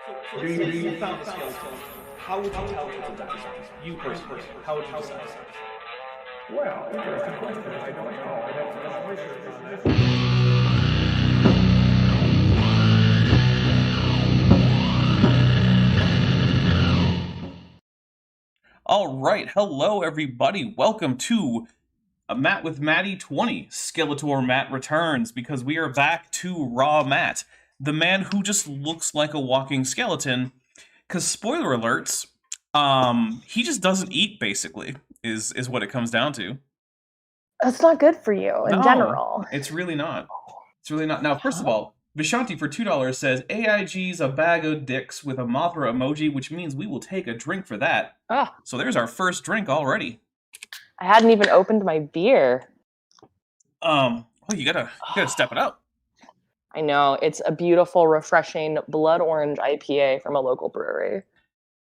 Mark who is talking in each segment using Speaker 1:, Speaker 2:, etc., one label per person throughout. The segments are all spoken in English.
Speaker 1: You found the skeleton. How would you tell people that? You personally, how would you decide?
Speaker 2: Well, interesting question. I don't know. I'd have to do some research on that.
Speaker 3: All right, hello everybody. Welcome to Matt with Maddie 20. Skeletor Matt returns because we are back to Raw Matt, the man who just looks like a walking skeleton. Because spoiler alerts, he just doesn't eat. Basically, is what it comes down to.
Speaker 4: That's not good for you in general.
Speaker 3: It's really not. It's really not. Now, first of all, Vishanti for $2 says AIG's a bag of dicks with a Mothra emoji, which means we will take a drink for that.
Speaker 4: Ah.
Speaker 3: So there's our first drink already.
Speaker 4: I hadn't even opened my beer.
Speaker 3: Oh, you gotta step it up.
Speaker 4: I know. It's a beautiful, refreshing blood orange IPA from a local brewery.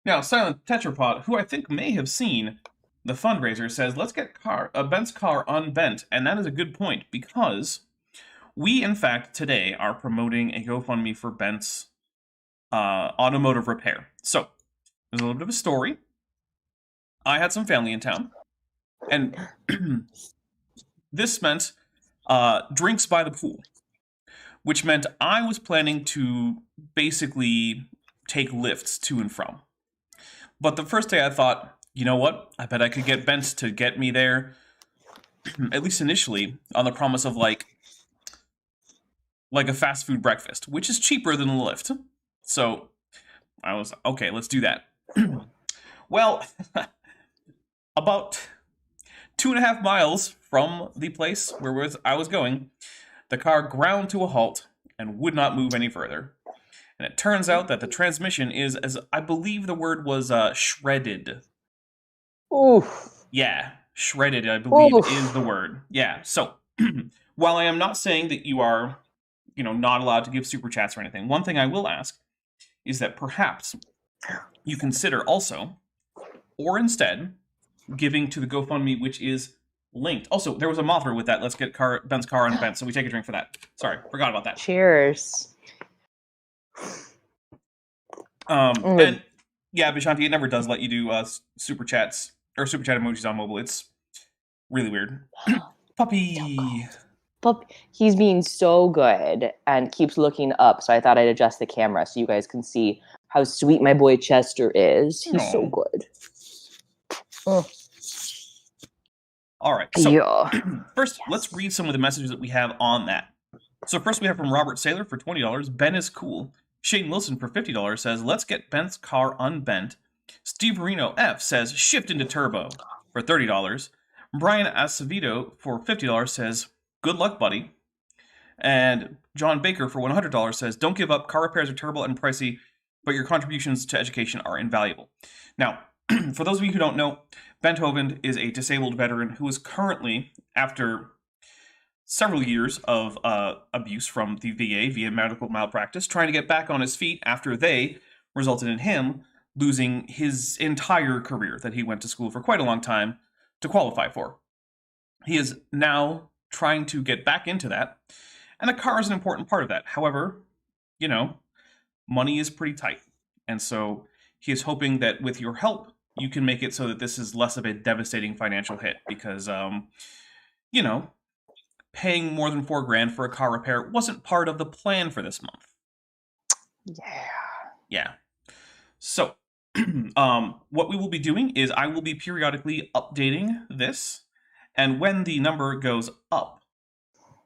Speaker 3: Now, Silent Tetrapod, who I think may have seen the fundraiser, says, let's get Bent's car unbent. And that is a good point, because we, in fact, today are promoting a GoFundMe for Bent's automotive repair. So, there's a little bit of a story. I had some family in town, and this meant drinks by the pool, which meant I was planning to basically take lifts to and from. But the first day I thought, you know what? I bet I could get Bent to get me there, at least initially, on the promise of like a fast food breakfast, which is cheaper than the lift. So I was, okay, let's do that. Well, about 2.5 miles from the place where I was going, the car ground to a halt and would not move any further. And it turns out that the transmission is, as I believe the word was, shredded.
Speaker 4: Oof.
Speaker 3: Yeah, shredded, I believe,
Speaker 4: Oof.
Speaker 3: is the word. Yeah, so, while I am not saying that you are, not allowed to give super chats or anything, one thing I will ask is that perhaps you consider also, or instead, giving to the GoFundMe, which is linked. Also, there was a Mothra with that. Let's get Ben's car unbent, so we take a drink for that. Sorry, forgot about that.
Speaker 4: Cheers.
Speaker 3: And yeah, Vishanti, it never does let you do super chats or super chat emojis on mobile. It's really weird. Puppy.
Speaker 4: He's being so good and keeps looking up, so I thought I'd adjust the camera so you guys can see how sweet my boy Chester is. He's so good.
Speaker 3: All right, so
Speaker 4: yeah.
Speaker 3: First, let's read some of the messages that we have on that. So first we have from Robert Saylor for $20. Ben is cool. Shane Wilson for $50 says, let's get Ben's car unbent. Steve Reno F says, shift into turbo for $30. Brian Acevedo for $50 says, good luck, buddy. And John Baker for $100 says, don't give up. Car repairs are terrible and pricey, but your contributions to education are invaluable. Now, for those of you who don't know, Bent Hovind is a disabled veteran who is currently, after several years of abuse from the VA via medical malpractice, trying to get back on his feet after they resulted in him losing his entire career that he went to school for quite a long time to qualify for. He is now trying to get back into that, and a car is an important part of that. However, money is pretty tight, and so he is hoping that with your help, you can make it so that this is less of a devastating financial hit, because, paying more than $4,000 for a car repair wasn't part of the plan for this month. Yeah. So, what we will be doing is I will be periodically updating this, and when the number goes up,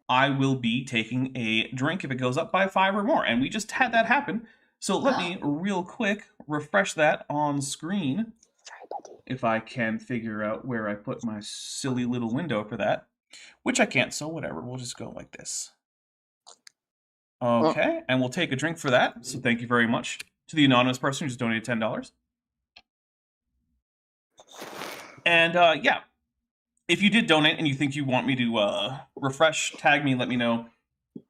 Speaker 3: I will be taking a drink if it goes up by 5 or more, and we just had that happen. So let me real quick refresh that on screen.
Speaker 4: Sorry, buddy.
Speaker 3: If I can figure out where I put my silly little window for that. Which I can't, so whatever. We'll just go like this. Okay, and we'll take a drink for that. So thank you very much to the anonymous person who just donated $10. And yeah, if you did donate and you think you want me to refresh, tag me, let me know.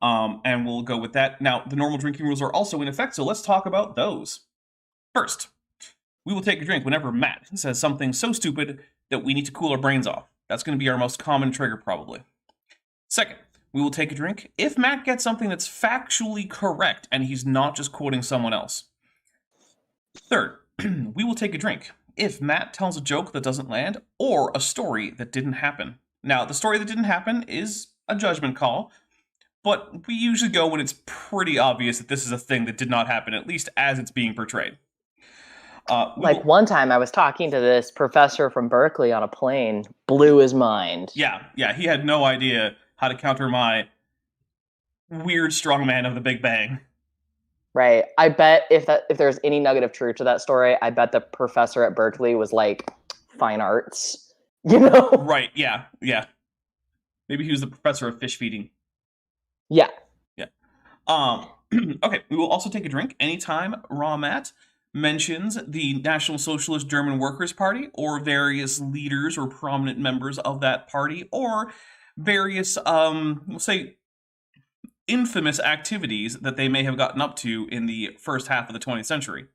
Speaker 3: And we'll go with that. Now, the normal drinking rules are also in effect, so let's talk about those. First, we will take a drink whenever Matt says something so stupid that we need to cool our brains off. That's going to be our most common trigger, probably. Second, we will take a drink if Matt gets something that's factually correct and he's not just quoting someone else. Third, we will take a drink if Matt tells a joke that doesn't land or a story that didn't happen. Now, the story that didn't happen is a judgment call, but we usually go when it's pretty obvious that this is a thing that did not happen, at least as it's being portrayed.
Speaker 4: One time I was talking to this professor from Berkeley on a plane, blew his mind.
Speaker 3: Yeah, he had no idea how to counter my weird strongman of the Big Bang.
Speaker 4: Right. I bet if there's any nugget of truth to that story, I bet the professor at Berkeley was like fine arts, you know?
Speaker 3: Right, yeah. Maybe he was the professor of fish feeding.
Speaker 4: Yeah.
Speaker 3: Okay, we will also take a drink anytime Raw Matt mentions the National Socialist German Workers' Party or various leaders or prominent members of that party or various, we'll say, infamous activities that they may have gotten up to in the first half of the 20th century.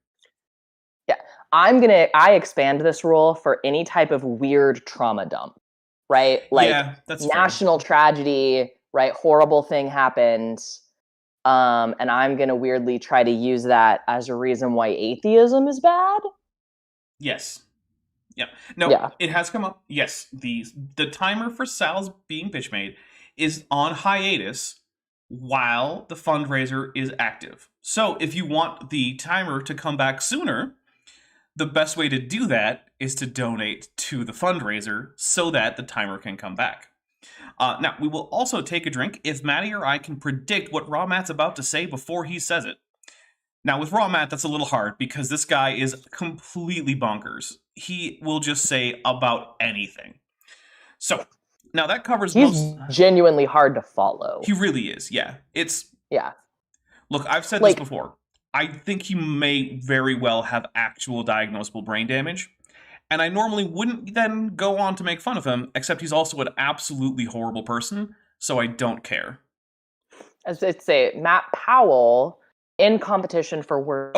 Speaker 4: Yeah. I expand this rule for any type of weird trauma dump, right? Like
Speaker 3: yeah, that's
Speaker 4: national
Speaker 3: fair.
Speaker 4: Tragedy, right? Horrible thing happened. And I'm going to weirdly try to use that as a reason why atheism is bad.
Speaker 3: Yes. Yeah. No, It has come up. Yes, the timer for Sal's being pitch made is on hiatus while the fundraiser is active. So if you want the timer to come back sooner, the best way to do that is to donate to the fundraiser so that the timer can come back. Now, we will also take a drink if Maddie or I can predict what Raw Matt's about to say before he says it. Now, with Raw Matt, that's a little hard because this guy is completely bonkers. He will just say about anything. So, now that covers
Speaker 4: He's genuinely hard to follow.
Speaker 3: He really is, yeah.
Speaker 4: Yeah.
Speaker 3: Look, I've said this before. I think he may very well have actual diagnosable brain damage. And I normally wouldn't then go on to make fun of him, except he's also an absolutely horrible person, so I don't care.
Speaker 4: As I say, Matt Powell, in competition for work,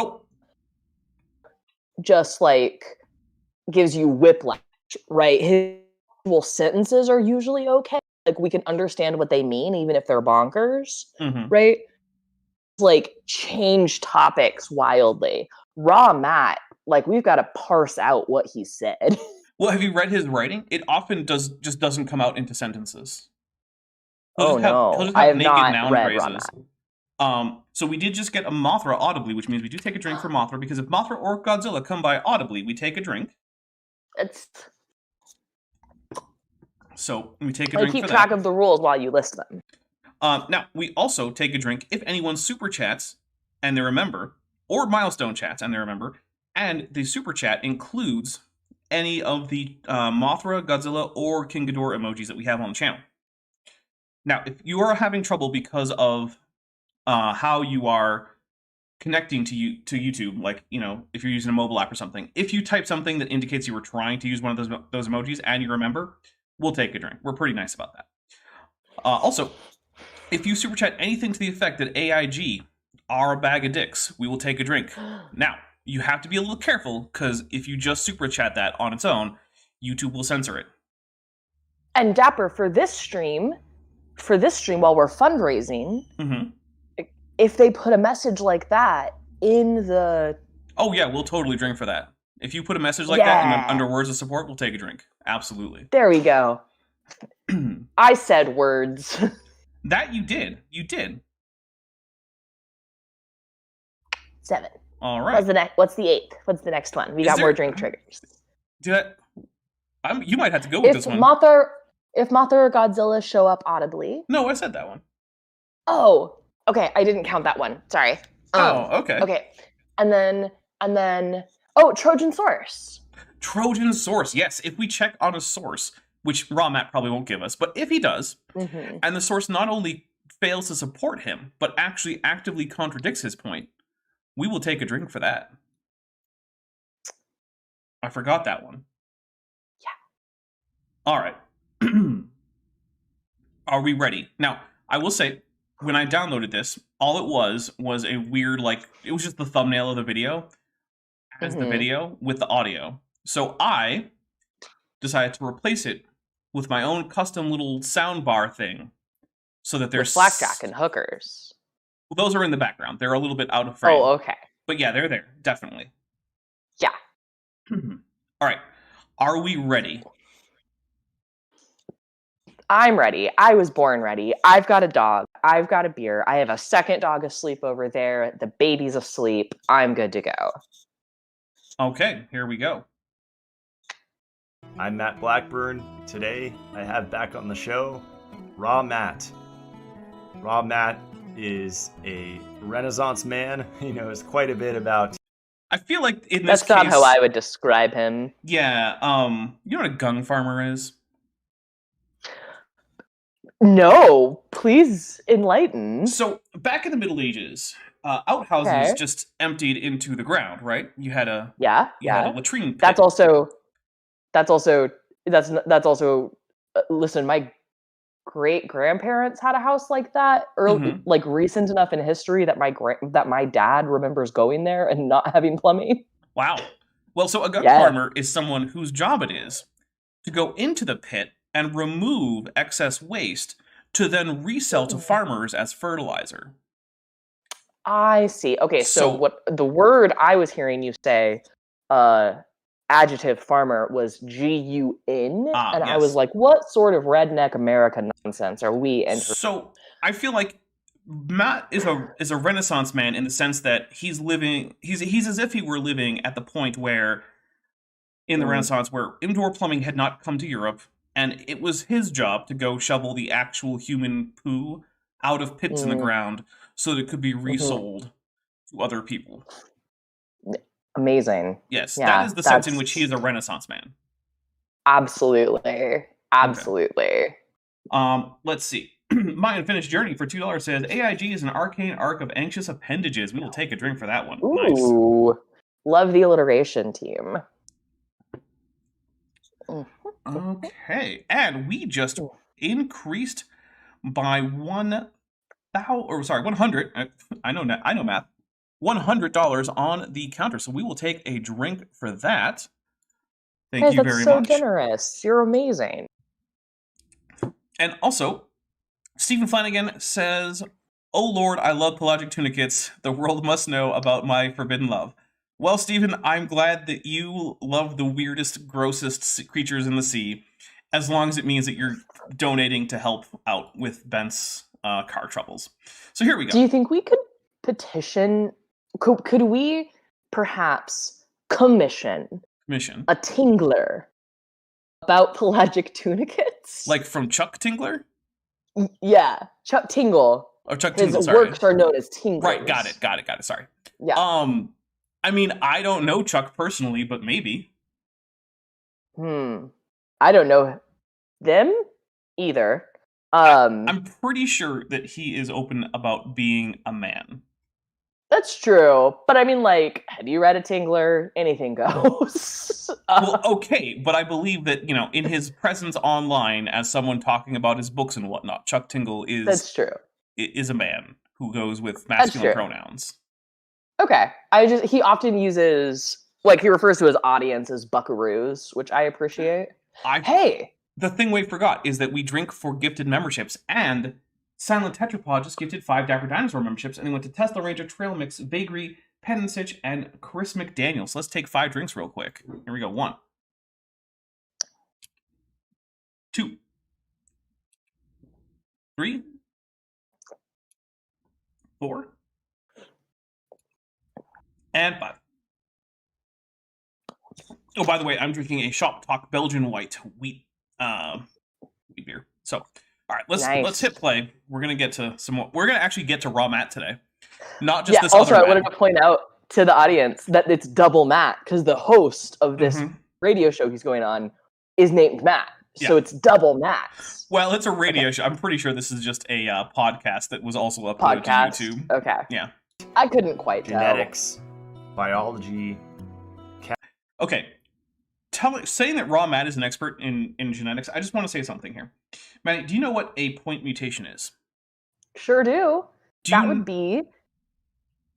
Speaker 4: just gives you whiplash, right? His sentences are usually okay. Like, we can understand what they mean, even if they're bonkers, right? Change topics wildly. Raw Matt, we've got to parse out what he said.
Speaker 3: Well, have you read his writing? It often just doesn't come out into sentences.
Speaker 4: He'll just have naked noun phrases.
Speaker 3: So we did just get a Mothra audibly, which means we do take a drink for Mothra, because if Mothra or Godzilla come by audibly, we take a drink. So we take a drink for that.
Speaker 4: Keep track of the rules while you list them.
Speaker 3: Now, we also take a drink if anyone super chats and they're a member, or milestone chats and they're a member, and the super chat includes any of the Mothra, Godzilla, or King Ghidorah emojis that we have on the channel. Now, if you are having trouble because of how you are connecting to YouTube, if you're using a mobile app or something, if you type something that indicates you were trying to use one of those emojis and you remember, we'll take a drink. We're pretty nice about that. Also, if you super chat anything to the effect that AIG are a bag of dicks, we will take a drink. Now, you have to be a little careful, because if you just super chat that on its own, YouTube will censor it.
Speaker 4: And Dapper, for this stream while we're fundraising, if they put a message like that in the...
Speaker 3: Oh yeah, we'll totally drink for that. If you put a message like that under words of support, we'll take a drink. Absolutely.
Speaker 4: There we go. I said words.
Speaker 3: That you did. You did.
Speaker 4: 7.
Speaker 3: All right.
Speaker 4: What's the 8th? What's the next one? We got more drink triggers.
Speaker 3: You might have to go with this one.
Speaker 4: If Mothra or Godzilla show up audibly.
Speaker 3: No, I said that one.
Speaker 4: Oh, okay. I didn't count that one. Sorry.
Speaker 3: Okay.
Speaker 4: Okay. And then, Trojan Source.
Speaker 3: Trojan Source. Yes, if we check on a source, which Raw Matt probably won't give us, but if he does, and the source not only fails to support him, but actually actively contradicts his point, we will take a drink for that. I forgot that one. Yeah. All right. Are we ready? Now, I will say, when I downloaded this, all it was a weird, it was just the thumbnail of the video as the video with the audio. So I decided to replace it with my own custom little soundbar thing, so that there's
Speaker 4: blackjack and hookers.
Speaker 3: Well, those are in the background. They're a little bit out of frame.
Speaker 4: Oh, okay.
Speaker 3: But yeah, they're there, definitely. All right. Are we ready?
Speaker 4: I'm ready. I was born ready. I've got a dog. I've got a beer. I have a second dog asleep over there. The baby's asleep. I'm good to go.
Speaker 3: Okay, here we go.
Speaker 5: I'm Matt Blackburn. Today, I have back on the show Raw Matt. Raw Matt is a Renaissance man. He knows quite a bit about...
Speaker 3: I feel like in this
Speaker 4: That's not
Speaker 3: case,
Speaker 4: how I would describe him.
Speaker 3: Yeah, you know what a gung farmer is?
Speaker 4: No, please enlighten.
Speaker 3: So, back in the Middle Ages, outhouses
Speaker 4: Okay.
Speaker 3: just emptied into the ground, right? You had a
Speaker 4: Yeah,
Speaker 3: you had a
Speaker 4: yeah.
Speaker 3: latrine pit.
Speaker 4: That's also. Listen, my great grandparents had a house like that,
Speaker 3: Mhm.
Speaker 4: like recent enough in history that my dad remembers going there and not having plumbing.
Speaker 3: Wow. Well, so a gung
Speaker 4: Yeah.
Speaker 3: farmer is someone whose job it is to go into the pit and remove excess waste to then resell to farmers as fertilizer.
Speaker 4: I see. Okay, so
Speaker 3: So-
Speaker 4: what the word I was hearing you say, adjective farmer was GUN, and I was
Speaker 3: yes.
Speaker 4: like, what sort of redneck America nonsense are we entering?
Speaker 3: So I feel like Matt is a Renaissance man in the sense that he's as if he were living at the point where in the Renaissance where indoor plumbing had not come to Europe, and it was his job to go shovel the actual human poo out of pits in the ground so that it could be resold to other people.
Speaker 4: Amazing.
Speaker 3: Yes,
Speaker 4: Yeah,
Speaker 3: that is the sense in
Speaker 4: that's-
Speaker 3: which he is a Renaissance man.
Speaker 4: Absolutely.
Speaker 3: Let's see. My Unfinished Journey for $2 says AIG is an arcane arc of anxious appendages. We will take a drink for that one. Nice.
Speaker 4: Ooh, love the alliteration team.
Speaker 3: Okay, and we just increased by 100. I know math. $100 on the counter, so we will take a drink for that. Thank
Speaker 4: Guys,
Speaker 3: you
Speaker 4: that's
Speaker 3: very
Speaker 4: so
Speaker 3: much.
Speaker 4: generous. You're amazing.
Speaker 3: And also, Stephen Flanagan says, "Oh Lord, I love pelagic tunicates. The world must know about my forbidden love." Well, Stephen, I'm glad that you love the weirdest, grossest creatures in the sea, as long as it means that you're donating to help out with Bent's car troubles. So here we go.
Speaker 4: Do you think we could petition? Could we perhaps commission
Speaker 3: Mission.
Speaker 4: a tingler about pelagic tunicates?
Speaker 3: Like from Chuck Tingler?
Speaker 4: Yeah, Chuck Tingle.
Speaker 3: Or Chuck
Speaker 4: His
Speaker 3: Tingle, sorry.
Speaker 4: works are known as tinglers.
Speaker 3: Right, got it, sorry.
Speaker 4: Yeah.
Speaker 3: I mean, I don't know Chuck personally, but maybe.
Speaker 4: I don't know them either.
Speaker 3: I'm pretty sure that he is open about being a man.
Speaker 4: That's true, but I mean, like, have you read a tingler? Anything goes.
Speaker 3: Well, okay, but I believe that, in his presence online as someone talking about his books and whatnot, Chuck Tingle
Speaker 4: That's true.
Speaker 3: is a man who goes with masculine pronouns.
Speaker 4: Okay, he often uses, like, he refers to his audience as buckaroos, which I appreciate. Hey!
Speaker 3: The thing we forgot is that we drink for gifted memberships, and Silent Tetrapod just gifted 5 Dapper Dinosaur memberships, and they went to Tesla Ranger, Trail Mix, Vagary, Pen and Sitch, and Chris McDaniel. So let's take 5 drinks real quick. Here we go. 1, 2, 3, 4, and 5. Oh, by the way, I'm drinking a Shop Talk Belgian White wheat beer. So, all right, let's hit play. We're gonna get to some more. We're gonna actually get to Raw Matt today, not just this.
Speaker 4: Also,
Speaker 3: other
Speaker 4: I wanted
Speaker 3: Matt.
Speaker 4: to point out to the audience that it's double Matt because the host of this radio show he's going on is named Matt, so it's double Matt.
Speaker 3: Well, it's a radio show. I'm pretty sure this is just a podcast that was also uploaded to YouTube.
Speaker 4: Okay.
Speaker 3: Yeah.
Speaker 4: I couldn't quite
Speaker 5: genetics, biology.
Speaker 3: Okay. Saying that Raw Matt is an expert in genetics, I just want to say something here. Maddie, do you know what a point mutation is?
Speaker 4: Sure do. That would be...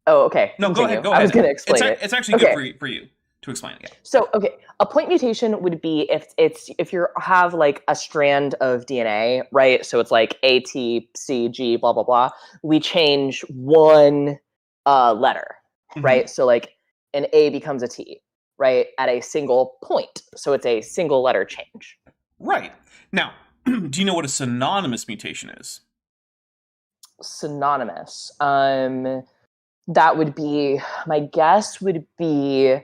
Speaker 4: Oh, okay.
Speaker 3: No,
Speaker 4: Continue.
Speaker 3: go ahead.
Speaker 4: I was going to explain it.
Speaker 3: It's actually good for you to explain it. Yeah.
Speaker 4: So, okay, a point mutation would be if you have like a strand of DNA, right? So it's like A, T, C, G, blah, blah, blah. We change one letter, right? So like an A becomes a T. right, at a single point. So it's a single letter change.
Speaker 3: Right. Now, do you know what a synonymous mutation is?
Speaker 4: Synonymous. That would be, my guess would be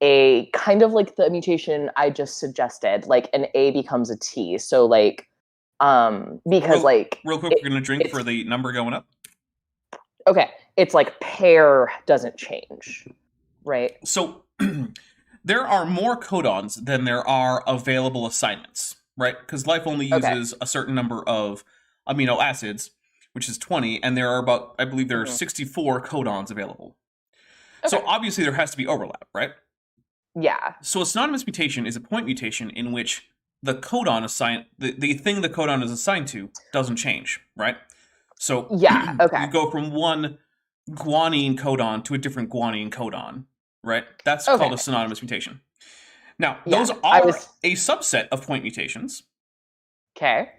Speaker 4: a kind of like the mutation I just suggested, like an A becomes a T. So like, because
Speaker 3: real quick, we're gonna drink for the number going up.
Speaker 4: Okay, it's like pair doesn't change, right?
Speaker 3: So there are more codons than there are available assignments, right? Because life only uses a certain number of amino acids, which is 20, and there are about, I believe there are 64 codons available. Okay. So obviously there has to be overlap, right?
Speaker 4: Yeah.
Speaker 3: So a synonymous mutation is a point mutation in which the codon assigned, the thing the codon is assigned to doesn't change, right? So
Speaker 4: yeah, okay.
Speaker 3: You go from one guanine codon to a different guanine codon, right? That's called a synonymous mutation. Now, those are a subset of point mutations.
Speaker 4: Okay.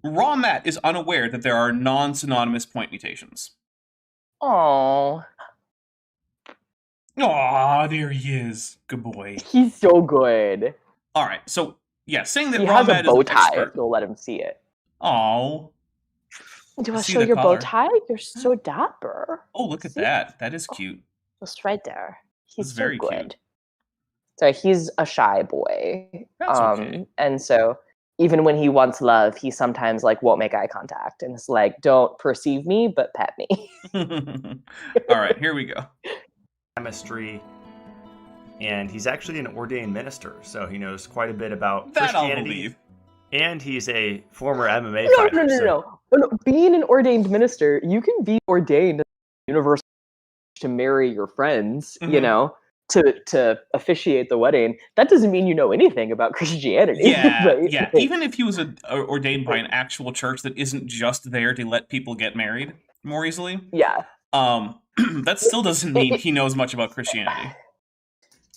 Speaker 3: Raw Matt is unaware that there are non-synonymous point mutations.
Speaker 4: Oh.
Speaker 3: Aw, there he is. Good boy.
Speaker 4: He's so good.
Speaker 3: All right, so yeah, saying that
Speaker 4: he
Speaker 3: Raw
Speaker 4: has
Speaker 3: Matt
Speaker 4: a bow
Speaker 3: is an
Speaker 4: tie.
Speaker 3: expert.
Speaker 4: You'll let him see it.
Speaker 3: Oh.
Speaker 4: Do I show your bow tie? You're so dapper.
Speaker 3: Oh, look at that. That is cute.
Speaker 4: Just right there. He's so
Speaker 3: very
Speaker 4: good.
Speaker 3: Cute.
Speaker 4: So he's a shy boy.
Speaker 3: That's okay.
Speaker 4: And so even when he wants love, he sometimes like won't make eye contact and it's like, don't perceive me, but pet me.
Speaker 3: All right, here we go.
Speaker 5: Chemistry, and he's actually an ordained minister, so he knows quite a bit about
Speaker 3: that
Speaker 5: Christianity.
Speaker 3: I'll believe.
Speaker 5: And he's a former MMA
Speaker 4: No,
Speaker 5: fighter.
Speaker 4: No. Being an ordained minister, you can be ordained universal to marry your friends, you know, to officiate the wedding. That doesn't mean you know anything about Christianity.
Speaker 3: Yeah,
Speaker 4: right?
Speaker 3: yeah. Even if he was ordained by an actual church that isn't just there to let people get married more easily.
Speaker 4: Yeah.
Speaker 3: That still doesn't mean he knows much about Christianity.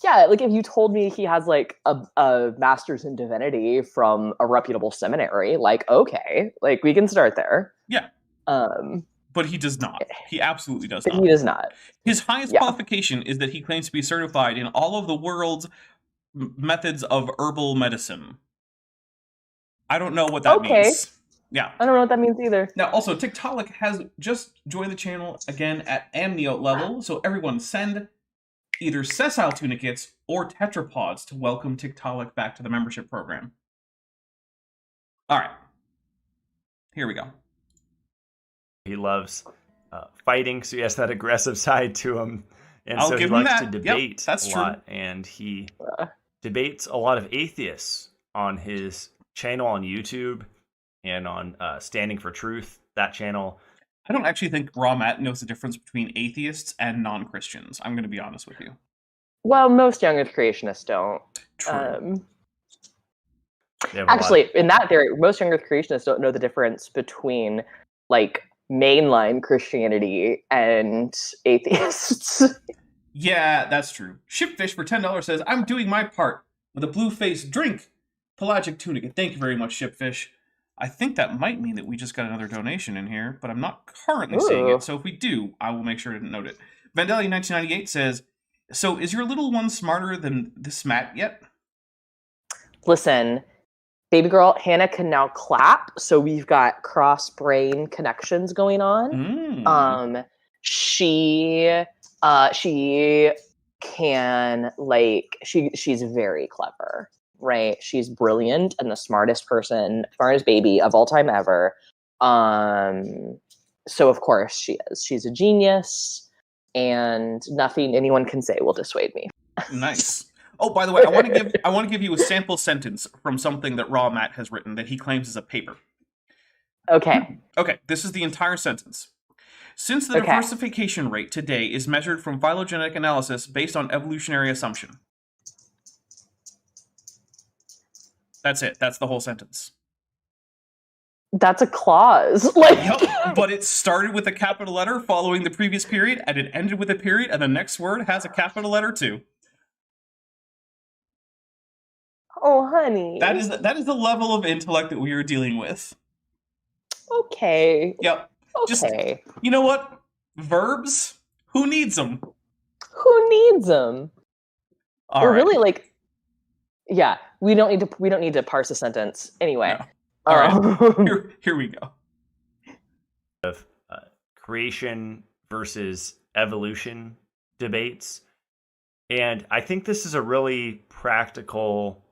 Speaker 4: Yeah, like if you told me he has like a master's in divinity from a reputable seminary, like okay, like we can start there.
Speaker 3: Yeah. But he does not. He absolutely does not.
Speaker 4: He does not.
Speaker 3: His highest qualification is that he claims to be certified in all of the world's methods of herbal medicine. I don't know what that means. Yeah.
Speaker 4: I don't know what that means either.
Speaker 3: Now, also, Tiktaalik has just joined the channel again at amniote level, so everyone send either sessile tunicates or tetrapods to welcome Tiktaalik back to the membership program. All right. Here we go.
Speaker 5: He loves fighting, so he has that aggressive side to him. And
Speaker 3: I'll
Speaker 5: so he
Speaker 3: give him
Speaker 5: likes
Speaker 3: that.
Speaker 5: to debate
Speaker 3: that's
Speaker 5: a
Speaker 3: true.
Speaker 5: lot. And he debates a lot of atheists on his channel on YouTube and on Standing for Truth, that channel.
Speaker 3: I don't actually think Raw Matt knows the difference between atheists and non-Christians. I'm going to be honest with you.
Speaker 4: Well, most young Earth creationists don't.
Speaker 3: True.
Speaker 4: Actually, in that theory, most young Earth creationists don't know the difference between, like, mainline Christianity and atheists.
Speaker 3: Yeah, that's true. Shipfish for $10 says, I'm doing my part with a blue-faced drink. Pelagic tunic. Thank you very much, Shipfish. I think that might mean that we just got another donation in here, but I'm not currently seeing it. So if we do, I will make sure to note it. Vandelli1998 says, so is your little one smarter than this Matt yet?
Speaker 4: Listen, baby girl, Hannah can now clap, so we've got cross-brain connections going on. She can, like, she's very clever. Right, she's brilliant and the smartest baby of all time ever. So of course she is. She's a genius, and nothing anyone can say will dissuade me.
Speaker 3: Nice. Oh, by the way, I want to give you a sample sentence from something that Raw Matt has written that he claims is a paper.
Speaker 4: Okay.
Speaker 3: Okay, this is the entire sentence. Since the diversification rate today is measured from phylogenetic analysis based on evolutionary assumption. That's it. That's the whole sentence.
Speaker 4: That's a clause. Like,
Speaker 3: yep, but it started with a capital letter following the previous period, and it ended with a period, and the next word has a capital letter too.
Speaker 4: Oh, honey.
Speaker 3: That is the level of intellect that we are dealing with.
Speaker 4: Okay.
Speaker 3: Yep.
Speaker 4: Okay.
Speaker 3: Just, you know what? Verbs? Who needs them?
Speaker 4: Who needs them?
Speaker 3: All
Speaker 4: or
Speaker 3: right.
Speaker 4: really like, yeah, we don't need to parse a sentence anyway.
Speaker 3: No. All right.
Speaker 4: Um,
Speaker 3: Here we go.
Speaker 5: Creation versus evolution debates. And I think this is a really practical,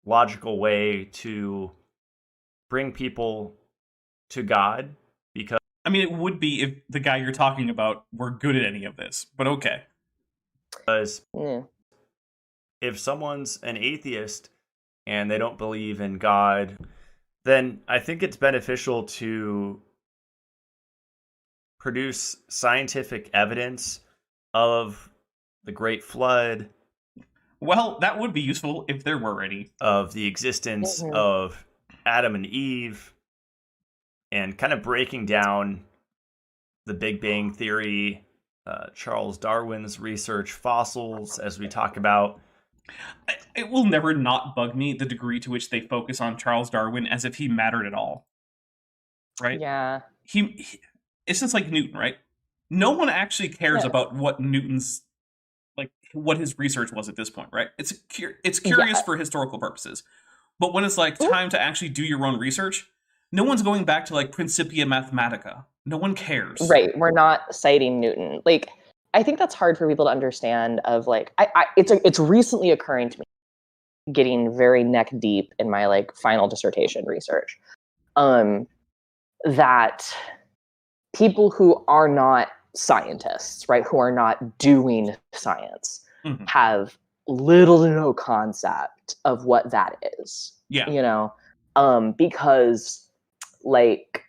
Speaker 5: logical way to bring people to God, because
Speaker 3: I mean, it would be if the guy you're talking about were good at any of this, but okay.
Speaker 4: yeah.
Speaker 5: if someone's an atheist and they don't believe in God, then I think it's beneficial to produce scientific evidence of the Great Flood,
Speaker 3: Well, that would be useful if there were any.
Speaker 5: of the existence
Speaker 4: Mhm.
Speaker 5: of Adam and Eve, and kind of breaking down the Big Bang Theory, Charles Darwin's research, fossils, as we talk about.
Speaker 3: It will never not bug me the degree to which they focus on Charles Darwin as if he mattered at all. Right?
Speaker 4: Yeah.
Speaker 3: It's just like Newton, right? No one actually cares
Speaker 4: Yeah.
Speaker 3: about what Newton's, like, what his research was at this point, right? It's curious
Speaker 4: Yeah.
Speaker 3: for historical purposes. But when it's like
Speaker 4: Ooh.
Speaker 3: time to actually do your own research, no one's going back to like Principia Mathematica. No one cares.
Speaker 4: Right. We're not citing Newton. Like, I think that's hard for people to understand. Of like, it's recently occurring to me, getting very neck deep in my like final dissertation research, that people who are not scientists, right, who are not doing science,
Speaker 3: Mhm.
Speaker 4: have little to no concept of what that is.
Speaker 3: Yeah.
Speaker 4: You know, because like,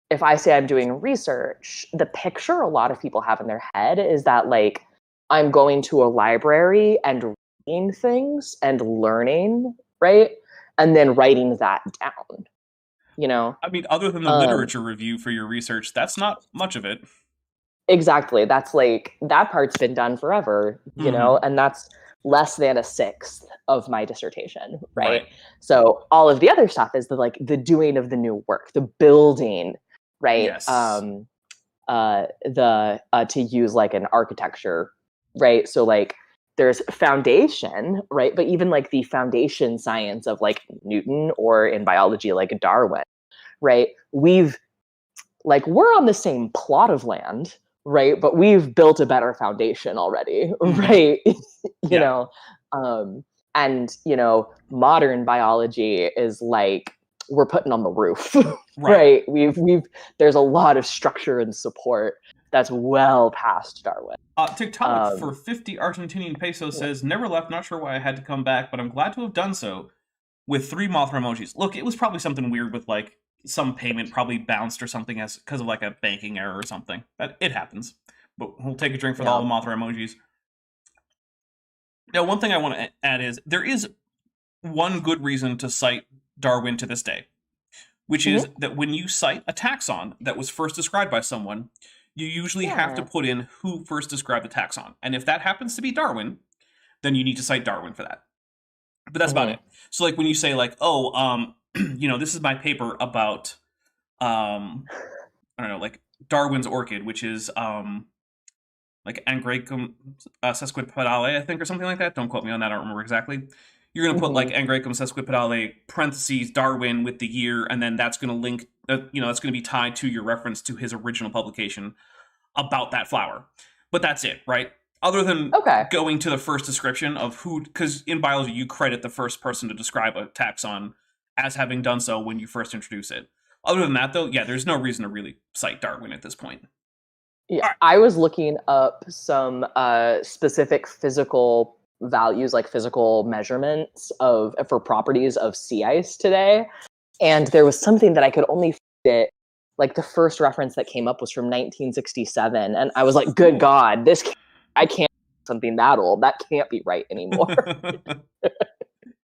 Speaker 4: if I say I'm doing research, the picture a lot of people have in their head is that like I'm going to a library and reading things and learning, right? And then writing that down. You know?
Speaker 3: I mean, other than the literature review for your research, that's not much of it.
Speaker 4: Exactly. That's like, that part's been done forever, you know, and that's less than a sixth of my dissertation, right? So all of the other stuff is the like the doing of the new work, the building, right?
Speaker 3: Yes.
Speaker 4: To use like an architecture, right? So like there's foundation, right? But even like the foundation science of like Newton, or in biology like Darwin, right? We're on the same plot of land, right? But we've built a better foundation already, right? you know, and you know, modern biology is like we're putting on the roof, right? We've there's a lot of structure and support that's well past Darwin.
Speaker 3: TikTok for 50 Argentinian pesos says, never left, not sure why I had to come back, but I'm glad to have done so, with 3 Mothra emojis. Look, it was probably something weird with like some payment probably bounced or something as because of like a banking error or something. It happens. But we'll take a drink for all the Mothra emojis. Now, one thing I want to add is there is one good reason to cite Darwin to this day, which is that when you cite a taxon that was first described by someone, you usually have to put in who first described the taxon. And if that happens to be Darwin, then you need to cite Darwin for that. But that's about it. So like when you say like, you know, this is my paper about, I don't know, like Darwin's orchid, which is like Angraecum sesquipedale, I think, or something like that. Don't quote me on that. I don't remember exactly. You're going to put like Angraecum sesquipedale parentheses Darwin with the year, and then that's going to link, you know, that's going to be tied to your reference to his original publication about that flower. But that's it, right? Other than going to the first description of who, because in biology you credit the first person to describe a taxon as having done so when you first introduce it. Other than that, though, yeah, there's no reason to really cite Darwin at this point.
Speaker 4: Yeah, right. I was looking up some specific physical values, like physical measurements for properties of sea ice today, and there was something that I could only fit. Like the first reference that came up was from 1967, and I was like, "Good God, I can't something that old. That can't be right anymore."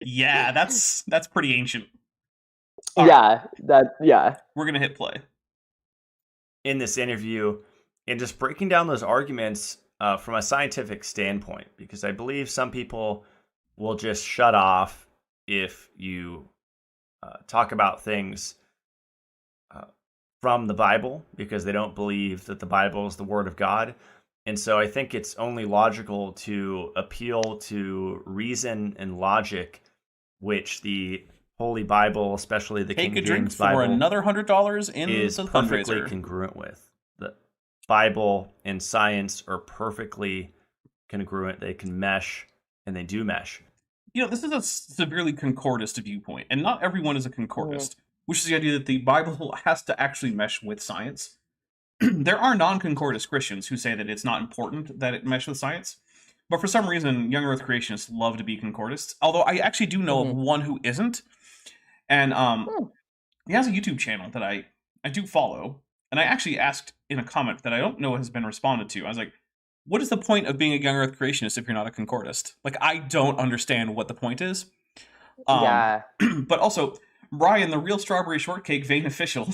Speaker 3: Yeah, that's pretty ancient.
Speaker 4: All right.
Speaker 3: We're gonna hit play
Speaker 5: in this interview and just breaking down those arguments from a scientific standpoint, because I believe some people will just shut off if you talk about things from the Bible, because they don't believe that the Bible is the Word of God. And so I think it's only logical to appeal to reason and logic, which the Holy Bible, especially the
Speaker 3: Take
Speaker 5: King
Speaker 3: a drink
Speaker 5: James
Speaker 3: for
Speaker 5: Bible,
Speaker 3: another $100 in
Speaker 5: is
Speaker 3: the
Speaker 5: perfectly
Speaker 3: fundraiser.
Speaker 5: congruent with. The Bible and science are perfectly congruent. They can mesh, and they do mesh.
Speaker 3: You know, this is a severely concordist viewpoint, and not everyone is a concordist, which is the idea that the Bible has to actually mesh with science. There are non-concordist Christians who say that it's not important that it mesh with science, but for some reason, young Earth creationists love to be concordists. Although I actually do know of one who isn't, and he has a YouTube channel that I do follow, and I actually asked in a comment that I don't know has been responded to. I was like, what is the point of being a young Earth creationist if you're not a concordist? Like, I don't understand what the point is.
Speaker 4: Yeah.
Speaker 3: But also, Brian, the real strawberry shortcake vein official,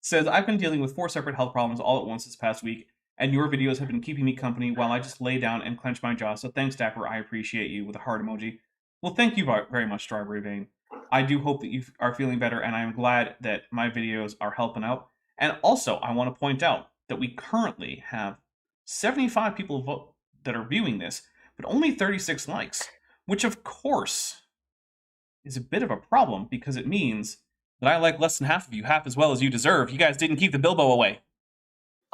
Speaker 3: says, I've been dealing with 4 separate health problems all at once this past week, and your videos have been keeping me company while I just lay down and clench my jaw, so thanks, Dapper, I appreciate you, with a heart emoji. Well, thank you very much, Strawberry Vein. I do hope that you are feeling better, and I am glad that my videos are helping out. And also, I want to point out that we currently have 75 people that are viewing this, but only 36 likes, which of course is a bit of a problem because it means that I like less than half of you, half as well as you deserve. You guys didn't keep the Bilbo away.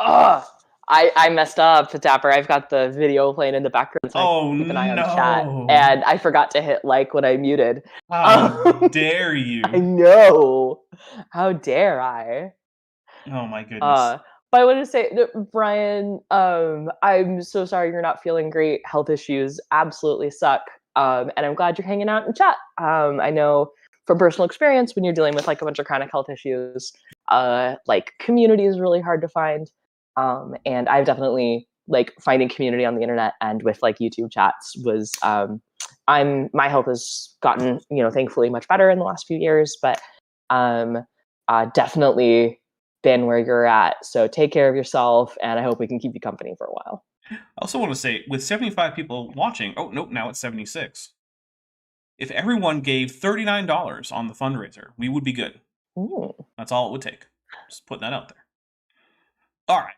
Speaker 4: Ugh! I messed up, Dapper. I've got the video playing in the background, so I keep an eye on chat. And I forgot to hit like when I muted.
Speaker 3: How dare you?
Speaker 4: I know. How dare I?
Speaker 3: Oh my goodness.
Speaker 4: But I want to say, Brian, I'm so sorry you're not feeling great. Health issues absolutely suck. And I'm glad you're hanging out in chat. I know from personal experience, when you're dealing with like a bunch of chronic health issues, like community is really hard to find. And I've definitely like finding community on the internet and with like YouTube chats was, my health has gotten, thankfully much better in the last few years, but, definitely been where you're at. So take care of yourself, and I hope we can keep you company for a while.
Speaker 3: I also want to say, with 75 people watching, oh, nope, now it's 76. If everyone gave $39 on the fundraiser, we would be good.
Speaker 4: Ooh.
Speaker 3: That's all it would take. Just putting that out there. All right,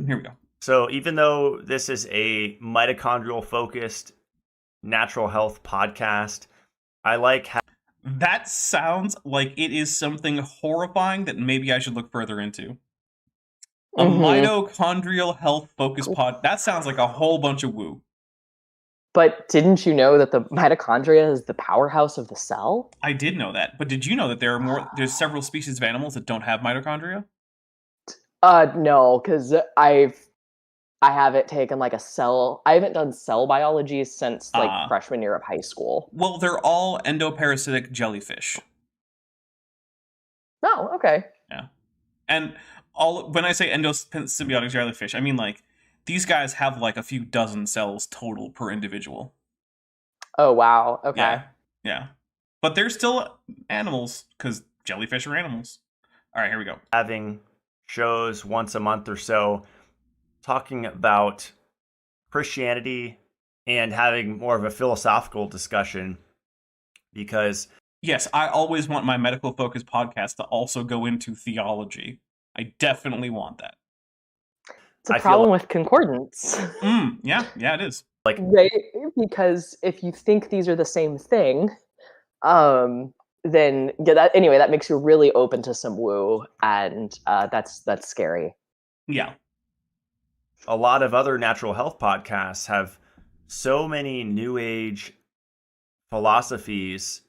Speaker 3: here we go.
Speaker 5: So even though this is a mitochondrial-focused natural health podcast, I like how...
Speaker 3: That sounds like it is something horrifying that maybe I should look further into. A mitochondrial health-focused pod. That sounds like a whole bunch of woo.
Speaker 4: But didn't you know that the mitochondria is the powerhouse of the cell?
Speaker 3: I did know that, but did you know that there's several species of animals that don't have mitochondria?
Speaker 4: No, because I haven't taken like I haven't done cell biology since like freshman year of high school.
Speaker 3: Well, they're all endoparasitic jellyfish.
Speaker 4: Oh, okay.
Speaker 3: Yeah. And when I say endosymbiotic jellyfish, I mean like these guys have like a few dozen cells total per individual.
Speaker 4: Oh, wow. Okay.
Speaker 3: Yeah. But they're still animals because jellyfish are animals. All right, here we go.
Speaker 5: Having shows once a month or so talking about Christianity and having more of a philosophical discussion because...
Speaker 3: Yes, I always want my medical focused podcast to also go into theology. I definitely want that.
Speaker 4: It's a problem with concordance.
Speaker 3: Yeah, it is.
Speaker 4: Like, right? Because if you think these are the same thing, then that makes you really open to some woo, and that's scary.
Speaker 3: Yeah.
Speaker 5: A lot of other natural health podcasts have so many new age philosophies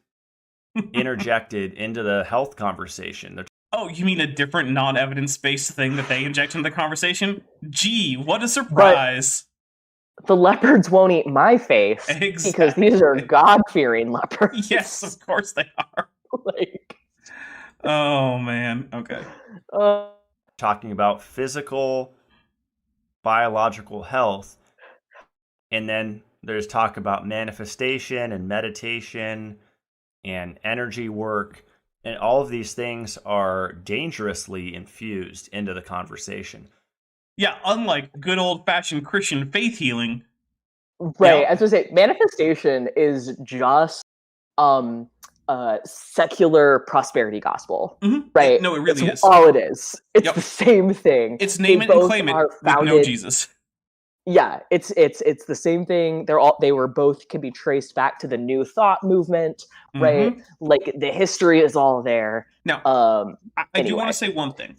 Speaker 5: interjected into the health conversation.
Speaker 3: Oh, you mean a different non-evidence-based thing that they inject into the conversation? Gee, what a surprise!
Speaker 4: But the leopards won't eat my face.
Speaker 3: Exactly.
Speaker 4: Because these are God-fearing leopards.
Speaker 3: Yes, of course they are.
Speaker 4: Like...
Speaker 3: Oh, man. Okay.
Speaker 5: Talking about physical, biological health, and then there's talk about manifestation and meditation and energy work. And all of these things are dangerously infused into the conversation.
Speaker 3: Yeah, unlike good old-fashioned Christian faith healing.
Speaker 4: Right, I was going to say, manifestation is just secular prosperity gospel.
Speaker 3: Mm-hmm.
Speaker 4: Right?
Speaker 3: No, it really is.
Speaker 4: All it is. It's the same thing.
Speaker 3: It's name it and claim it with no Jesus.
Speaker 4: Yeah, it's the same thing. They were both can be traced back to the New Thought movement, right?
Speaker 3: Mhm.
Speaker 4: Like the history is all there.
Speaker 3: Now, I do want to say one thing.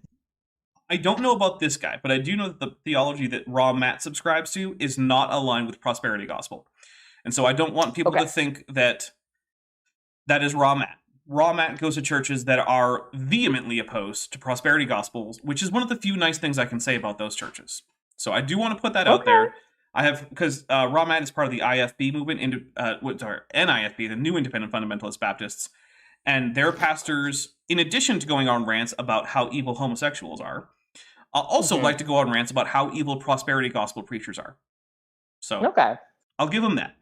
Speaker 3: I don't know about this guy, but I do know that the theology that Raw Matt subscribes to is not aligned with prosperity gospel. And so I don't want people to think that is Raw Matt. Raw Matt goes to churches that are vehemently opposed to prosperity gospels, which is one of the few nice things I can say about those churches. So I do want to put that out there. I have, because Raw Matt is part of the IFB movement, NIFB, the New Independent Fundamentalist Baptists, and their pastors, in addition to going on rants about how evil homosexuals are, also like to go on rants about how evil prosperity gospel preachers are. So I'll give them that.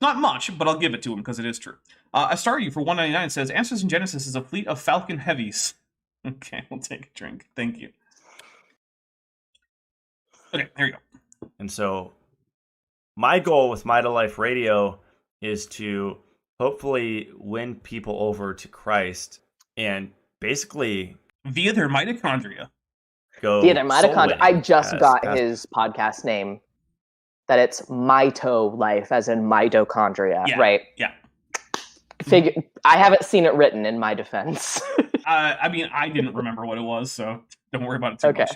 Speaker 3: Not much, but I'll give it to him because it is true. I Star You for $1.99 says, Answers in Genesis is a fleet of Falcon Heavies. Okay, we'll take a drink. Thank you. Okay, there you go.
Speaker 5: And so my goal with My to Life Radio is to hopefully win people over to Christ and basically
Speaker 3: via their mitochondria.
Speaker 4: I just got his podcast name. That it's Mito Life, as in mitochondria, right?
Speaker 3: Yeah.
Speaker 4: I haven't seen it written in my defense.
Speaker 3: I mean, I didn't remember what it was, so don't worry about it too much.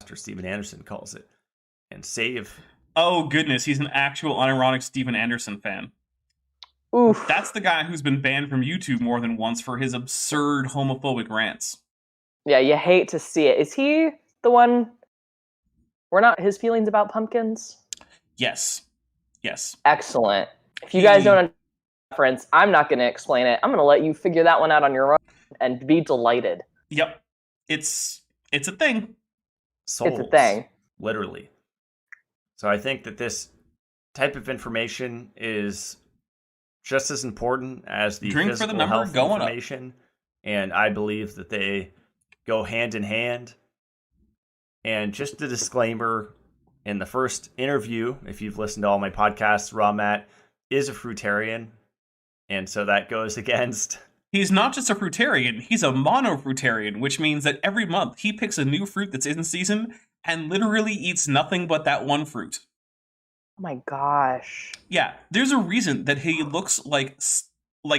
Speaker 5: Pastor Steven Anderson calls it. And save.
Speaker 3: Oh, goodness. He's an actual unironic Steven Anderson fan.
Speaker 4: Oof.
Speaker 3: That's the guy who's been banned from YouTube more than once for his absurd homophobic rants.
Speaker 4: Yeah, you hate to see it. Is he the one? We're not his feelings about pumpkins?
Speaker 3: Yes.
Speaker 4: Excellent. If you guys don't understand the reference, I'm not going to explain it. I'm going to let you figure that one out on your own and be delighted.
Speaker 3: Yep. It's a thing.
Speaker 5: Souls,
Speaker 4: it's a thing.
Speaker 5: Literally. So I think that this type of information is just as important as the
Speaker 3: Drink
Speaker 5: physical
Speaker 3: for the number
Speaker 5: health
Speaker 3: going
Speaker 5: information. And I believe that they go hand in hand. And just a disclaimer, in the first interview, if you've listened to all my podcasts, Raw Matt is a fruitarian. And so that goes against...
Speaker 3: He's not just a fruitarian, he's a monofruitarian, which means that every month he picks a new fruit that's in season and literally eats nothing but that one fruit.
Speaker 4: Oh my gosh.
Speaker 3: Yeah, there's a reason that he looks like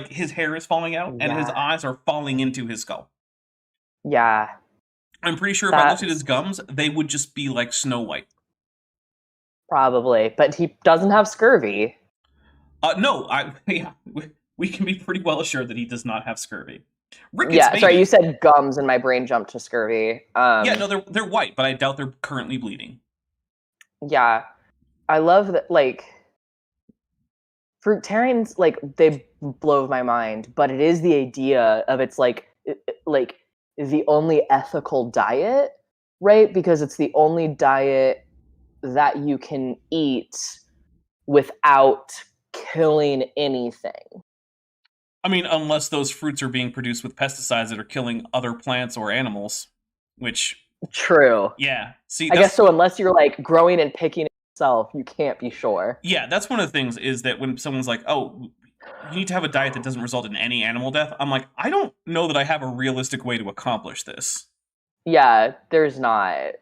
Speaker 3: his hair is falling out and his eyes are falling into his skull.
Speaker 4: Yeah.
Speaker 3: I'm pretty sure if I looked at his gums, they would just be like Snow White.
Speaker 4: Probably, but he doesn't have scurvy.
Speaker 3: No, we can be pretty well assured that he does not have scurvy.
Speaker 4: Sorry, you said gums and my brain jumped to scurvy.
Speaker 3: No, they're white, but I doubt they're currently bleeding.
Speaker 4: Yeah, I love that, like, fruitarians, like, they blow my mind, but it is the idea of it's like the only ethical diet, right? Because it's the only diet that you can eat without killing anything.
Speaker 3: I mean, unless those fruits are being produced with pesticides that are killing other plants or animals, which...
Speaker 4: True.
Speaker 3: Yeah. See,
Speaker 4: I guess so, unless you're, like, growing and picking it yourself, you can't be sure.
Speaker 3: Yeah, that's one of the things, is that when someone's like, oh, you need to have a diet that doesn't result in any animal death, I'm like, I don't know that I have a realistic way to accomplish this.
Speaker 4: Yeah, there's not.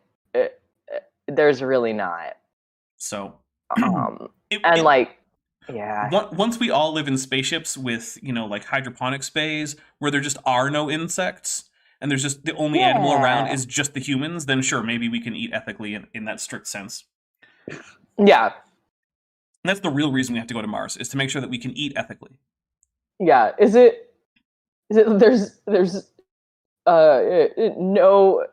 Speaker 4: There's really not.
Speaker 3: So...
Speaker 4: Yeah.
Speaker 3: Once we all live in spaceships with, like hydroponic space where there just are no insects and there's just the only animal around is just the humans, then sure, maybe we can eat ethically in that strict sense.
Speaker 4: Yeah.
Speaker 3: And that's the real reason we have to go to Mars, is to make sure that we can eat ethically.
Speaker 4: Yeah. Is it there's no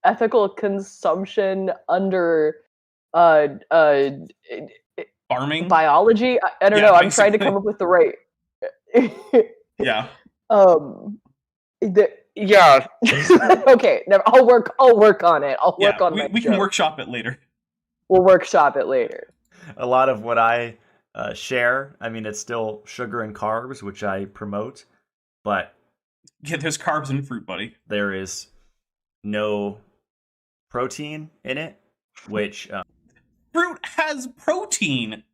Speaker 4: ethical consumption under
Speaker 3: farming?
Speaker 4: Biology? I don't know. I'm trying to come up with the right...
Speaker 3: Yeah.
Speaker 4: Yeah. Okay. I'll work on it. I'll work on
Speaker 3: we can workshop it later.
Speaker 4: We'll workshop it later.
Speaker 5: A lot of what I share, I mean, it's still sugar and carbs, which I promote, but...
Speaker 3: Yeah, there's carbs in fruit, buddy.
Speaker 5: There is no protein in it, which...
Speaker 3: Fruit has protein.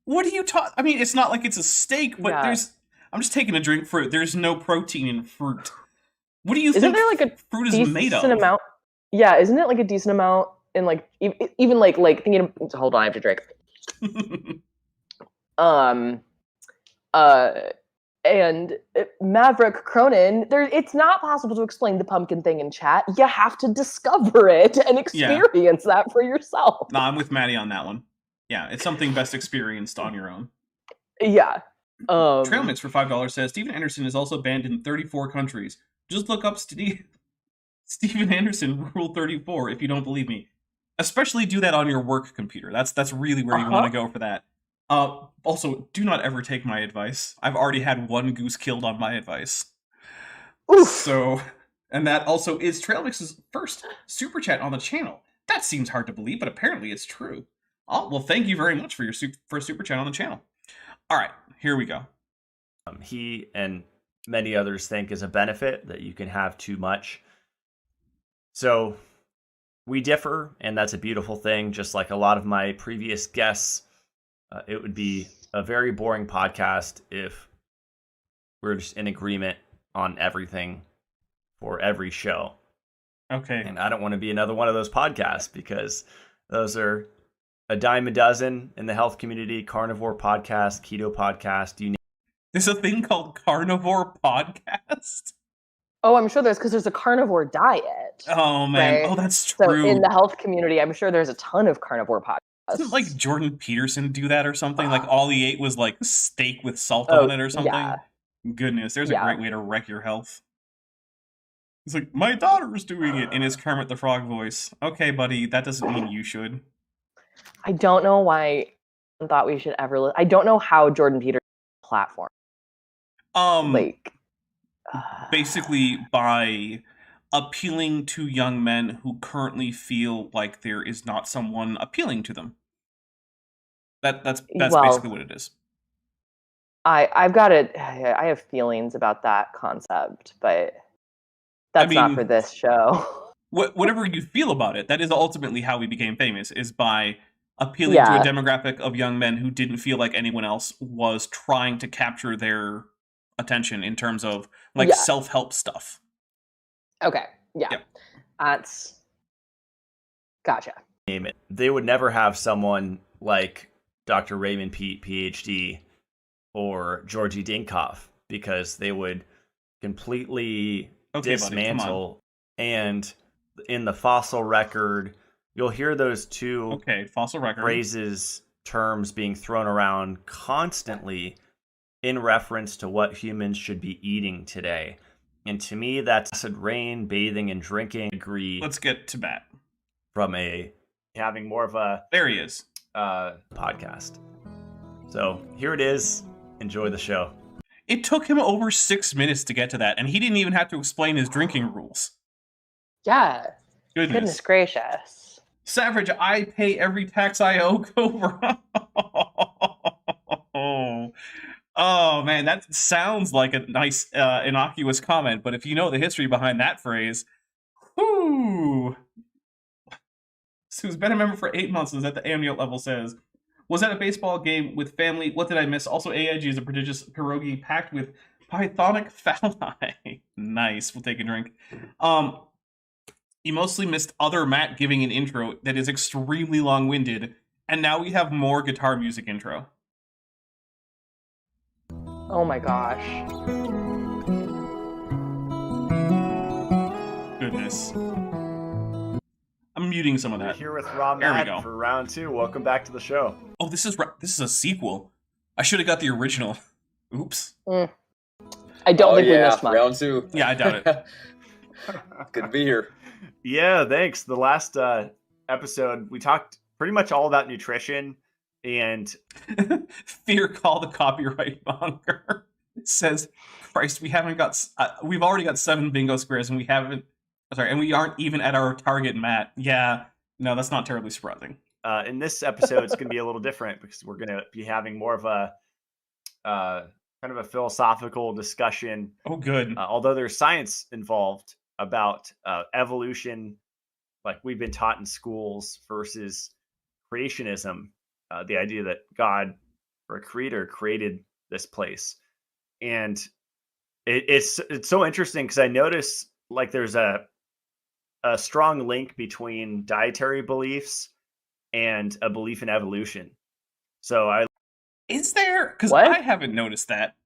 Speaker 3: What are you talking? I mean, it's not like it's a steak, but I'm just taking a drink fruit. There's no protein in fruit. What do you think?
Speaker 4: There like a
Speaker 3: fruit is made of?
Speaker 4: Amount? Yeah, isn't it like a decent amount and like even like thinking. Hold on, I have to drink. And Maverick Cronin, it's not possible to explain the pumpkin thing in chat. You have to discover it and experience that for yourself.
Speaker 3: No, I'm with Maddie on that one. Yeah, it's something best experienced on your own.
Speaker 4: Yeah.
Speaker 3: Trail Mix for $5 says Steven Anderson is also banned in 34 countries. Just look up Steven Anderson Rule 34 if you don't believe me. Especially do that on your work computer. That's really where you want to go for that. Also, do not ever take my advice. I've already had one goose killed on my advice. Oof. So, and that also is Trail Mix's first super chat on the channel. That seems hard to believe, but apparently it's true. Oh, well, thank you very much for your first super chat on the channel. All right, here we go.
Speaker 5: He and many others think is a benefit that you can have too much. So we differ, and that's a beautiful thing. Just like a lot of my previous guests, it would be a very boring podcast if we're just in agreement on everything for every show.
Speaker 3: Okay.
Speaker 5: And I don't want to be another one of those podcasts because those are a dime a dozen in the health community. Carnivore podcast, keto podcast, you name it.
Speaker 3: There's a thing called carnivore podcast?
Speaker 4: Oh, I'm sure because there's a carnivore diet.
Speaker 3: Oh, man.
Speaker 4: Right?
Speaker 3: Oh, that's true.
Speaker 4: So in the health community, I'm sure there's a ton of carnivore podcasts.
Speaker 3: Didn't like Jordan Peterson do that or something? Like all he ate was like steak with salt on it or something?
Speaker 4: Yeah.
Speaker 3: Goodness, there's a great way to wreck your health. It's like, my daughter's doing it in his Kermit the Frog voice. Okay, buddy, that doesn't mean you should.
Speaker 4: I don't know why I thought we should ever... I don't know how Jordan Peterson platform.
Speaker 3: Basically by appealing to young men who currently feel like there is not someone appealing to them. That's basically what it is.
Speaker 4: I have feelings about that concept, but that's not for this show.
Speaker 3: Whatever you feel about it, that is ultimately how we became famous, is by appealing to a demographic of young men who didn't feel like anyone else was trying to capture their attention in terms of self-help stuff.
Speaker 4: Okay. Yeah.
Speaker 3: Yep.
Speaker 4: That's gotcha.
Speaker 5: Name it. They would never have someone like Dr. Raymond Pete, PhD, or Georgie Dinkoff, because they would completely dismantle. And in the fossil record, you'll hear those two
Speaker 3: fossil record
Speaker 5: phrases, terms being thrown around constantly in reference to what humans should be eating today. And to me, that's acid rain, bathing, and drinking. Agree.
Speaker 3: Let's get to that.
Speaker 5: From having more of a...
Speaker 3: There he is.
Speaker 5: Podcast. So, here it is. Enjoy the show.
Speaker 3: It took him over 6 minutes to get to that, and he didn't even have to explain his drinking rules.
Speaker 4: Yeah.
Speaker 3: Goodness
Speaker 4: gracious.
Speaker 3: Savage, I pay every tax I owe, Cobra. Oh, man, that sounds like a nice, innocuous comment, but if you know the history behind that phrase, whoo! Who's been a member for 8 months, is at the annual level, says, was at a baseball game with family. What did I miss? Also, AIG is a prodigious pierogi packed with pythonic phalli. Nice, we'll take a drink. You mostly missed other Matt giving an intro that is extremely long-winded, and now we have more guitar music intro.
Speaker 4: Oh my gosh.
Speaker 3: Goodness. I'm muting some of that.
Speaker 5: We're here with Rob Matt for round 2. Welcome back to the show.
Speaker 3: Oh, this is a sequel. I should have got the original. Oops.
Speaker 4: I don't think we missed much.
Speaker 6: Round 2.
Speaker 3: Yeah, I doubt it.
Speaker 6: Good to be here.
Speaker 5: Yeah, thanks. The last episode, we talked pretty much all about nutrition. And
Speaker 3: Fear call the copyright monger. It says, Christ, we've already got 7 bingo squares and we aren't even at our target mat. Yeah, no, that's not terribly surprising.
Speaker 5: In this episode, it's going to be a little different because we're going to be having more of a kind of a philosophical discussion.
Speaker 3: Oh, good.
Speaker 5: Although there's science involved about evolution, like we've been taught in schools, versus creationism. The idea that God or a creator created this place. And it's so interesting because I notice like there's a a strong link between dietary beliefs and a belief in evolution. So
Speaker 3: Is there? Because
Speaker 4: What?
Speaker 3: I haven't noticed that.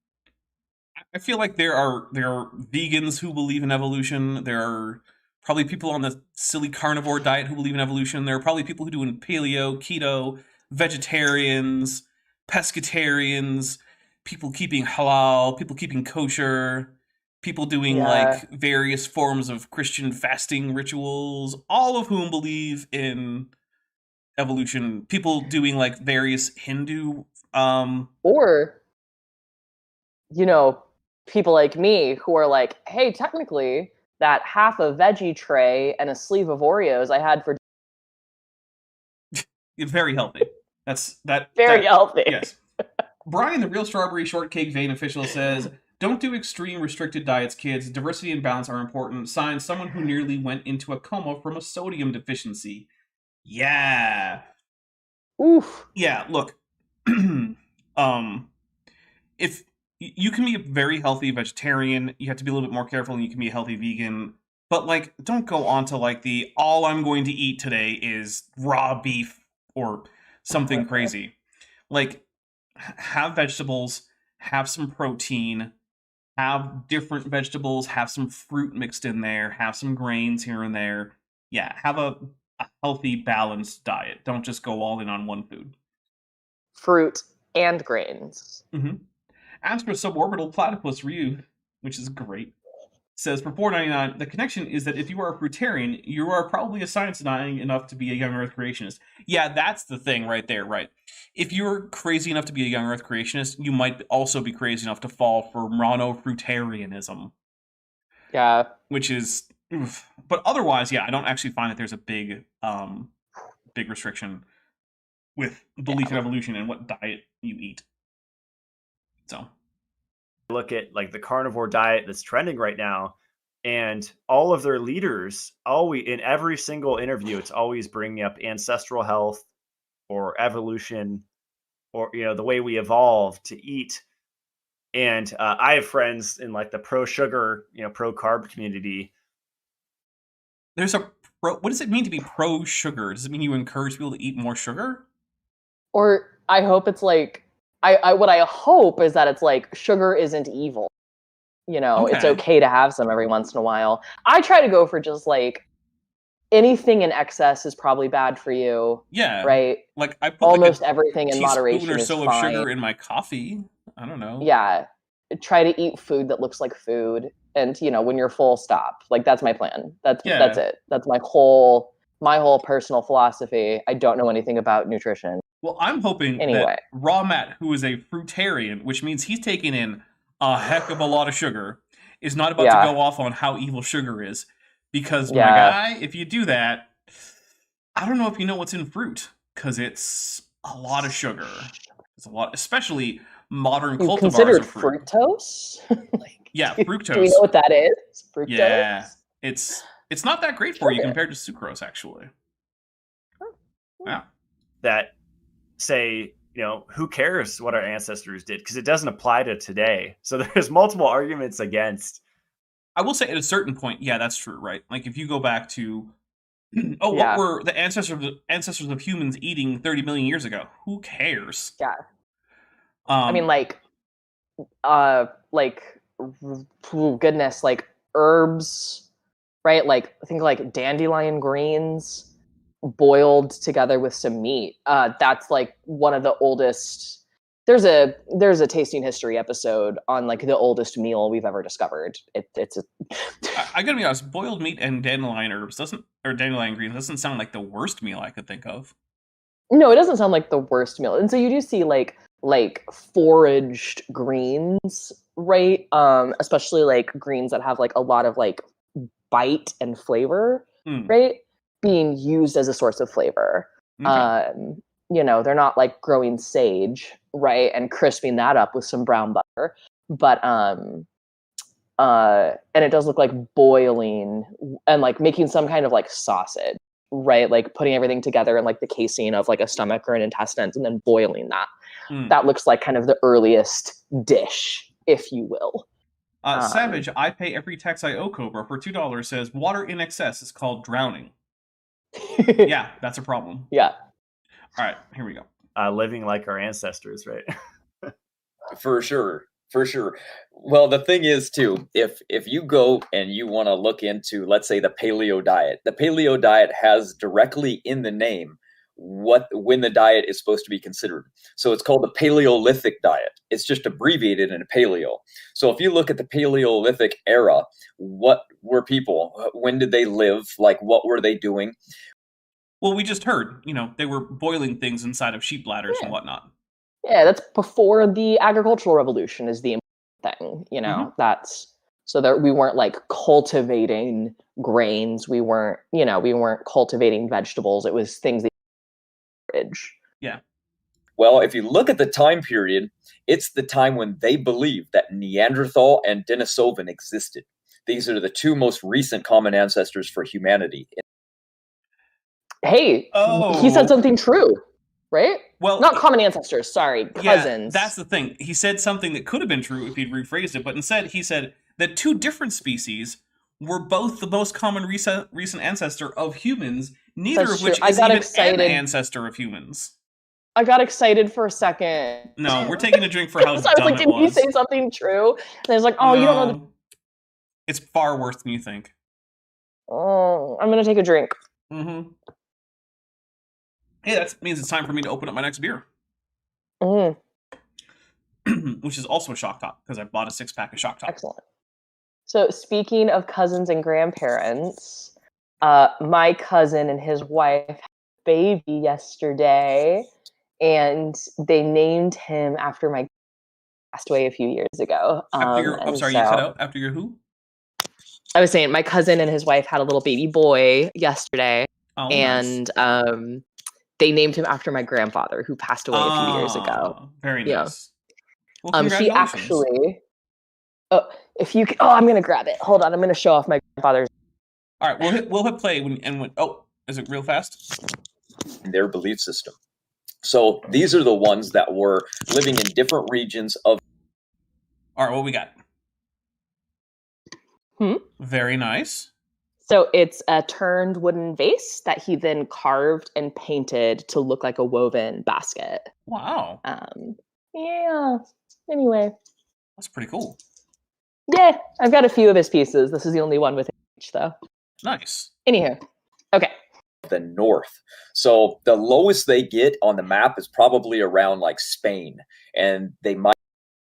Speaker 3: I feel like there are vegans who believe in evolution. There are probably people on the silly carnivore diet who believe in evolution. There are probably people who do in paleo, keto, vegetarians, pescatarians, people keeping halal, people keeping kosher, people doing
Speaker 4: Yeah.
Speaker 3: like various forms of Christian fasting rituals, all of whom believe in evolution. People doing like various Hindu
Speaker 4: Or, people like me who are like, hey, technically, that half a veggie tray and a sleeve of Oreos I had for
Speaker 3: very healthy.
Speaker 4: very healthy.
Speaker 3: Yes. Brian, the real strawberry shortcake vein official, says, don't do extreme restricted diets, kids. Diversity and balance are important. Signed, someone who nearly went into a coma from a sodium deficiency. Yeah.
Speaker 4: Oof.
Speaker 3: Yeah, look. If you can be a very healthy vegetarian, you have to be a little bit more careful, and you can be a healthy vegan. But, like, don't go on to, like, all I'm going to eat today is raw beef or something crazy. Like, have vegetables, have some protein, have different vegetables, have some fruit mixed in there, have some grains here and there. Yeah, have a healthy, balanced diet. Don't just go all in on one food.
Speaker 4: Fruit and grains.
Speaker 3: Mm-hmm. Astra Suborbital Platypus Ryu, which is great, says for $4.99, the connection is that if you are a fruitarian, you are probably a science denying enough to be a young Earth creationist. Yeah, that's the thing right there, right? If you're crazy enough to be a young Earth creationist, you might also be crazy enough to fall for mono-fruitarianism.
Speaker 4: Yeah.
Speaker 3: Which is... Oof. But otherwise, yeah, I don't actually find that there's a big restriction with belief in evolution and what diet you eat. So...
Speaker 5: look at like the carnivore diet that's trending right now, and all of their leaders always, in every single interview, it's always bringing up ancestral health or evolution or the way we evolved to eat. And I have friends in like the pro sugar, pro carb community.
Speaker 3: There's what does it mean to be pro sugar? Does it mean you encourage people to eat more sugar?
Speaker 4: Or I hope it's like what I hope is that it's like sugar isn't evil. It's okay to have some every once in a while. I try to go for just like anything in excess is probably bad for you.
Speaker 3: Yeah.
Speaker 4: Right?
Speaker 3: Like I put
Speaker 4: almost
Speaker 3: like
Speaker 4: everything in moderation
Speaker 3: or
Speaker 4: is
Speaker 3: so
Speaker 4: fine.
Speaker 3: of sugar in my coffee. I don't know.
Speaker 4: Yeah. Try to eat food that looks like food, and when you're full, stop. Like that's my plan. That's it. That's my whole personal philosophy. I don't know anything about nutrition.
Speaker 3: Well, I'm hoping that Raw Matt, who is a fruitarian, which means he's taking in a heck of a lot of sugar, is not about to go off on how evil sugar is. Because, my guy, if you do that, I don't know if you know what's in fruit, because it's a lot of sugar. It's a lot, especially modern cultivars
Speaker 4: considered
Speaker 3: of fruit.
Speaker 4: Fructose?
Speaker 3: Fructose.
Speaker 4: Do we know what that is? Fructose?
Speaker 3: Yeah, it's not that great for you compared to sucrose, actually. Yeah.
Speaker 5: That say, who cares what our ancestors did? Because it doesn't apply to today. So there's multiple arguments against.
Speaker 3: I will say at a certain point, yeah, that's true, right? Like if you go back to, what were the ancestors of humans eating 30 million years ago? Who cares?
Speaker 4: Yeah.
Speaker 3: I
Speaker 4: mean, goodness, like herbs, right? Like think like dandelion greens boiled together with some meat. That's like one of the oldest. There's a tasting history episode on like the oldest meal we've ever discovered.
Speaker 3: I gotta be honest, boiled meat and dandelion greens doesn't sound like the worst meal I could think of.
Speaker 4: No, it doesn't sound like the worst meal. And so you do see like foraged greens, right? Especially like greens that have like a lot of like bite and flavor, right? Being used as a source of flavor. Okay. They're not like growing sage, right? And crisping that up with some brown butter. But and it does look like boiling and like making some kind of like sausage, right? Like putting everything together in like the casing of like a stomach or an intestine and then boiling that. That looks like kind of the earliest dish, if you will.
Speaker 3: Savage, I pay every tax I owe Cobra for $2 says water in excess is called drowning. Yeah, that's a problem.
Speaker 4: Yeah.
Speaker 3: All right, here we go.
Speaker 5: Living like our ancestors, right?
Speaker 6: For sure. For sure. Well, the thing is too, if you go and you want to look into, let's say, the paleo diet has directly in the name when the diet is supposed to be considered. So it's called the Paleolithic diet. It's just abbreviated in paleo. So if you look at the Paleolithic era, what were people? When did they live? Like, what were they doing?
Speaker 3: Well, we just heard, they were boiling things inside of sheep bladders and whatnot.
Speaker 4: Yeah, that's before the agricultural revolution is the important thing, That's so that we weren't like cultivating grains, we weren't cultivating vegetables. It was things that
Speaker 3: Yeah.
Speaker 6: Well, if you look at the time period, it's the time when they believed that Neanderthal and Denisovan existed. These are the two most recent common ancestors for humanity.
Speaker 4: Hey, he said something true, right?
Speaker 3: Well,
Speaker 4: not common ancestors, sorry, cousins.
Speaker 3: Yeah, that's the thing. He said something that could have been true if he'd rephrased it, but instead he said that two different species were both the most common recent ancestor of humans, neither of which is even an ancestor of humans.
Speaker 4: I got excited for a second.
Speaker 3: No, we're taking a drink for how dumb it was.
Speaker 4: I was like, did he say something true? And I was like, oh, no, you don't know.
Speaker 3: It's far worse than you think.
Speaker 4: Oh, I'm going to take a drink.
Speaker 3: Mm-hmm. Hey, that means it's time for me to open up my next beer.
Speaker 4: Mm.
Speaker 3: Which is also a Shock Top, because I bought a 6-pack of Shock Top.
Speaker 4: Excellent. So speaking of cousins and grandparents, my cousin and his wife had a baby yesterday, and they named him after my passed away a few years ago.
Speaker 3: I'm sorry, you cut out? After your who?
Speaker 4: I was saying my cousin and his wife had a little baby boy yesterday, and nice. They named him after my grandfather, who passed away a few years ago.
Speaker 3: Very nice.
Speaker 4: Yeah. Well, she actually. I'm gonna grab it. Hold on, I'm gonna show off my grandfather's.
Speaker 3: All right, we'll hit play when. Oh, is it real fast?
Speaker 6: Their belief system. So these are the ones that were living in different regions of.
Speaker 3: All right, what we got? Very nice.
Speaker 4: So it's a turned wooden vase that he then carved and painted to look like a woven basket.
Speaker 3: Wow.
Speaker 4: Yeah. Anyway.
Speaker 3: That's pretty cool.
Speaker 4: Yeah, I've got a few of his pieces. This is the only one with each, though.
Speaker 3: Nice.
Speaker 4: Anywho. Okay.
Speaker 6: The north. So the lowest they get on the map is probably around like Spain. And they might.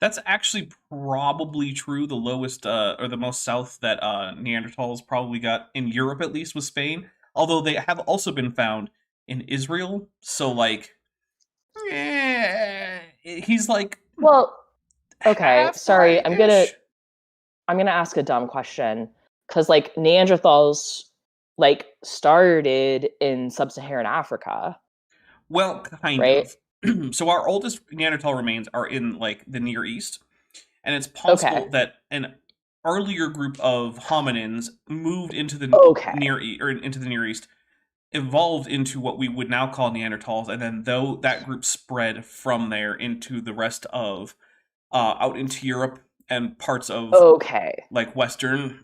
Speaker 3: That's actually probably true. The lowest or the most south that Neanderthals probably got in Europe, at least, was Spain. Although they have also been found in Israel. So, like, he's like.
Speaker 4: Well, okay. Sorry, I'm gonna ask a dumb question, because like Neanderthals like started in sub-Saharan Africa.
Speaker 3: Well, kind of. So our oldest Neanderthal remains are in like the Near East, and it's possible that an earlier group of hominins moved into the Near East, evolved into what we would now call Neanderthals, and then that group spread from there into the rest of out into Europe and parts of like Western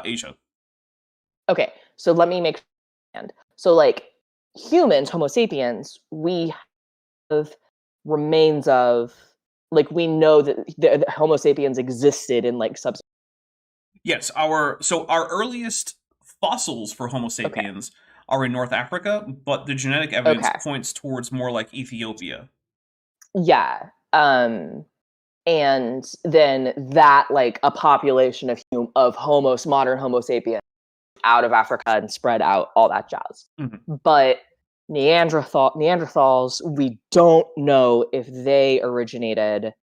Speaker 3: Asia. Okay,
Speaker 4: so let me make sure. So like humans, Homo sapiens, we have remains of, like, we know that the Homo sapiens existed in like sub.
Speaker 3: Yes, our earliest fossils for Homo sapiens are in North Africa, but the genetic evidence points towards more like Ethiopia.
Speaker 4: Yeah. And then that, like, a population of modern Homo sapiens out of Africa and spread out, all that jazz.
Speaker 3: Mm-hmm.
Speaker 4: But Neanderthals, we don't know if they originated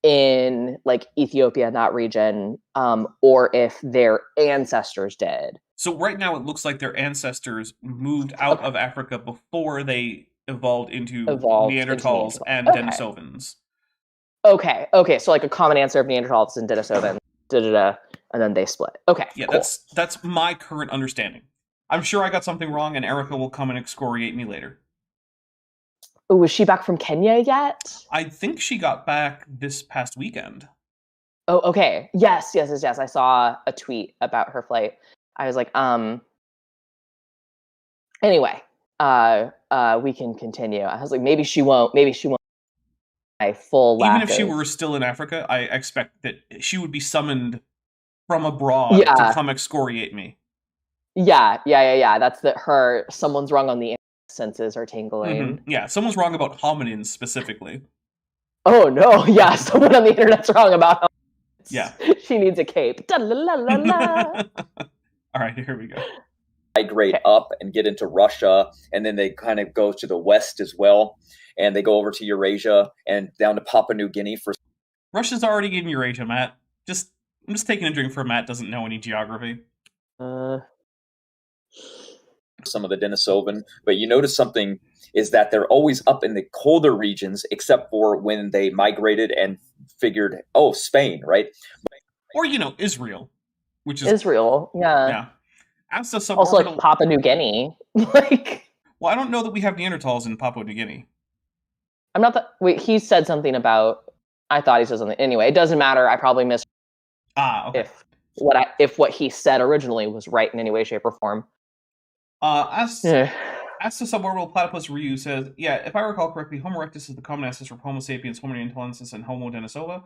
Speaker 4: in like Ethiopia, that region, or if their ancestors did.
Speaker 3: So right now it looks like their ancestors moved out of Africa before they evolved into Neanderthals and Denisovans.
Speaker 4: Okay, so like a common answer of Neanderthals and Denisovans, and then they split. Okay,
Speaker 3: yeah,
Speaker 4: cool.
Speaker 3: That's my current understanding. I'm sure I got something wrong, and Erica will come and excoriate me later.
Speaker 4: Oh, was she back from Kenya yet?
Speaker 3: I think she got back this past weekend.
Speaker 4: Oh, okay. Yes. I saw a tweet about her flight. I was like, anyway, we can continue. I was like, maybe she won't. My full lack
Speaker 3: Even if she
Speaker 4: of-
Speaker 3: were still in Africa, I expect that she would be summoned from abroad
Speaker 4: Yeah.
Speaker 3: to come excoriate me.
Speaker 4: Yeah. That's someone's wrong on the senses are tingling.
Speaker 3: Mm-hmm. Yeah, someone's wrong about hominins specifically.
Speaker 4: Oh no, yeah, someone on the internet's wrong about hominins.
Speaker 3: Yeah.
Speaker 4: She needs a cape. Da-la-la-la-la.
Speaker 3: All right, here we go.
Speaker 6: Migrate up and get into Russia, and then they kind of go to the west as well, and they go over to Eurasia and down to Papua New Guinea for.
Speaker 3: Russia's already in Eurasia, Matt. I'm just taking a drink for Matt doesn't know any geography.
Speaker 6: Some of the Denisovan, but you notice something is that they're always up in the colder regions, except for when they migrated and figured, oh, Spain, right?
Speaker 3: Or, Israel, which is...
Speaker 4: Israel, yeah.
Speaker 3: Yeah. As the
Speaker 4: Also,
Speaker 3: suborbital...
Speaker 4: like, Papua New Guinea.
Speaker 3: Well, I don't know that we have Neanderthals in Papua New Guinea.
Speaker 4: I'm not that... Wait, he said something about... I thought he said something. Anyway, it doesn't matter. I probably missed...
Speaker 3: Okay.
Speaker 4: If what he said originally was right in any way, shape, or form.
Speaker 3: As the suborbital platypus Ryu says, yeah, if I recall correctly, Homo erectus is the common ancestor of Homo sapiens, Homo neanderthalensis, and Homo denisova.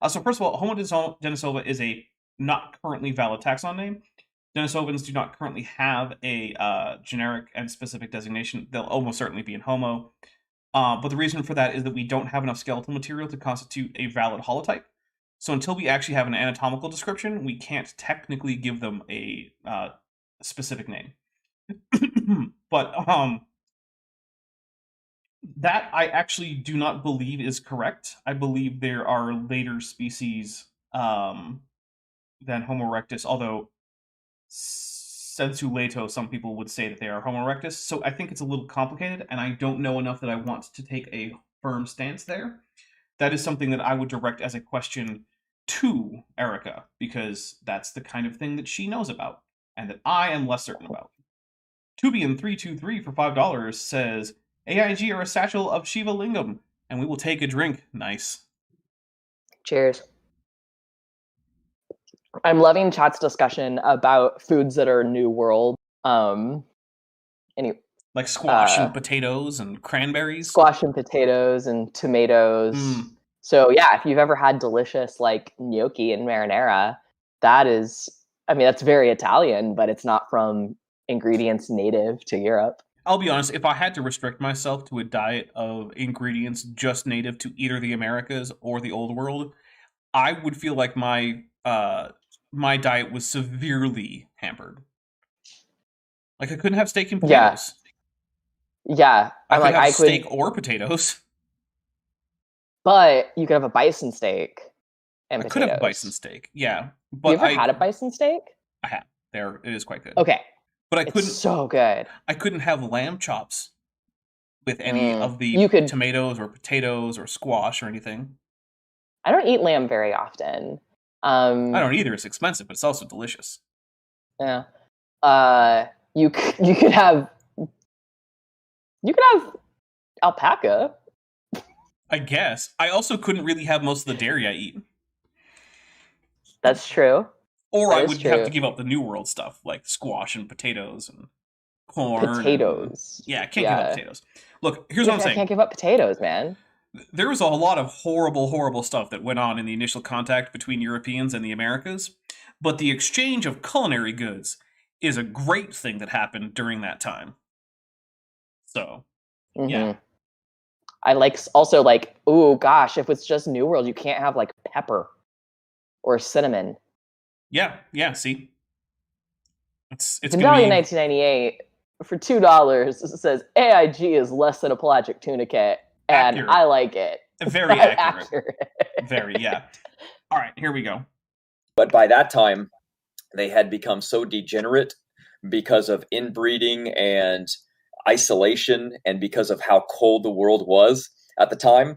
Speaker 3: So first of all, Homo denisova is a not currently valid taxon name. Denisovans do not currently have a generic and specific designation. They'll almost certainly be in Homo. But the reason for that is that we don't have enough skeletal material to constitute a valid holotype. So until we actually have an anatomical description, we can't technically give them a specific name. But that I actually do not believe is correct. I believe there are later species than Homo erectus, although sensu lato, some people would say that they are Homo erectus. So I think it's a little complicated, and I don't know enough that I want to take a firm stance there. That is something that I would direct as a question to Erica, because that's the kind of thing that she knows about, and that I am less certain about. Tubian323 for $5 says, AIG are a satchel of Shiva Lingam, and we will take a drink. Nice.
Speaker 4: Cheers. I'm loving chat's discussion about foods that are New World.
Speaker 3: Like squash and potatoes and cranberries.
Speaker 4: Squash and potatoes and tomatoes. So yeah, if you've ever had delicious like gnocchi and marinara, that's very Italian, but it's not from ingredients native to Europe.
Speaker 3: I'll be honest, if I had to restrict myself to a diet of ingredients just native to either the Americas or the Old World, I would feel like my diet was severely hampered. Like I couldn't have steak and potatoes.
Speaker 4: Yeah.
Speaker 3: I could have steak or potatoes.
Speaker 4: But you could have a bison steak and potatoes.
Speaker 3: I could have bison steak, yeah. But
Speaker 4: you ever had a bison steak?
Speaker 3: I have. It is quite good.
Speaker 4: Okay.
Speaker 3: But I couldn't.
Speaker 4: It's so good.
Speaker 3: I couldn't have lamb chops with any of the tomatoes or potatoes or squash or anything.
Speaker 4: I don't eat lamb very often.
Speaker 3: I don't either. It's expensive, but it's also delicious.
Speaker 4: Yeah. You could have alpaca.
Speaker 3: I guess. I also couldn't really have most of the dairy I eat.
Speaker 4: That's true.
Speaker 3: Or I would have to give up the New World stuff, like squash and potatoes and corn.
Speaker 4: Potatoes.
Speaker 3: Yeah, I can't give up potatoes. Look, here's what I'm saying.
Speaker 4: I can't give up potatoes, man.
Speaker 3: There was a lot of horrible, horrible stuff that went on in the initial contact between Europeans and the Americas, but the exchange of culinary goods is a great thing that happened during that time. So, yeah.
Speaker 4: I also oh gosh, if it's just New World, you can't have like pepper or cinnamon.
Speaker 3: Yeah, see? It's
Speaker 4: in value 1998 for $2. It says AIG is less than a pelagic tuna kit, and accurate. I like it.
Speaker 3: Very accurate. Very, yeah. All right, here we go.
Speaker 6: But by that time, they had become so degenerate because of inbreeding and isolation, and because of how cold the world was at the time.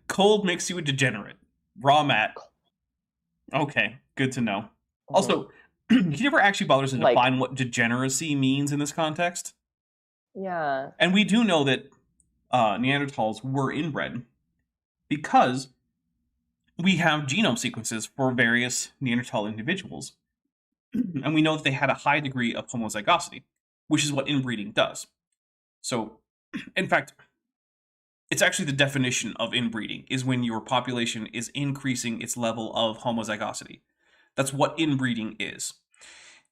Speaker 3: Cold makes you a degenerate. Raw Matt. Okay, good to know. Also, he never actually bothers to define what degeneracy means in this context.
Speaker 4: Yeah.
Speaker 3: And we do know that Neanderthals were inbred because we have genome sequences for various Neanderthal individuals, and we know that they had a high degree of homozygosity, which is what inbreeding does. So, in fact, it's actually the definition of inbreeding, is when your population is increasing its level of homozygosity. That's what inbreeding is.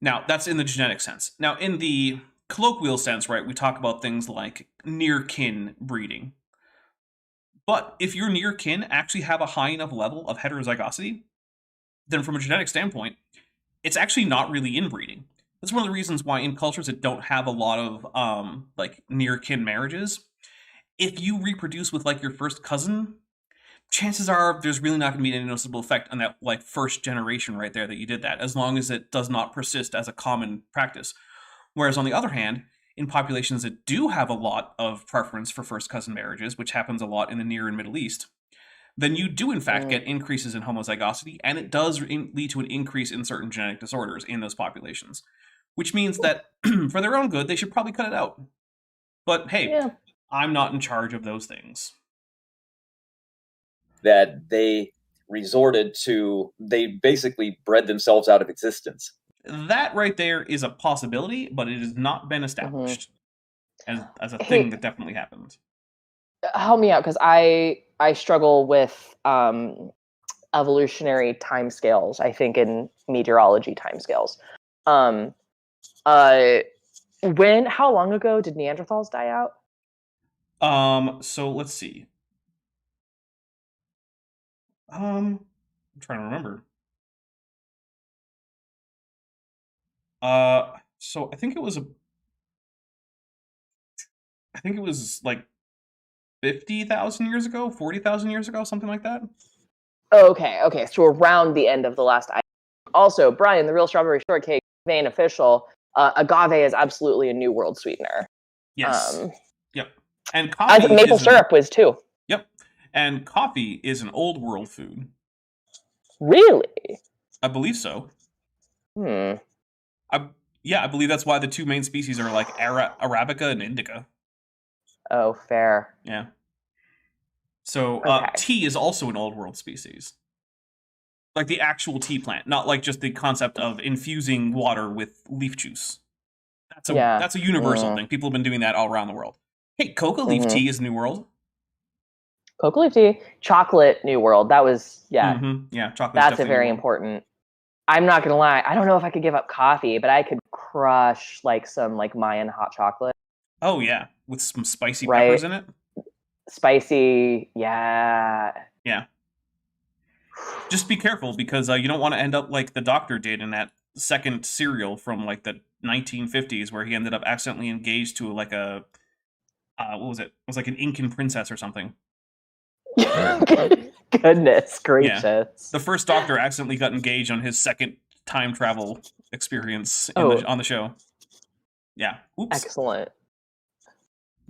Speaker 3: Now, that's in the genetic sense. Now, in the colloquial sense, right, we talk about things like near kin breeding. But if your near kin actually have a high enough level of heterozygosity, then from a genetic standpoint, it's actually not really inbreeding. That's one of the reasons why in cultures that don't have a lot of like near kin marriages, if you reproduce with like your first cousin, chances are there's really not going to be any noticeable effect on that like first generation right there that you did that, as long as it does not persist as a common practice. Whereas on the other hand, in populations that do have a lot of preference for first cousin marriages, which happens a lot in the Near and Middle East, then you do in fact get increases in homozygosity, and it does lead to an increase in certain genetic disorders in those populations, which means that for their own good, they should probably cut it out. But hey, I'm not in charge of those things.
Speaker 6: That they resorted to, they basically bred themselves out of existence.
Speaker 3: That right there is a possibility, but it has not been established as a thing that definitely happened.
Speaker 4: Help me out, because I struggle with evolutionary timescales, I think, in meteorology timescales. How long ago did Neanderthals die out?
Speaker 3: So let's see. I'm trying to remember. So I think it was like 50,000 years ago, 40,000 years ago, something like that.
Speaker 4: Okay. So around the end of the last ice. Also, Brian, the Real Strawberry Shortcake vein official, agave is absolutely a New World sweetener.
Speaker 3: Yes. Yep. And coffee.
Speaker 4: As maple syrup was too.
Speaker 3: Yep. And coffee is an Old World food.
Speaker 4: Really?
Speaker 3: I believe so. I believe that's why the two main species are like Arabica and Indica.
Speaker 4: Oh, fair.
Speaker 3: Yeah. So tea is also an Old World species. Like the actual tea plant, not like just the concept of infusing water with leaf juice. That's a universal thing. People have been doing that all around the world. Hey, coca leaf tea is New World.
Speaker 4: Coca leaf tea, chocolate, New World. That was
Speaker 3: Yeah, chocolate.
Speaker 4: That's a very important. I'm not gonna lie. I don't know if I could give up coffee, but I could crush like some like Mayan hot chocolate.
Speaker 3: Oh yeah, with some spicy peppers in it.
Speaker 4: Spicy, yeah.
Speaker 3: Just be careful, because you don't want to end up like the Doctor did in that second serial from like the 1950s, where he ended up accidentally engaged to like a what was it? It was like an Incan princess or something.
Speaker 4: Goodness gracious!
Speaker 3: Yeah. The first Doctor accidentally got engaged on his second time travel experience on the show. Yeah. Oops.
Speaker 4: Excellent.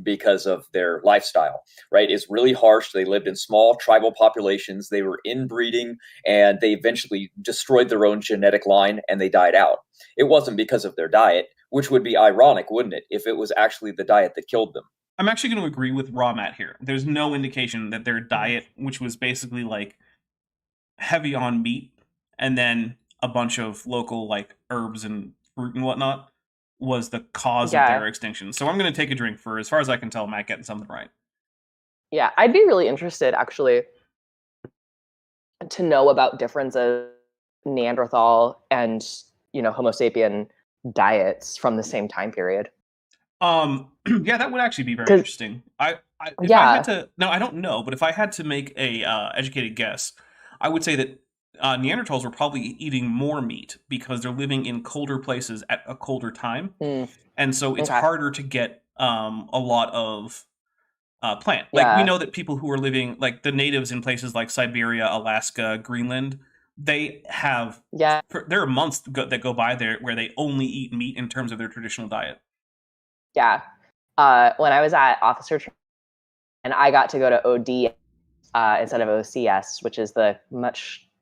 Speaker 6: Because of their lifestyle, right? It's really harsh. They lived in small tribal populations. They were inbreeding, and they eventually destroyed their own genetic line, and they died out. It wasn't because of their diet, which would be ironic, wouldn't it, if it was actually the diet that killed them?
Speaker 3: I'm actually going to agree with Raw Matt here. There's no indication that their diet, which was basically like heavy on meat and then a bunch of local like herbs and fruit and whatnot, was the cause of their extinction. So I'm going to take a drink for, as far as I can tell, Matt getting something right.
Speaker 4: Yeah, I'd be really interested, actually, to know about differences in Neanderthal and, Homo sapien diets from the same time period.
Speaker 3: Yeah, that would actually be very interesting. I don't know, but if I had to make a educated guess, I would say that Neanderthals were probably eating more meat because they're living in colder places at a colder time, and so it's harder to get a lot of plant. Like we know that people who are living, like the natives in places like Siberia, Alaska, Greenland, they have there are months that go by there where they only eat meat in terms of their traditional diet.
Speaker 4: Yeah, when I was at officer training, and I got to go to OD instead of OCS, which is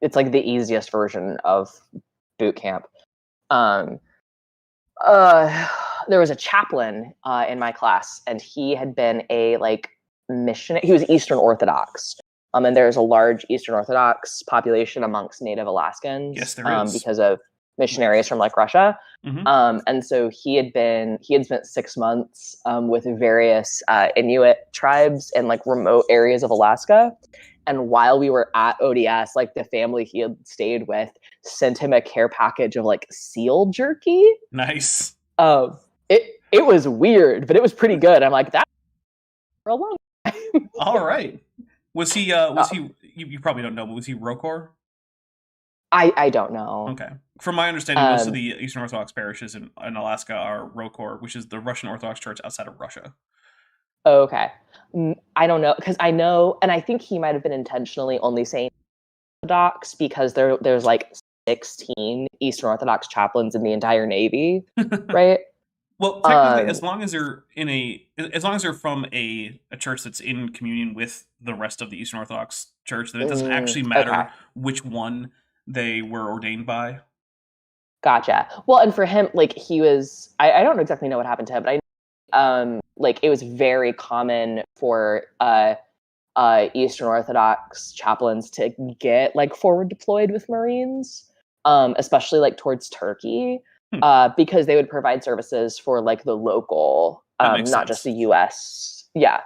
Speaker 4: it's like the easiest version of boot camp. There was a chaplain in my class, and he had been a missionary. He was Eastern Orthodox, And there's a large Eastern Orthodox population amongst Native Alaskans.
Speaker 3: Yes, there is.
Speaker 4: Because of missionaries from like Russia.
Speaker 3: Mhm.
Speaker 4: And so he had spent 6 months with various Inuit tribes in like remote areas of Alaska. And while we were at ODS, like the family he had stayed with sent him a care package of like seal jerky.
Speaker 3: Nice.
Speaker 4: It was weird, but it was pretty good. I'm like, that for a long time.
Speaker 3: All right. Was he you probably don't know, but was he Rokor?
Speaker 4: I don't know.
Speaker 3: Okay. From my understanding, most of the Eastern Orthodox parishes in Alaska are Rokor, which is the Russian Orthodox Church outside of Russia.
Speaker 4: Okay. I don't know, because I know, and I think he might have been intentionally only saying Orthodox because there's like 16 Eastern Orthodox chaplains in the entire Navy, right?
Speaker 3: Well, technically, as long as they're from a church that's in communion with the rest of the Eastern Orthodox Church, then it doesn't actually matter which one they were ordained by.
Speaker 4: Gotcha. Well, and for him, like he was, I don't exactly know what happened to him, but like it was very common for Eastern Orthodox chaplains to get like forward deployed with Marines, especially like towards Turkey, because they would provide services for like the local, not just the U.S. Yeah.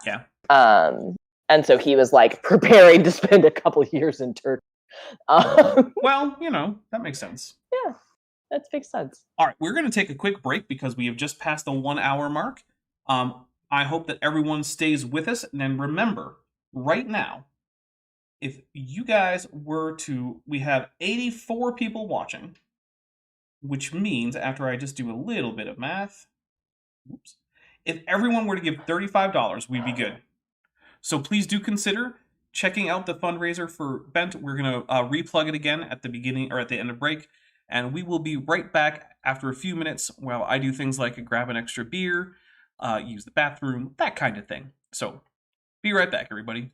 Speaker 4: And so he was like preparing to spend a couple years in Turkey.
Speaker 3: Well, that makes sense.
Speaker 4: Yeah, that makes sense.
Speaker 3: All right, we're going to take a quick break because we have just passed the 1 hour mark. I hope that everyone stays with us. And then remember, right now, if you guys we have 84 people watching, which means after I just do a little bit of math, if everyone were to give $35, we'd be good. So please do consider checking out the fundraiser for Bent. We're going to replug it again at the beginning or at the end of break. And we will be right back after a few minutes while I do things like grab an extra beer, use the bathroom, that kind of thing. So be right back, everybody.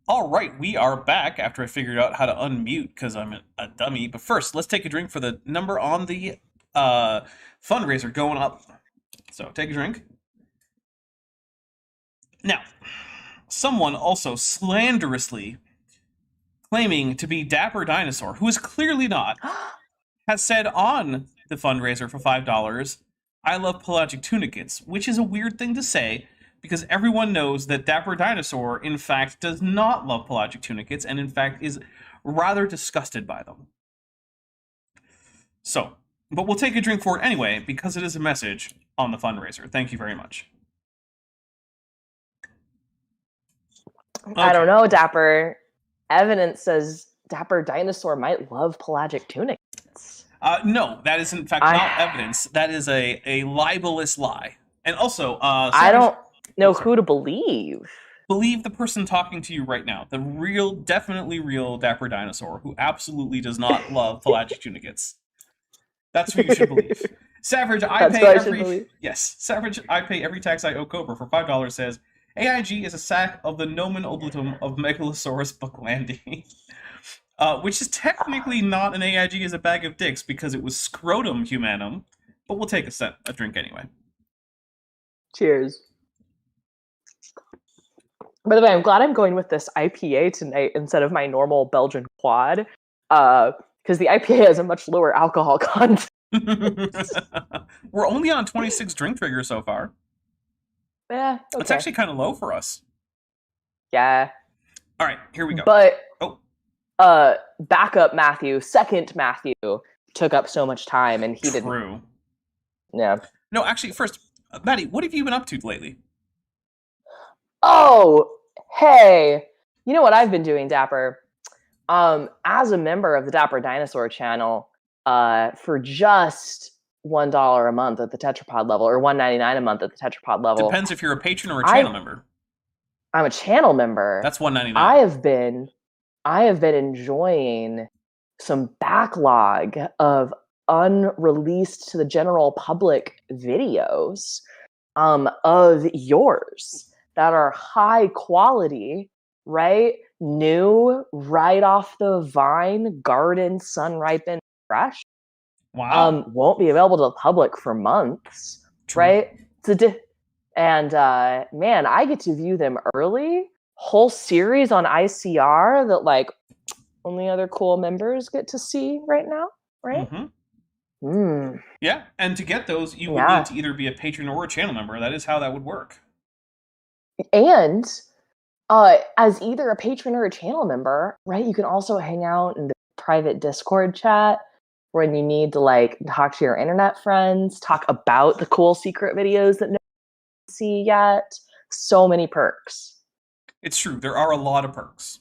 Speaker 3: All right, we are back after I figured out how to unmute because I'm a dummy. But first, let's take a drink for the number on the fundraiser going up. So take a drink. Now, someone also slanderously claiming to be Dapper Dinosaur, who is clearly not, has said on the fundraiser for $5, I love pelagic tunicates, which is a weird thing to say because everyone knows that Dapper Dinosaur, in fact, does not love pelagic tunicates and, in fact, is rather disgusted by them. So, but we'll take a drink for it anyway because it is a message on the fundraiser. Thank you very much.
Speaker 4: I don't know, Dapper. Evidence says Dapper Dinosaur might love pelagic tunicates.
Speaker 3: No, that is in fact not evidence. That is a libelous lie. And also,
Speaker 4: I don't know who to believe.
Speaker 3: Believe the person talking to you right now. The real, definitely real Dapper Dinosaur, who absolutely does not love pelagic tunicates. That's who you should believe. Savage, I pay every tax I owe Cobra for $5 says, AIG is a sack of the nomen oblitum of Megalosaurus bucklandi. Which is technically not an AIG as a bag of dicks because it was scrotum humanum, but we'll take a drink anyway.
Speaker 4: Cheers. By the way, I'm glad I'm going with this IPA tonight instead of my normal Belgian quad, because the IPA has a much lower alcohol content.
Speaker 3: We're only on 26 drink triggers so far.
Speaker 4: Yeah, okay.
Speaker 3: It's actually kind of low for us.
Speaker 4: Yeah.
Speaker 3: All right, here we go.
Speaker 4: But backup Matthew, second Matthew, took up so much time, and he didn't.
Speaker 3: True.
Speaker 4: Yeah.
Speaker 3: No, actually, first, Maddie, what have you been up to lately?
Speaker 4: Oh, hey. You know what I've been doing, Dapper? As a member of the Dapper Dinosaur channel, for just $1 a month at the tetrapod level, or $1.99 a month at the tetrapod level.
Speaker 3: Depends if you're a patron or a channel member.
Speaker 4: I'm a channel member.
Speaker 3: That's $1.99.
Speaker 4: I have been enjoying some backlog of unreleased to the general public videos of yours that are high quality, right? New, right off the vine, garden, sun-ripened, fresh.
Speaker 3: Wow.
Speaker 4: Won't be available to the public for months,
Speaker 3: True.
Speaker 4: right? Man, I get to view them early. Whole series on ICR that like only other cool members get to see right now, right?
Speaker 3: Mm-hmm. Yeah, and to get those, you would need to either be a patron or a channel member. That is how that would work.
Speaker 4: And as either a patron or a channel member, right, you can also hang out in the private Discord chat when you need to like talk to your internet friends, talk about the cool secret videos that no one can see yet. So many perks.
Speaker 3: It's true. There are a lot of perks.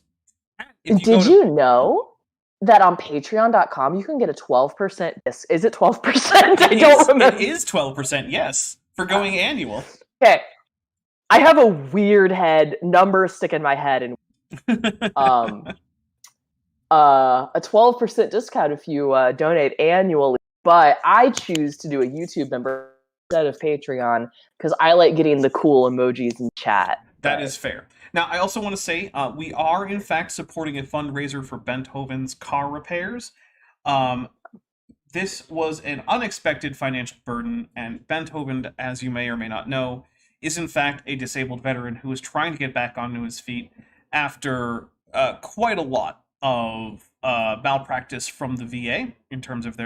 Speaker 4: Did you know that on patreon.com you can get a 12%? Is it 12%? I don't remember.
Speaker 3: It is 12%, yes, for going annual.
Speaker 4: Okay. I have a weird number stick in my head, and a 12% discount if you donate annually. But I choose to do a YouTube member instead of Patreon because I like getting the cool emojis in chat.
Speaker 3: That is fair. Now, I also want to say we are, in fact, supporting a fundraiser for Benthoven's car repairs. This was an unexpected financial burden, and Benthoven, as you may or may not know, is in fact a disabled veteran who is trying to get back onto his feet after quite a lot of malpractice from the VA in terms of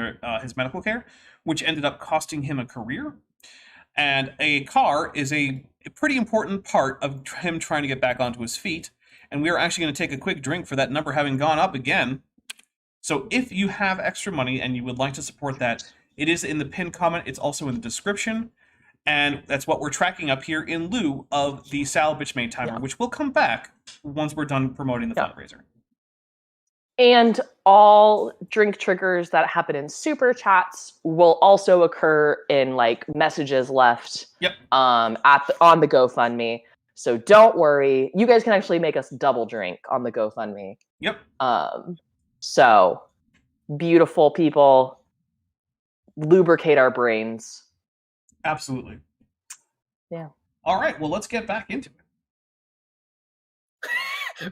Speaker 3: his medical care, which ended up costing him a career. And a car is a pretty important part of him trying to get back onto his feet. And we are actually going to take a quick drink for that number having gone up again. So if you have extra money and you would like to support that, it is in the pinned comment. It's also in the description. And that's what we're tracking up here in lieu of the Sal Bitchmade timer, which will come back once we're done promoting the fundraiser.
Speaker 4: And all drink triggers that happen in super chats will also occur in like messages left on the GoFundMe. So don't worry. You guys can actually make us double drink on the GoFundMe.
Speaker 3: Yep.
Speaker 4: So beautiful people, lubricate our brains.
Speaker 3: Absolutely.
Speaker 4: Yeah.
Speaker 3: All right. Well, let's get back into it.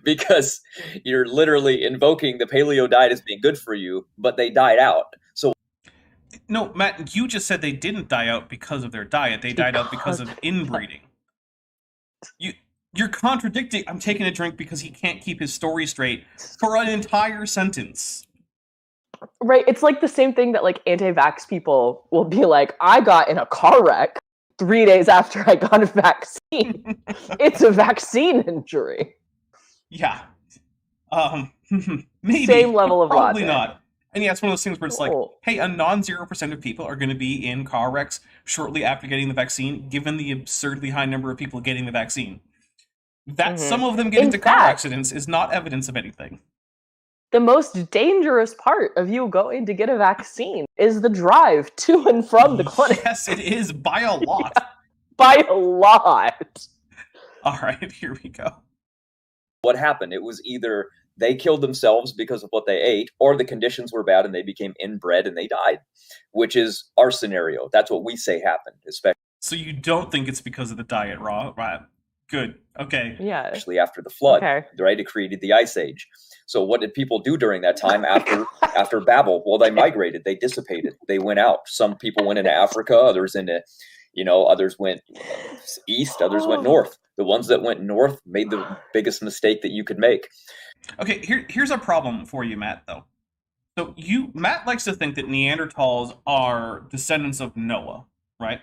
Speaker 6: because you're literally invoking the paleo diet as being good for you, but they died out. So
Speaker 3: No, Matt, you just said they didn't die out because of their diet. They died out because of inbreeding. You're contradicting. I'm taking a drink because he can't keep his story straight for an entire sentence.
Speaker 4: Right, it's like the same thing that like anti-vax people will be like, I got in a car wreck 3 days after I got a vaccine. It's a vaccine injury.
Speaker 3: Yeah. Maybe.
Speaker 4: Same level of
Speaker 3: probably
Speaker 4: logic.
Speaker 3: not. And yeah, it's one of those things where it's like,
Speaker 4: Oh.
Speaker 3: hey, a non-0% of people are going to be in car wrecks shortly after getting the vaccine, given the absurdly high number of people getting the vaccine. That some of them get
Speaker 4: In
Speaker 3: into car
Speaker 4: fact-
Speaker 3: accidents is not evidence of anything.
Speaker 4: The most dangerous part of you going to get a vaccine is the drive to and from the clinic.
Speaker 3: Yes, it is, by a lot.
Speaker 4: By a lot.
Speaker 3: All right, here we go.
Speaker 6: what happened? It was either they killed themselves because of what they ate, or the conditions were bad and they became inbred and they died, which is our scenario. That's what we say happened, especially
Speaker 3: So you don't think it's because of the diet, right? Good. Okay.
Speaker 4: Yeah.
Speaker 6: after the flood,
Speaker 4: Okay.
Speaker 6: right? It created the Ice Age. So what did people do during that time after Babel? Well, they migrated, they dissipated, they went out. Some people went into Africa, others into, others went east, others went north. The ones that went north made the biggest mistake that you could make.
Speaker 3: Okay, here's a problem for you, Matt, though. So Matt likes to think that Neanderthals are descendants of Noah, right?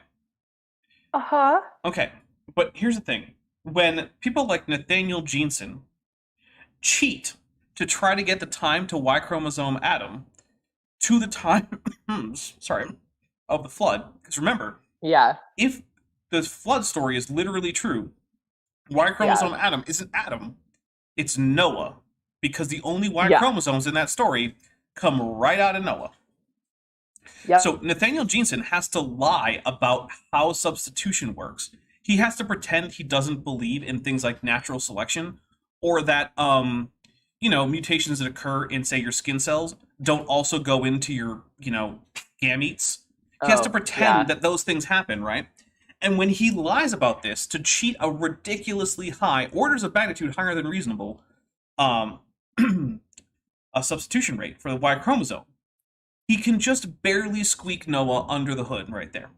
Speaker 4: Uh-huh.
Speaker 3: Okay, but here's the thing. When people like Nathaniel Jeanson cheat to try to get the time to Y chromosome Adam to the time, of the flood, because remember,
Speaker 4: Yeah.
Speaker 3: if the flood story is literally true, Y chromosome Adam isn't Adam, it's Noah, because the only Y chromosomes in that story come right out of Noah.
Speaker 4: Yep.
Speaker 3: So Nathaniel Jeanson has to lie about how substitution works. He has to pretend he doesn't believe in things like natural selection, or that mutations that occur in, say, your skin cells don't also go into your, gametes. He has to pretend that those things happen, right? And when he lies about this to cheat a ridiculously high, orders of magnitude higher than reasonable, a substitution rate for the Y chromosome, he can just barely squeak Noah under the hood right there.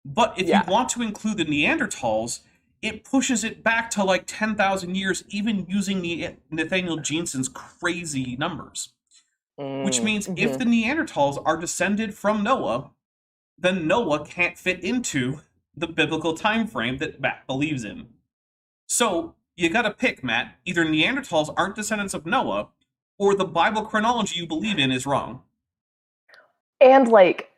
Speaker 3: But if you want to include the Neanderthals, it pushes it back to like 10,000 years, even using Nathaniel Jeanson's crazy numbers. Which means if the Neanderthals are descended from Noah, then Noah can't fit into the biblical time frame that Matt believes in. So you gotta pick, Matt. Either Neanderthals aren't descendants of Noah, or the Bible chronology you believe in is wrong.
Speaker 4: And like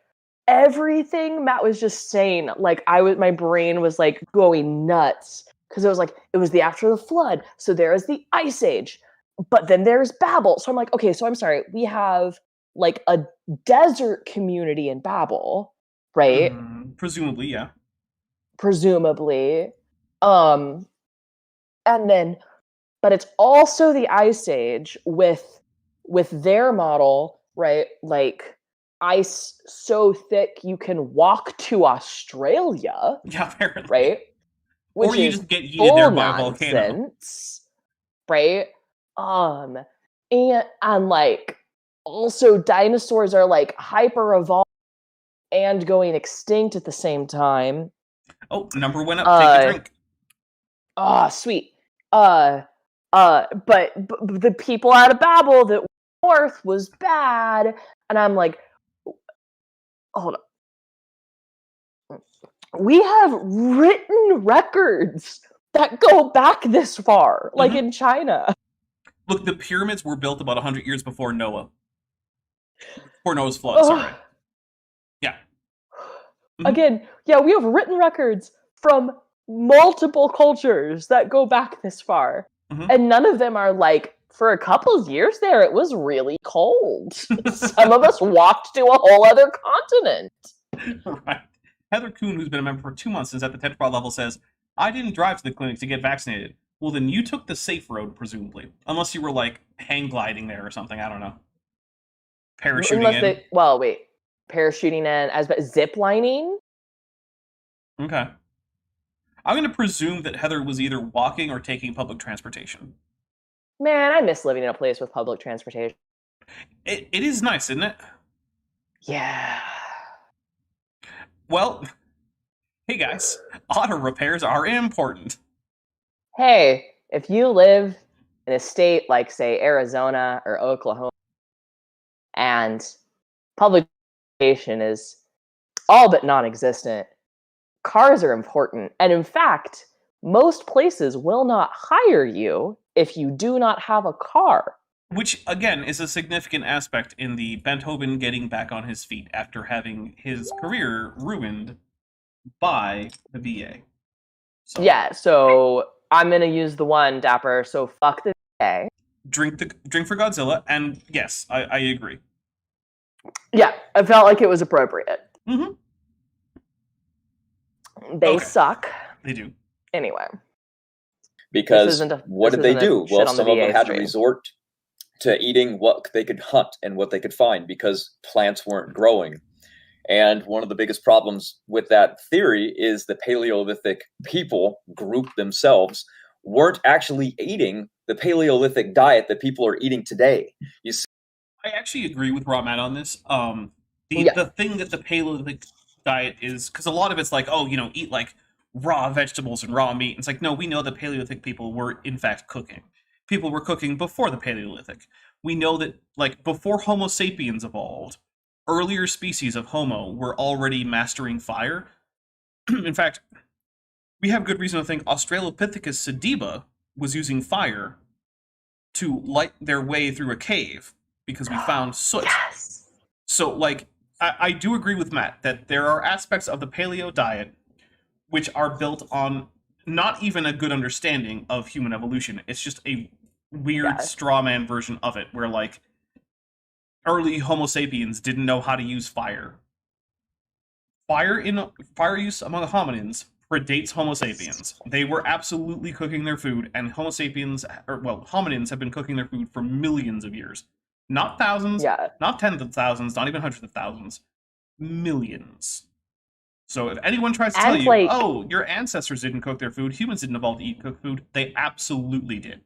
Speaker 4: everything Matt was just saying, like my brain was like going nuts because it was the after the flood, so there is the Ice Age, but then there's Babel. So I'm like, okay, so I'm sorry, we have like a desert community in Babel, right?
Speaker 3: Presumably, yeah.
Speaker 4: Presumably, and then, but it's also the Ice Age with their model, right? Like ice so thick you can walk to Australia.
Speaker 3: Yeah, apparently.
Speaker 4: Right? Which
Speaker 3: or you
Speaker 4: is
Speaker 3: just get yeeted there by a volcano.
Speaker 4: Nonsense, right? And like also dinosaurs are like hyper evolved and going extinct at the same time.
Speaker 3: Oh, number went up. Take a drink.
Speaker 4: Oh, sweet. But the people out of Babel that went north was bad, and I'm like, hold on. We have written records that go back this far, like in China.
Speaker 3: Look, the pyramids were built about 100 years before Noah. Before Noah's flood, sorry. Yeah.
Speaker 4: Again, we have written records from multiple cultures that go back this far. And none of them are like, for a couple of years there, it was really cold. Some of us walked to a whole other continent.
Speaker 3: Right. Heather Kuhn, who's been a member for 2 months, is at the tetrapod level, says, I didn't drive to the clinic to get vaccinated. Well, then you took the safe road, presumably. Unless you were, like, hang gliding there or something. I don't know. Parachuting in.
Speaker 4: Parachuting in, as zip lining?
Speaker 3: Okay. I'm going to presume that Heather was either walking or taking public transportation.
Speaker 4: Man, I miss living in a place with public transportation.
Speaker 3: It is nice, isn't it?
Speaker 4: Yeah.
Speaker 3: Well, hey guys, auto repairs are important.
Speaker 4: Hey, if you live in a state like, say, Arizona or Oklahoma, and public transportation is all but non-existent, cars are important. And in fact, most places will not hire you if you do not have a car.
Speaker 3: Which, again, is a significant aspect in the Beethoven getting back on his feet after having his career ruined by the VA. So,
Speaker 4: Yeah, so I'm going to use the one, Dapper, so fuck the VA.
Speaker 3: drink for Godzilla, and yes, I agree.
Speaker 4: Yeah, I felt like it was appropriate.
Speaker 3: Mm-hmm.
Speaker 4: They suck.
Speaker 3: They do.
Speaker 4: Anyway.
Speaker 6: Because what did they do? Well, some of them had to resort to eating what they could hunt and what they could find because plants weren't growing. And one of the biggest problems with that theory is the Paleolithic people group themselves weren't actually eating the Paleolithic diet that people are eating today. You see,
Speaker 3: I actually agree with Raw Matt on this. The thing that the Paleolithic diet is, because a lot of it's like, oh, eat like raw vegetables and raw meat. It's like, no, we know the Paleolithic people were in fact cooking. People were cooking before the Paleolithic. We know that, like, before Homo sapiens evolved, earlier species of Homo were already mastering fire. In fact, we have good reason to think Australopithecus sediba was using fire to light their way through a cave because we found soot.
Speaker 4: Yes.
Speaker 3: So, like, I do agree with Matt that there are aspects of the paleo diet which are built on not even a good understanding of human evolution. It's just a weird straw man version of it, where, like, early Homo sapiens didn't know how to use fire. Fire use among hominins predates Homo sapiens. They were absolutely cooking their food, and hominins have been cooking their food for millions of years. Not thousands, not tens of thousands, not even hundreds of thousands. Millions. So if anyone tries to tell you, oh, your ancestors didn't cook their food, humans didn't evolve to eat cooked food, they absolutely did.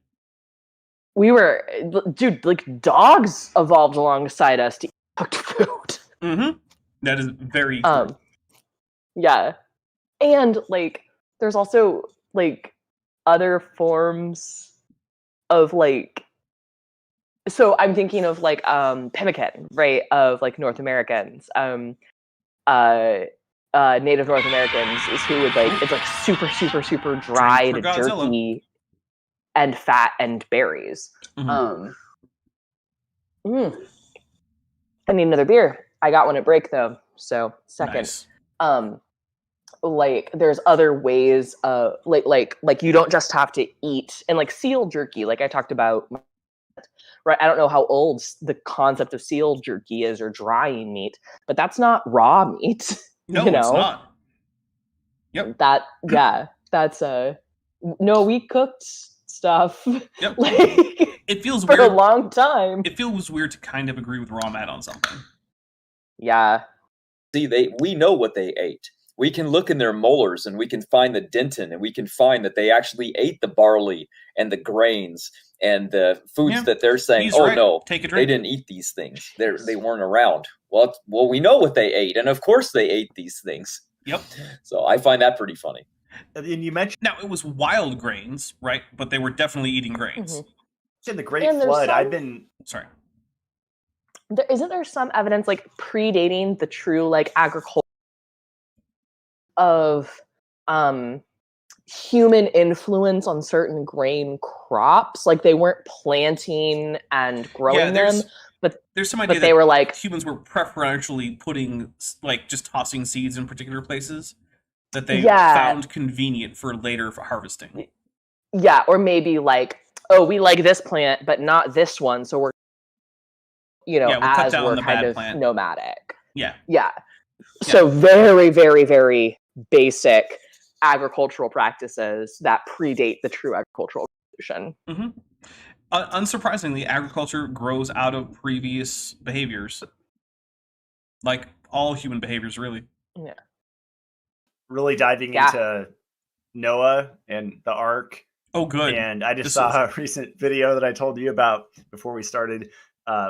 Speaker 4: Like, dogs evolved alongside us to eat cooked food.
Speaker 3: Mm-hmm. That is very true.
Speaker 4: Yeah. And, like, there's also, like, other forms of, like, so I'm thinking of, like, pemmican, right, of, like, North Americans. Native North Americans is who would, like, it's, like, super, super, super dried jerky and fat and berries.
Speaker 3: Mm-hmm.
Speaker 4: I need another beer. I got one at break, though, so second.
Speaker 3: Nice.
Speaker 4: Like, there's other ways of, like you don't just have to eat, and, like, seal jerky, like I talked about, right? I don't know how old the concept of seal jerky is, or drying meat, but that's not raw meat.
Speaker 3: No, it's not. Yep.
Speaker 4: That's no, we cooked stuff.
Speaker 3: Yep.
Speaker 4: Like,
Speaker 3: it feels
Speaker 4: for
Speaker 3: weird.
Speaker 4: a long time.
Speaker 3: It feels weird to kind of agree with Raw Matt on something.
Speaker 4: Yeah.
Speaker 6: See, we know what they ate. We can look in their molars and we can find the dentin, and we can find that they actually ate the barley and the grains and the foods that they're saying, no,
Speaker 3: take a drink.
Speaker 6: They didn't eat these things. They weren't around. Well, we know what they ate, and of course they ate these things.
Speaker 3: Yep.
Speaker 6: So I find that pretty funny.
Speaker 5: And you mentioned,
Speaker 3: now, it was wild grains, right? But they were definitely eating grains.
Speaker 5: In the Great Flood,
Speaker 3: Sorry.
Speaker 4: Isn't there some evidence, like, predating the true, like, agriculture of human influence on certain grain crops? Like, they weren't planting and growing them, but
Speaker 3: there's some idea
Speaker 4: that they were, like,
Speaker 3: humans were preferentially putting, like, just tossing seeds in particular places that they found convenient for later harvesting.
Speaker 4: Yeah, or maybe, like, oh, we like this plant, but not this one, so we're, we'll as we're kind of plant. Nomadic.
Speaker 3: Yeah.
Speaker 4: So very, very, very basic agricultural practices that predate the true agricultural revolution.
Speaker 3: Mm-hmm. Unsurprisingly, agriculture grows out of previous behaviors, like all human behaviors, really.
Speaker 4: Yeah.
Speaker 5: Really diving into Noah and the Ark
Speaker 3: Oh, good.
Speaker 5: And I just
Speaker 3: This
Speaker 5: saw a recent video that I told you about before we started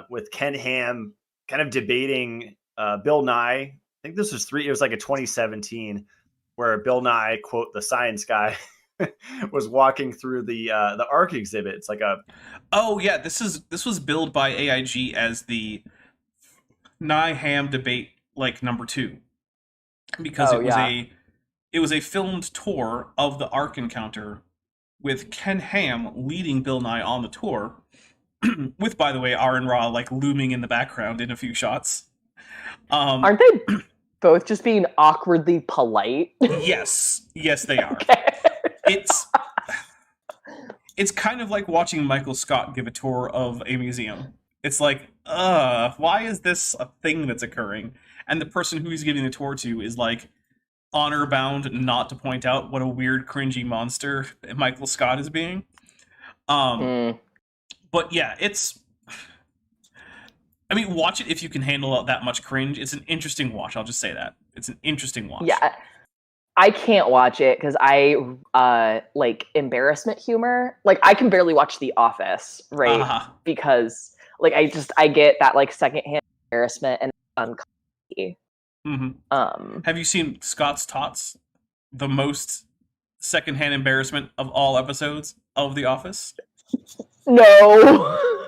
Speaker 5: with Ken Ham kind of debating Bill Nye. I think this was it was like a 2017 where Bill Nye, quote, the science guy, was walking through the Ark exhibit. It's like a
Speaker 3: Oh yeah, this was billed by AIG as the Nye Ham debate like number 2 because it was a filmed tour of the Ark encounter with Ken Ham leading Bill Nye on the tour, with, by the way, Aaron Ra like looming in the background in a few shots.
Speaker 4: Aren't they both just being awkwardly polite?
Speaker 3: Yes, they are.
Speaker 4: Okay.
Speaker 3: It's kind of like watching Michael Scott give a tour of a museum. It's like, why is this a thing that's occurring? And the person who he's giving the tour to is like honor bound not to point out what a weird, cringy monster Michael Scott is being. But yeah, I mean, watch it if you can handle that much cringe. It's an interesting watch. I'll just say that. It's an interesting watch.
Speaker 4: Yeah. I can't watch it because I like embarrassment humor. Like I can barely watch The Office, right? Because like I get that like secondhand embarrassment and uncomfy.
Speaker 3: Mm-hmm. Have you seen Scott's Tots? The most secondhand embarrassment of all episodes of The Office?
Speaker 4: No.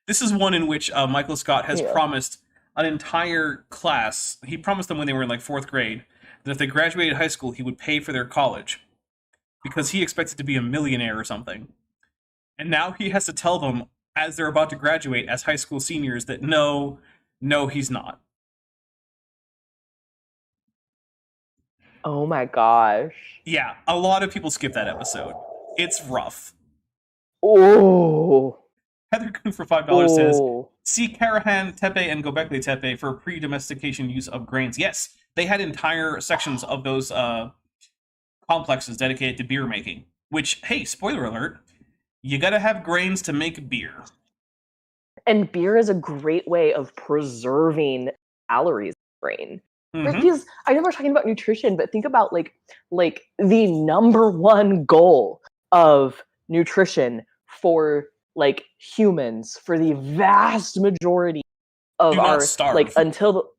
Speaker 3: This is one in which Michael Scott has promised an entire class. He promised them when they were in like 4th grade that if they graduated high school, he would pay for their college because he expected to be a millionaire or something. And now he has to tell them as they're about to graduate as high school seniors that no, he's not.
Speaker 4: Oh my gosh.
Speaker 3: Yeah, a lot of people skip that episode. It's rough.
Speaker 4: Oh.
Speaker 3: Heather Kuhn for $5 says, see Karahan Tepe and Gobekli Tepe for pre-domestication use of grains. Yes, they had entire sections of those complexes dedicated to beer making. Which, hey, spoiler alert, you gotta have grains to make beer.
Speaker 4: And beer is a great way of preserving calories in the brain.
Speaker 3: Mm-hmm.
Speaker 4: Because I know we're talking about nutrition, but think about like the number one goal of nutrition for like humans, for the vast majority of our like until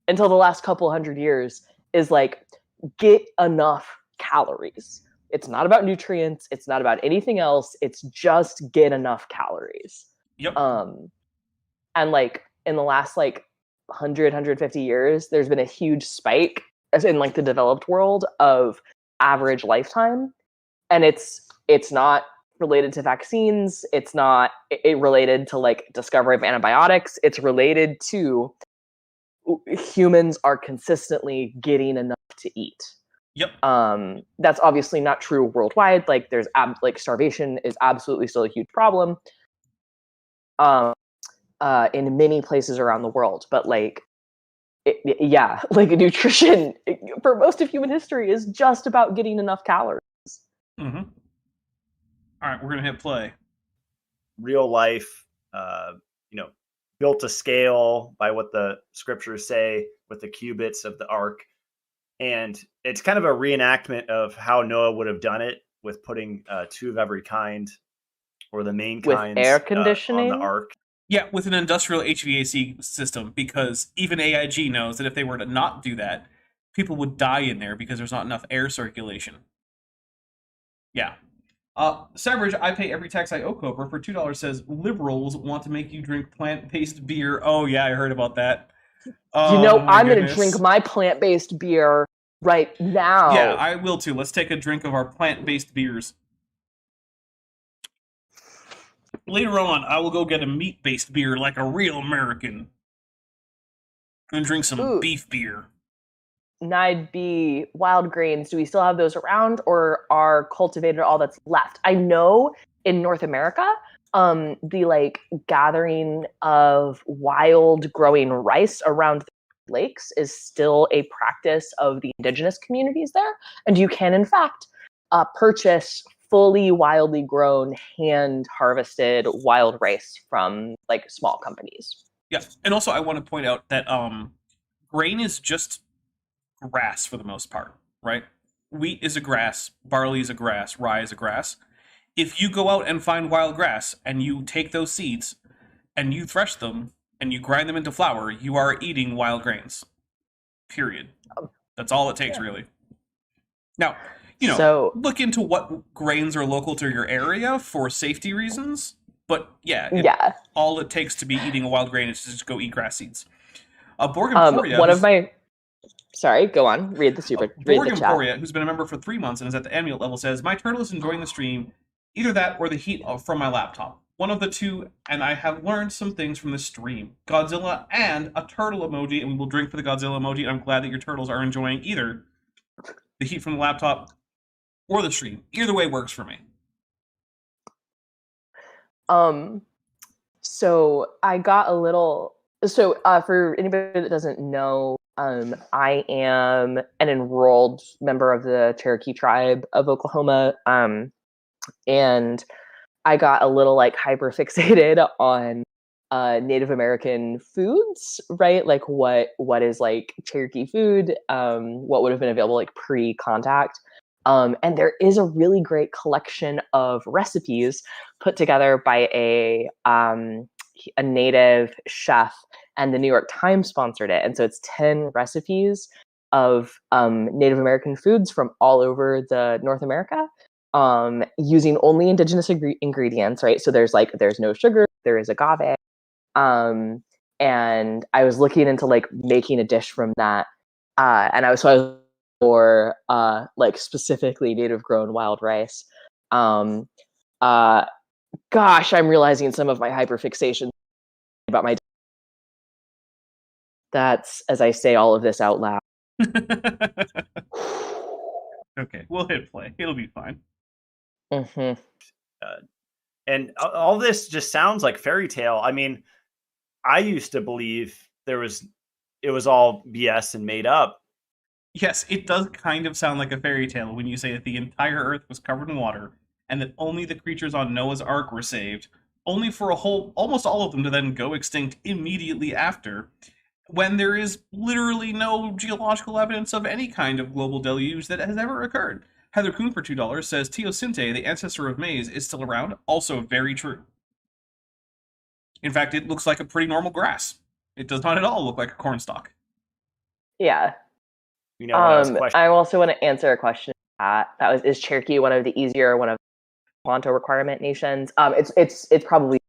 Speaker 4: the last couple hundred years is like get enough calories. It's not about nutrients, it's not about anything else, it's just get enough calories.
Speaker 3: Yep.
Speaker 4: And like in the last like 150 years, there's been a huge spike as in like the developed world of average lifetime, and it's not related to vaccines, it's not related to like discovery of antibiotics, it's related to humans are consistently getting enough to eat.
Speaker 3: Yep.
Speaker 4: That's obviously not true worldwide. Like there's like starvation is absolutely still a huge problem in many places around the world, but like like nutrition for most of human history is just about getting enough calories.
Speaker 3: Mm-hmm. All right, we're gonna hit play.
Speaker 5: Real life, built to scale by what the scriptures say with the cubits of the ark, and it's kind of a reenactment of how Noah would have done it with putting 2 of every kind, or the main kinds,
Speaker 4: with air conditioning
Speaker 5: on the ark.
Speaker 3: Yeah, with an industrial HVAC system, because even AIG knows that if they were to not do that, people would die in there because there's not enough air circulation. Yeah. Savage, I pay every tax I owe Cobra for $2 says, liberals want to make you drink plant-based beer. Oh, yeah, I heard about that.
Speaker 4: I'm going to drink my plant-based beer right now.
Speaker 3: Yeah, I will too. Let's take a drink of our plant-based beers. Later on, I will go get a meat-based beer like a real American. And drink some beef beer.
Speaker 4: I'd be wild grains. Do we still have those around, or are cultivated all that's left? I know in North America, the like gathering of wild growing rice around the lakes is still a practice of the indigenous communities there, and you can in fact purchase fully wildly grown, hand harvested wild rice from like small companies.
Speaker 3: Yeah, and also I want to point out that grain is just grass for the most part, right? Wheat is a grass, barley is a grass, rye is a grass. If you go out and find wild grass and you take those seeds and you thresh them and you grind them into flour, you are eating wild grains. Period. That's all it takes, really. Now, look into what grains are local to your area for safety reasons. But all it takes to be eating a wild grain is to just go eat grass seeds. Borg
Speaker 4: Sorry, go on. Read the chat.
Speaker 3: Who's been a member for 3 months and is at the amulet level, says, my turtle is enjoying the stream, either that or the heat from my laptop. One of the two, and I have learned some things from the stream. Godzilla and a turtle emoji, and we will drink for the Godzilla emoji, and I'm glad that your turtles are enjoying either the heat from the laptop or the stream. Either way works for me.
Speaker 4: So I got a little... So for anybody that doesn't know, I am an enrolled member of the Cherokee tribe of Oklahoma, and I got a little like hyper fixated on Native American foods, right? Like what is like Cherokee food, what would have been available like pre-contact. And there is a really great collection of recipes put together by a native chef, and the New York Times sponsored it. And so it's 10 recipes of Native American foods from all over the North America, using only indigenous ingredients, right? So there's no sugar, there is agave. And I was looking into like making a dish from that. And I was for like specifically native grown wild rice. Gosh, I'm realizing some of my hyperfixation about my... That's as I say all of this out loud.
Speaker 3: Okay, we'll hit play. It'll be fine.
Speaker 4: Mm-hmm.
Speaker 5: And all this just sounds like fairy tale. I mean, I used to believe it was all BS and made up.
Speaker 3: Yes, it does kind of sound like a fairy tale when you say that the entire Earth was covered in water and that only the creatures on Noah's Ark were saved, only for almost all of them to then go extinct immediately after, when there is literally no geological evidence of any kind of global deluge that has ever occurred. Heather Kuhn for $2 says, Teosinte, the ancestor of maize, is still around. Also very true. In fact, it looks like a pretty normal grass. It does not at all look like a cornstalk.
Speaker 4: Yeah. I also want to answer a question is Cherokee one of the easier, one of the Quanto requirement nations? It's probably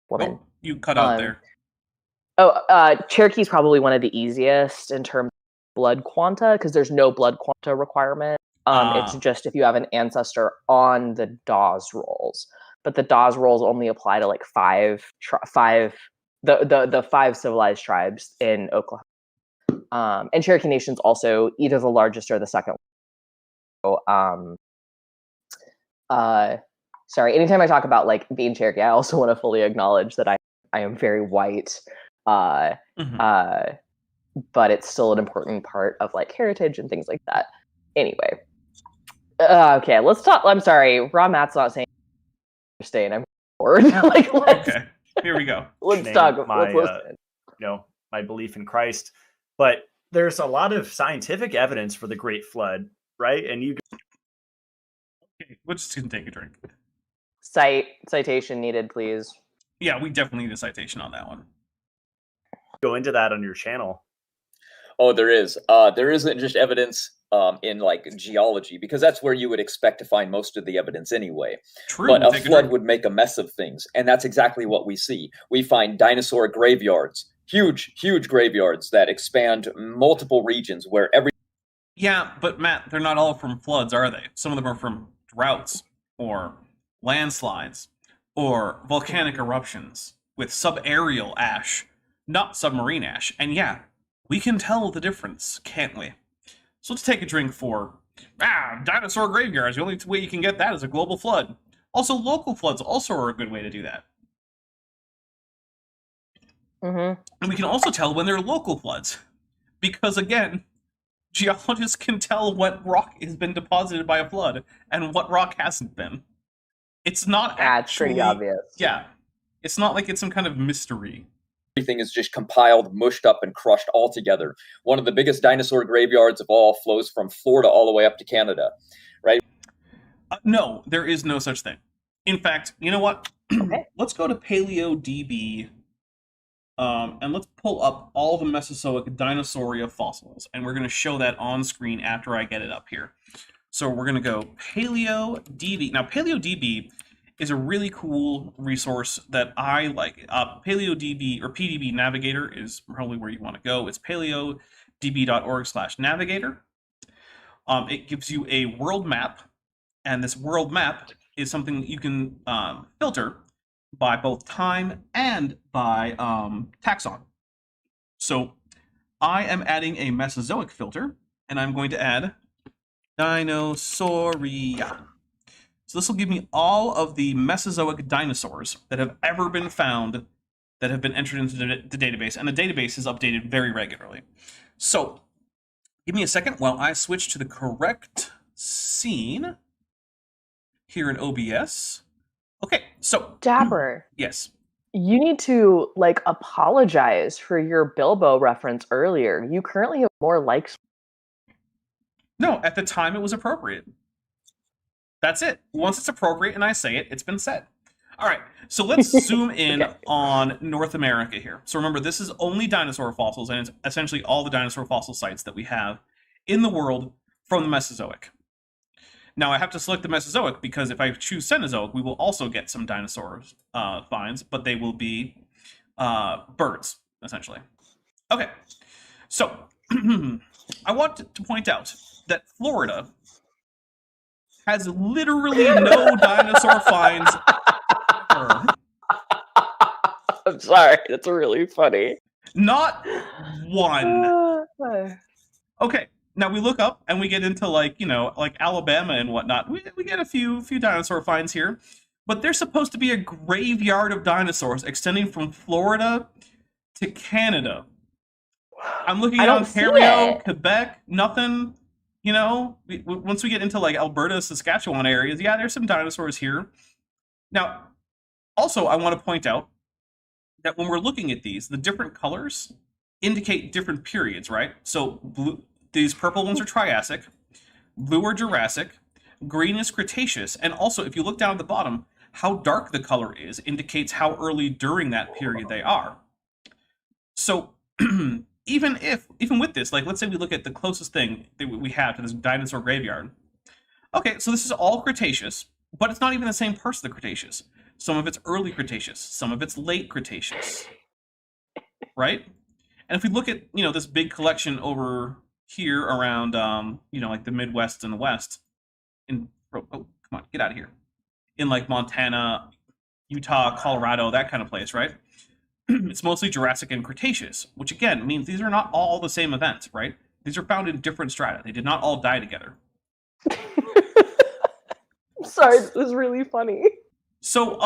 Speaker 4: woman.
Speaker 3: Oh, you cut out there.
Speaker 4: Cherokee's probably one of the easiest in terms of blood quanta, because there's no blood quanta requirement. It's just if you have an ancestor on the Dawes rolls, but the Dawes rolls only apply to like the 5 civilized tribes in Oklahoma. And Cherokee Nation's also either the largest or the second. So, sorry, anytime I talk about like being Cherokee, I also want to fully acknowledge that I am very white. But it's still an important part of like heritage and things like that. Anyway, okay, let's talk. I'm sorry, Rob Matt's not saying interesting. I'm bored.
Speaker 3: Okay, here we go.
Speaker 4: Let's talk. Let's listen.
Speaker 5: My belief in Christ, but there's a lot of scientific evidence for the Great Flood, right? And
Speaker 3: okay, we're just gonna take a drink.
Speaker 4: Citation needed, please.
Speaker 3: Yeah, we definitely need a citation on that one.
Speaker 5: Go into that on your channel.
Speaker 6: Oh, there is. There isn't just evidence in like geology, because that's where you would expect to find most of the evidence anyway.
Speaker 3: True,
Speaker 6: but a flood would make a mess of things, and that's exactly what we see. We find dinosaur graveyards, huge graveyards that expand multiple regions where every...
Speaker 3: Yeah, but Matt, they're not all from floods, are they? Some of them are from droughts, or landslides, or volcanic eruptions with subaerial ash, not submarine ash. And yeah, we can tell the difference, can't we? So let's take a drink for dinosaur graveyards. The only way you can get that is a global flood. Also, local floods also are a good way to do that.
Speaker 4: Mm-hmm.
Speaker 3: And we can also tell when they're local floods, because again, geologists can tell what rock has been deposited by a flood and what rock hasn't been. It's not actually...
Speaker 4: it's pretty obvious.
Speaker 3: Yeah. It's not like it's some kind of mystery.
Speaker 6: Everything is just compiled, mushed up, and crushed all together. One of the biggest dinosaur graveyards of all flows from Florida all the way up to Canada, right?
Speaker 3: No, there is no such thing. In fact, you know what?
Speaker 4: Okay.
Speaker 3: Let's go to PaleoDB, and let's pull up all the Mesozoic Dinosauria fossils, and we're going to show that on screen after I get it up here. So we're going to go PaleoDB. Now, PaleoDB is a really cool resource that I like. PaleoDB or PDB Navigator is probably where you want to go. It's paleodb.org/navigator. It gives you a world map, and this world map is something that you can filter by both time and by taxon. So I am adding a Mesozoic filter, and I'm going to add Dinosauria. So this will give me all of the Mesozoic dinosaurs that have ever been found that have been entered into the database, and the database is updated very regularly. So give me a second while I switch to the correct scene here in OBS. Okay, so
Speaker 4: Dapper,
Speaker 3: yes.
Speaker 4: you need to like apologize for your Bilbo reference earlier. You currently have more likes.
Speaker 3: No, at the time it was appropriate. That's it. Once it's appropriate and I say it, it's been said. All right, so let's zoom in on North America here. So remember, this is only dinosaur fossils, and it's essentially all the dinosaur fossil sites that we have in the world from the Mesozoic. Now, I have to select the Mesozoic because if I choose Cenozoic, we will also get some dinosaur finds, but they will be birds, essentially. Okay, so I want to point out that Florida has literally no dinosaur finds ever.
Speaker 4: I'm sorry, that's really funny.
Speaker 3: Not one. Okay, now we look up and we get into like Alabama and whatnot. We get a few dinosaur finds here, but there's supposed to be a graveyard of dinosaurs extending from Florida to Canada. I'm looking at Ontario, Quebec, nothing. Once we get into like Alberta, Saskatchewan areas, yeah, there's some dinosaurs here. Now, also, I want to point out that when we're looking at these, the different colors indicate different periods, right? So these purple ones are Triassic, blue are Jurassic, green is Cretaceous, and also, if you look down at the bottom, how dark the color is indicates how early during that period they are. So, even with this, like, let's say we look at the closest thing that we have to this dinosaur graveyard. Okay, so this is all Cretaceous, but it's not even the same parts of the Cretaceous. Some of it's early Cretaceous, some of it's late Cretaceous, right? And if we look at, this big collection over here around, like the Midwest and the West, come on, get out of here. In like Montana, Utah, Colorado, that kind of place, right? It's mostly Jurassic and Cretaceous, which again means these are not all the same event, right? These are found in different strata. They did not all die together.
Speaker 4: Sorry, this was really funny.
Speaker 3: So,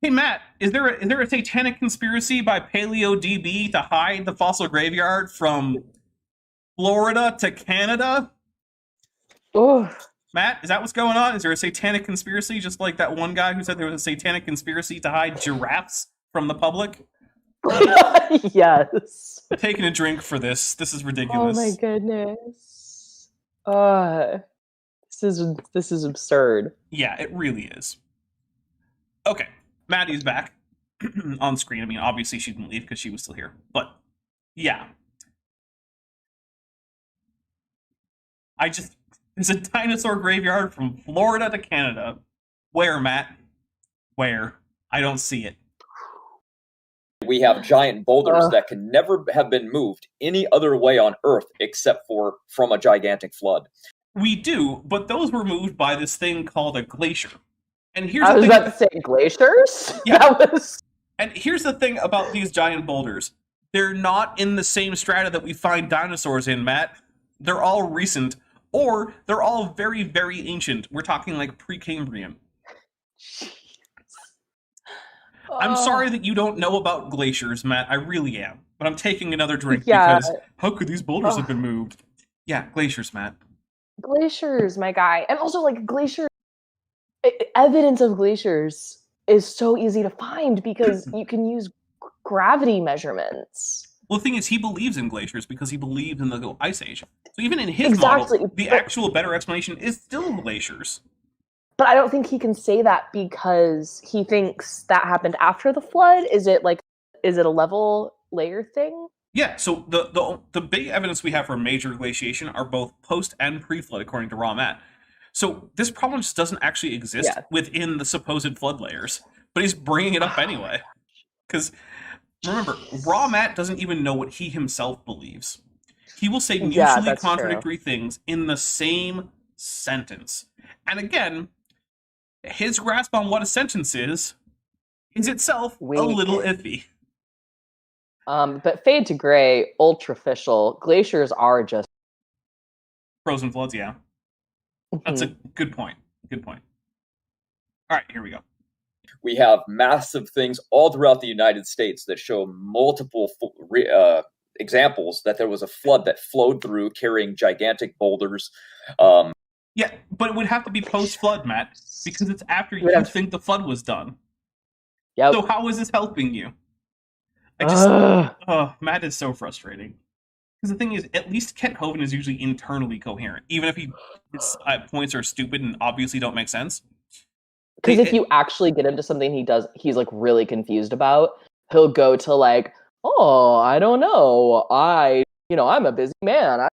Speaker 3: hey Matt, is there a satanic conspiracy by PaleoDB to hide the fossil graveyard from Florida to Canada?
Speaker 4: Oh,
Speaker 3: Matt, is that what's going on? Is there a satanic conspiracy, just like that one guy who said there was a satanic conspiracy to hide giraffes from the public?
Speaker 4: yes.
Speaker 3: I'm taking a drink for this. This is ridiculous.
Speaker 4: Oh my goodness. This is absurd.
Speaker 3: Yeah, it really is. Okay, Maddie's back on screen. I mean, obviously she didn't leave because she was still here. But, yeah. There's a dinosaur graveyard from Florida to Canada. Where, Matt? Where? I don't see it.
Speaker 6: We have giant boulders that can never have been moved any other way on Earth except for from a gigantic flood.
Speaker 3: We do, but those were moved by this thing called a glacier. And here's
Speaker 4: I
Speaker 3: the
Speaker 4: was
Speaker 3: thing,
Speaker 4: about to say glaciers?
Speaker 3: Yeah.
Speaker 4: And
Speaker 3: And here's the thing about these giant boulders. They're not in the same strata that we find dinosaurs in, Matt. They're all recent, or they're all very, very ancient. We're talking like pre-Cambrian. I'm sorry that you don't know about glaciers, Matt. I really am. But I'm taking another drink because how could these boulders have been moved? Yeah, glaciers, Matt.
Speaker 4: Glaciers, my guy. And also, like, glaciers, evidence of glaciers is so easy to find because you can use gravity measurements.
Speaker 3: Well, the thing is, he believes in glaciers because he believes in the Ice Age. So even in his
Speaker 4: Exactly,
Speaker 3: model, the actual better explanation is still glaciers.
Speaker 4: But I don't think he can say that because he thinks that happened after the flood. Is it a level layer thing?
Speaker 3: Yeah, so the big evidence we have for major glaciation are both post and pre-flood, according to Raw Matt. So this problem just doesn't actually exist within the supposed flood layers, but he's bringing it up anyway. Because remember, Raw Matt doesn't even know what he himself believes. He will say mutually contradictory things in the same sentence. And again, his grasp on what a sentence is itself a little iffy.
Speaker 4: But Fade to Gray, ultraficial, glaciers are just
Speaker 3: frozen floods, yeah. That's a good point. Good point. All right, here we go.
Speaker 6: We have massive things all throughout the United States that show multiple examples that there was a flood that flowed through carrying gigantic boulders.
Speaker 3: Yeah, but it would have to be post-flood, Matt, because it's after you think the flood was done.
Speaker 4: Yep.
Speaker 3: So how is this helping you? Matt is so frustrating. Because the thing is, at least Kent Hovind is usually internally coherent, even if his points are stupid and obviously don't make sense.
Speaker 4: Because if you actually get into something he's like really confused about, he'll go to like, oh, I don't know, I'm a busy man.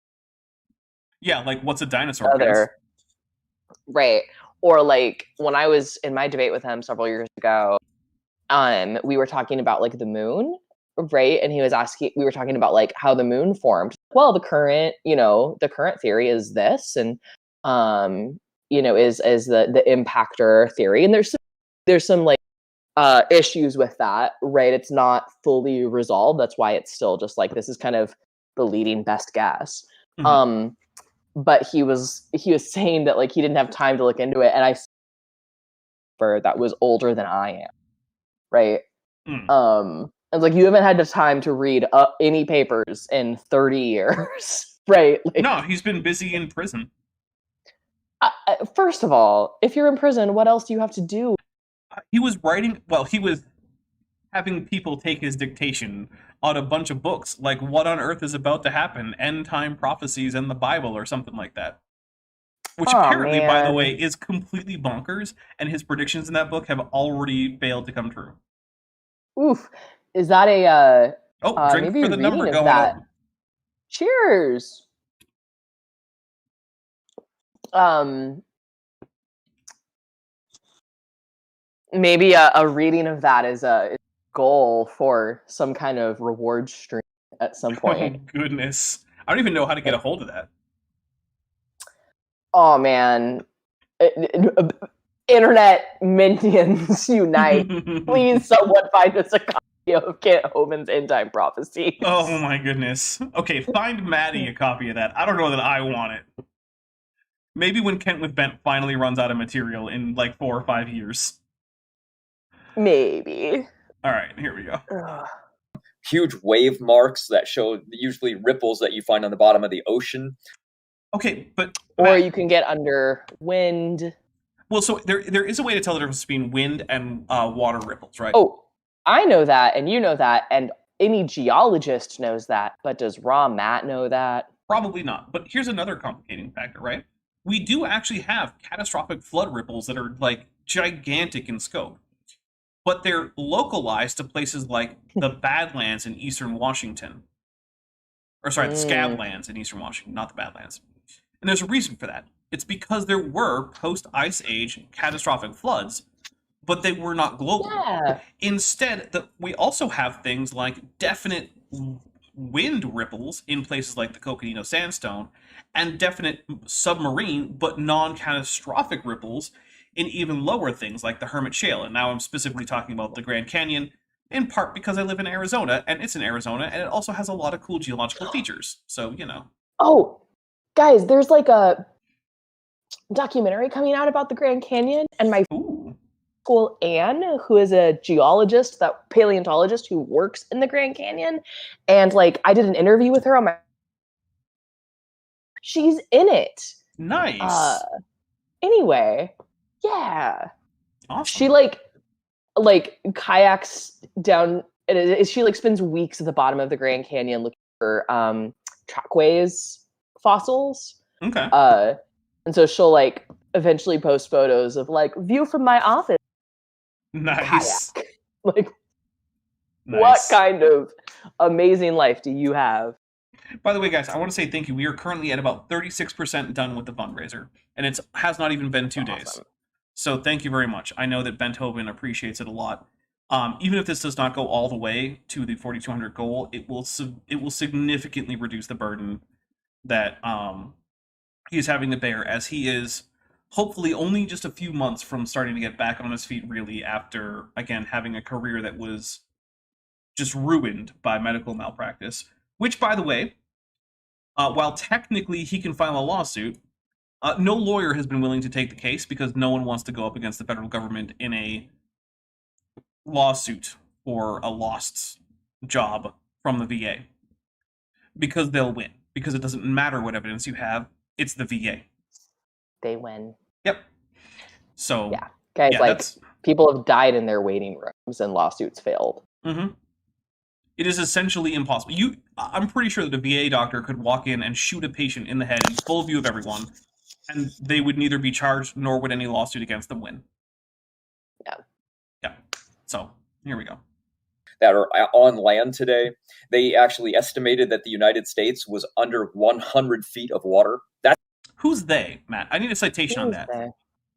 Speaker 3: Yeah, like what's a dinosaur?
Speaker 4: Right. Or like when I was in my debate with him several years ago, we were talking about like the moon, right? And we were talking about like how the moon formed. Well, the current theory is this, and is the impactor theory. And there's some like issues with that, right? It's not fully resolved. That's why it's still just like, this is kind of the leading best guess. Mm-hmm. But he was saying that like he didn't have time to look into it, and that was older than I am, right? I was like, you haven't had the time to read any papers in 30 years, right? Like,
Speaker 3: no, he's been busy in prison.
Speaker 4: First of all, if you're in prison, what else do you have to do?
Speaker 3: He was having people take his dictation on a bunch of books, like What on Earth is About to Happen, End Time Prophecies, and the Bible, or something like that. Which apparently, by the way, is completely bonkers, and his predictions in that book have already failed to come true.
Speaker 4: Oof. Is that a...
Speaker 3: drink for the number going up.
Speaker 4: Cheers! Maybe a reading of that is a goal for some kind of reward stream at some point.
Speaker 3: Oh, goodness. I don't even know how to get a hold of that.
Speaker 4: Oh, man. Internet minions unite. Please, someone find us a copy of Kent Hovind's End Time Prophecy.
Speaker 3: Oh, my goodness. Okay, find Maddie a copy of that. I don't know that I want it. Maybe when Kent with Bent finally runs out of material in like 4 or 5 years.
Speaker 4: Maybe.
Speaker 3: All right, here we go.
Speaker 6: Huge wave marks that show usually ripples that you find on the bottom of the ocean.
Speaker 3: Okay, but...
Speaker 4: Or you can get under wind.
Speaker 3: Well, so there is a way to tell the difference between wind and water ripples, right?
Speaker 4: Oh, I know that, and you know that, and any geologist knows that, but does Raw Matt know that?
Speaker 3: Probably not, but here's another complicating factor, right? We do actually have catastrophic flood ripples that are, like, gigantic in scope. But they're localized to places like the Badlands in eastern Washington. Or sorry, the Scablands in eastern Washington, not the Badlands. And there's a reason for that. It's because there were post-Ice Age catastrophic floods, but they were not global.
Speaker 4: Yeah.
Speaker 3: Instead, we also have things like definite wind ripples in places like the Coconino Sandstone, and definite submarine but non-catastrophic ripples in even lower things like the Hermit Shale. And now I'm specifically talking about the Grand Canyon, in part because I live in Arizona, and it's in Arizona, and it also has a lot of cool geological features. So, you know.
Speaker 4: Oh, guys, there's like a documentary coming out about the Grand Canyon, and my school Anne, who is a geologist, that paleontologist who works in the Grand Canyon, and like I did an interview with her on my... She's in it.
Speaker 3: Nice.
Speaker 4: Anyway... Yeah.
Speaker 3: Awesome.
Speaker 4: She like kayaks down she like spends weeks at the bottom of the Grand Canyon looking for trackways fossils.
Speaker 3: Okay.
Speaker 4: And so she'll like eventually post photos of like view from my office
Speaker 3: Nice.
Speaker 4: kayak. Like,
Speaker 3: Nice.
Speaker 4: what kind of amazing life do you have?
Speaker 3: By the way, guys, I want to say thank you. We are currently at about 36% done with the fundraiser, and it has not even been 2 days.
Speaker 4: Awesome.
Speaker 3: So thank you very much. I know that Benthoven appreciates it a lot. Even if this does not go all the way to the 4,200 goal, it will significantly reduce the burden that he's having to bear, as he is hopefully only just a few months from starting to get back on his feet, really, after, again, having a career that was just ruined by medical malpractice. Which, by the way, while technically he can file a lawsuit, no lawyer has been willing to take the case because no one wants to go up against the federal government in a lawsuit for a lost job from the VA. Because they'll win. Because it doesn't matter what evidence you have, it's the VA.
Speaker 4: They win.
Speaker 3: Yep. So,
Speaker 4: yeah, guys,
Speaker 3: yeah,
Speaker 4: like, people have died in their waiting rooms and lawsuits failed.
Speaker 3: Mm-hmm. It is essentially impossible. I'm pretty sure that a VA doctor could walk in and shoot a patient in the head in full view of everyone, and they would neither be charged nor would any lawsuit against them win.
Speaker 4: Yeah.
Speaker 3: Yeah. So, here we go.
Speaker 6: That are on land today, they actually estimated that the United States was under 100 feet of water.
Speaker 3: Who's they, Matt? I need a citation on that.
Speaker 4: They?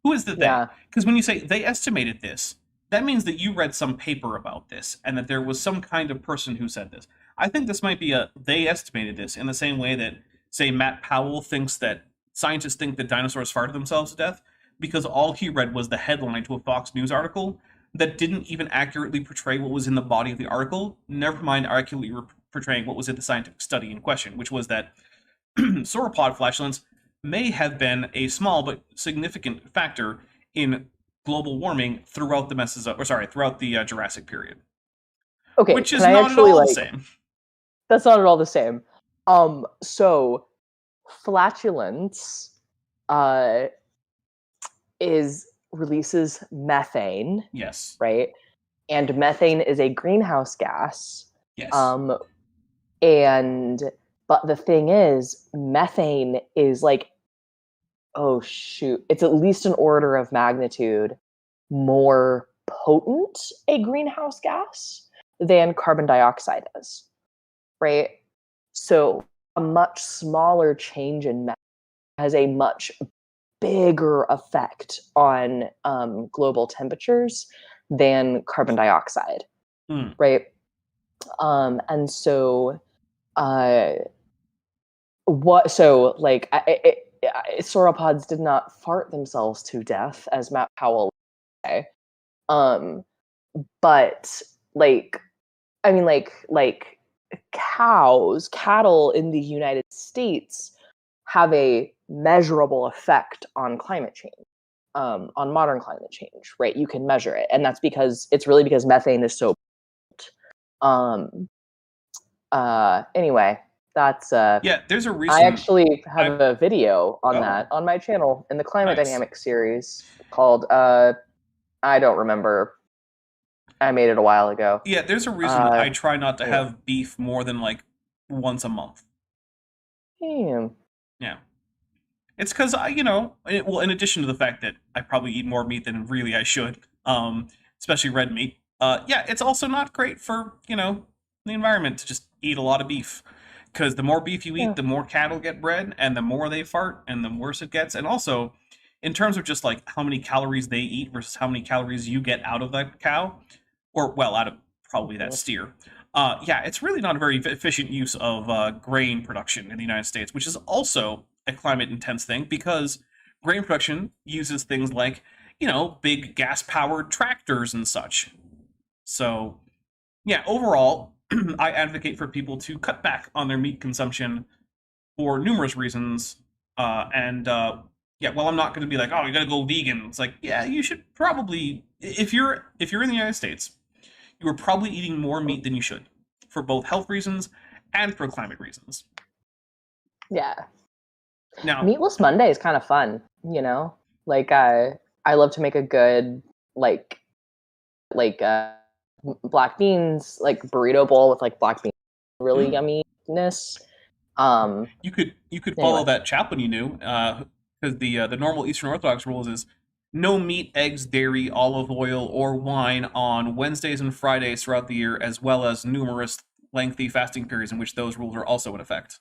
Speaker 3: Who is the they?
Speaker 4: Yeah.
Speaker 3: Because when you say they estimated this, that means that you read some paper about this and that there was some kind of person who said this. I think this might be they estimated this in the same way that, say, Matt Powell thinks that scientists think that dinosaurs farted themselves to death, because all he read was the headline to a Fox News article that didn't even accurately portray what was in the body of the article, never mind accurately portraying what was in the scientific study in question, which was that sauropod flatulence may have been a small but significant factor in global warming throughout the Jurassic period.
Speaker 4: Okay,
Speaker 3: which is not at all the same.
Speaker 4: That's not at all the same. So flatulence releases methane.
Speaker 3: Yes.
Speaker 4: Right? And methane is a greenhouse gas.
Speaker 3: Yes.
Speaker 4: But the thing is, methane is like, oh shoot, it's at least an order of magnitude more potent a greenhouse gas than carbon dioxide is, right? So a much smaller change in methane has a much bigger effect on global temperatures than carbon dioxide, right? And so sauropods did not fart themselves to death, as Matt Powell would say. But cattle in the United States have a measurable effect on climate change, on modern climate change, right? You can measure it. And that's because methane is so anyway, that's
Speaker 3: there's a reason.
Speaker 4: I actually have a video on that on my channel in the climate dynamics series called I don't remember. I made it a while ago.
Speaker 3: Yeah, there's a reason I try not to have beef more than like once a month.
Speaker 4: Damn.
Speaker 3: Yeah. It's because in addition to the fact that I probably eat more meat than really I should, especially red meat. It's also not great for, the environment to just eat a lot of beef. Because the more beef you eat, the more cattle get bred, and the more they fart, and the worse it gets. And also, in terms of just like how many calories they eat versus how many calories you get out of that cow, out of probably that steer. It's really not a very efficient use of grain production in the United States, which is also a climate intense thing, because grain production uses things like, big gas powered tractors and such. So, overall, I advocate for people to cut back on their meat consumption for numerous reasons. Well, I'm not going to be like, oh, you got to go vegan. It's like, you should probably, if you're in the United States, you are probably eating more meat than you should, for both health reasons and for climate reasons.
Speaker 4: Yeah.
Speaker 3: Now,
Speaker 4: Meatless Monday is kind of fun, Like I love to make a good black beans, like burrito bowl with like black beans, really yumminess.
Speaker 3: You could
Speaker 4: Anyway.
Speaker 3: follow that chaplain you knew, because the normal Eastern Orthodox rules is no meat, eggs, dairy, olive oil, or wine on Wednesdays and Fridays throughout the year, as well as numerous lengthy fasting periods in which those rules are also in effect.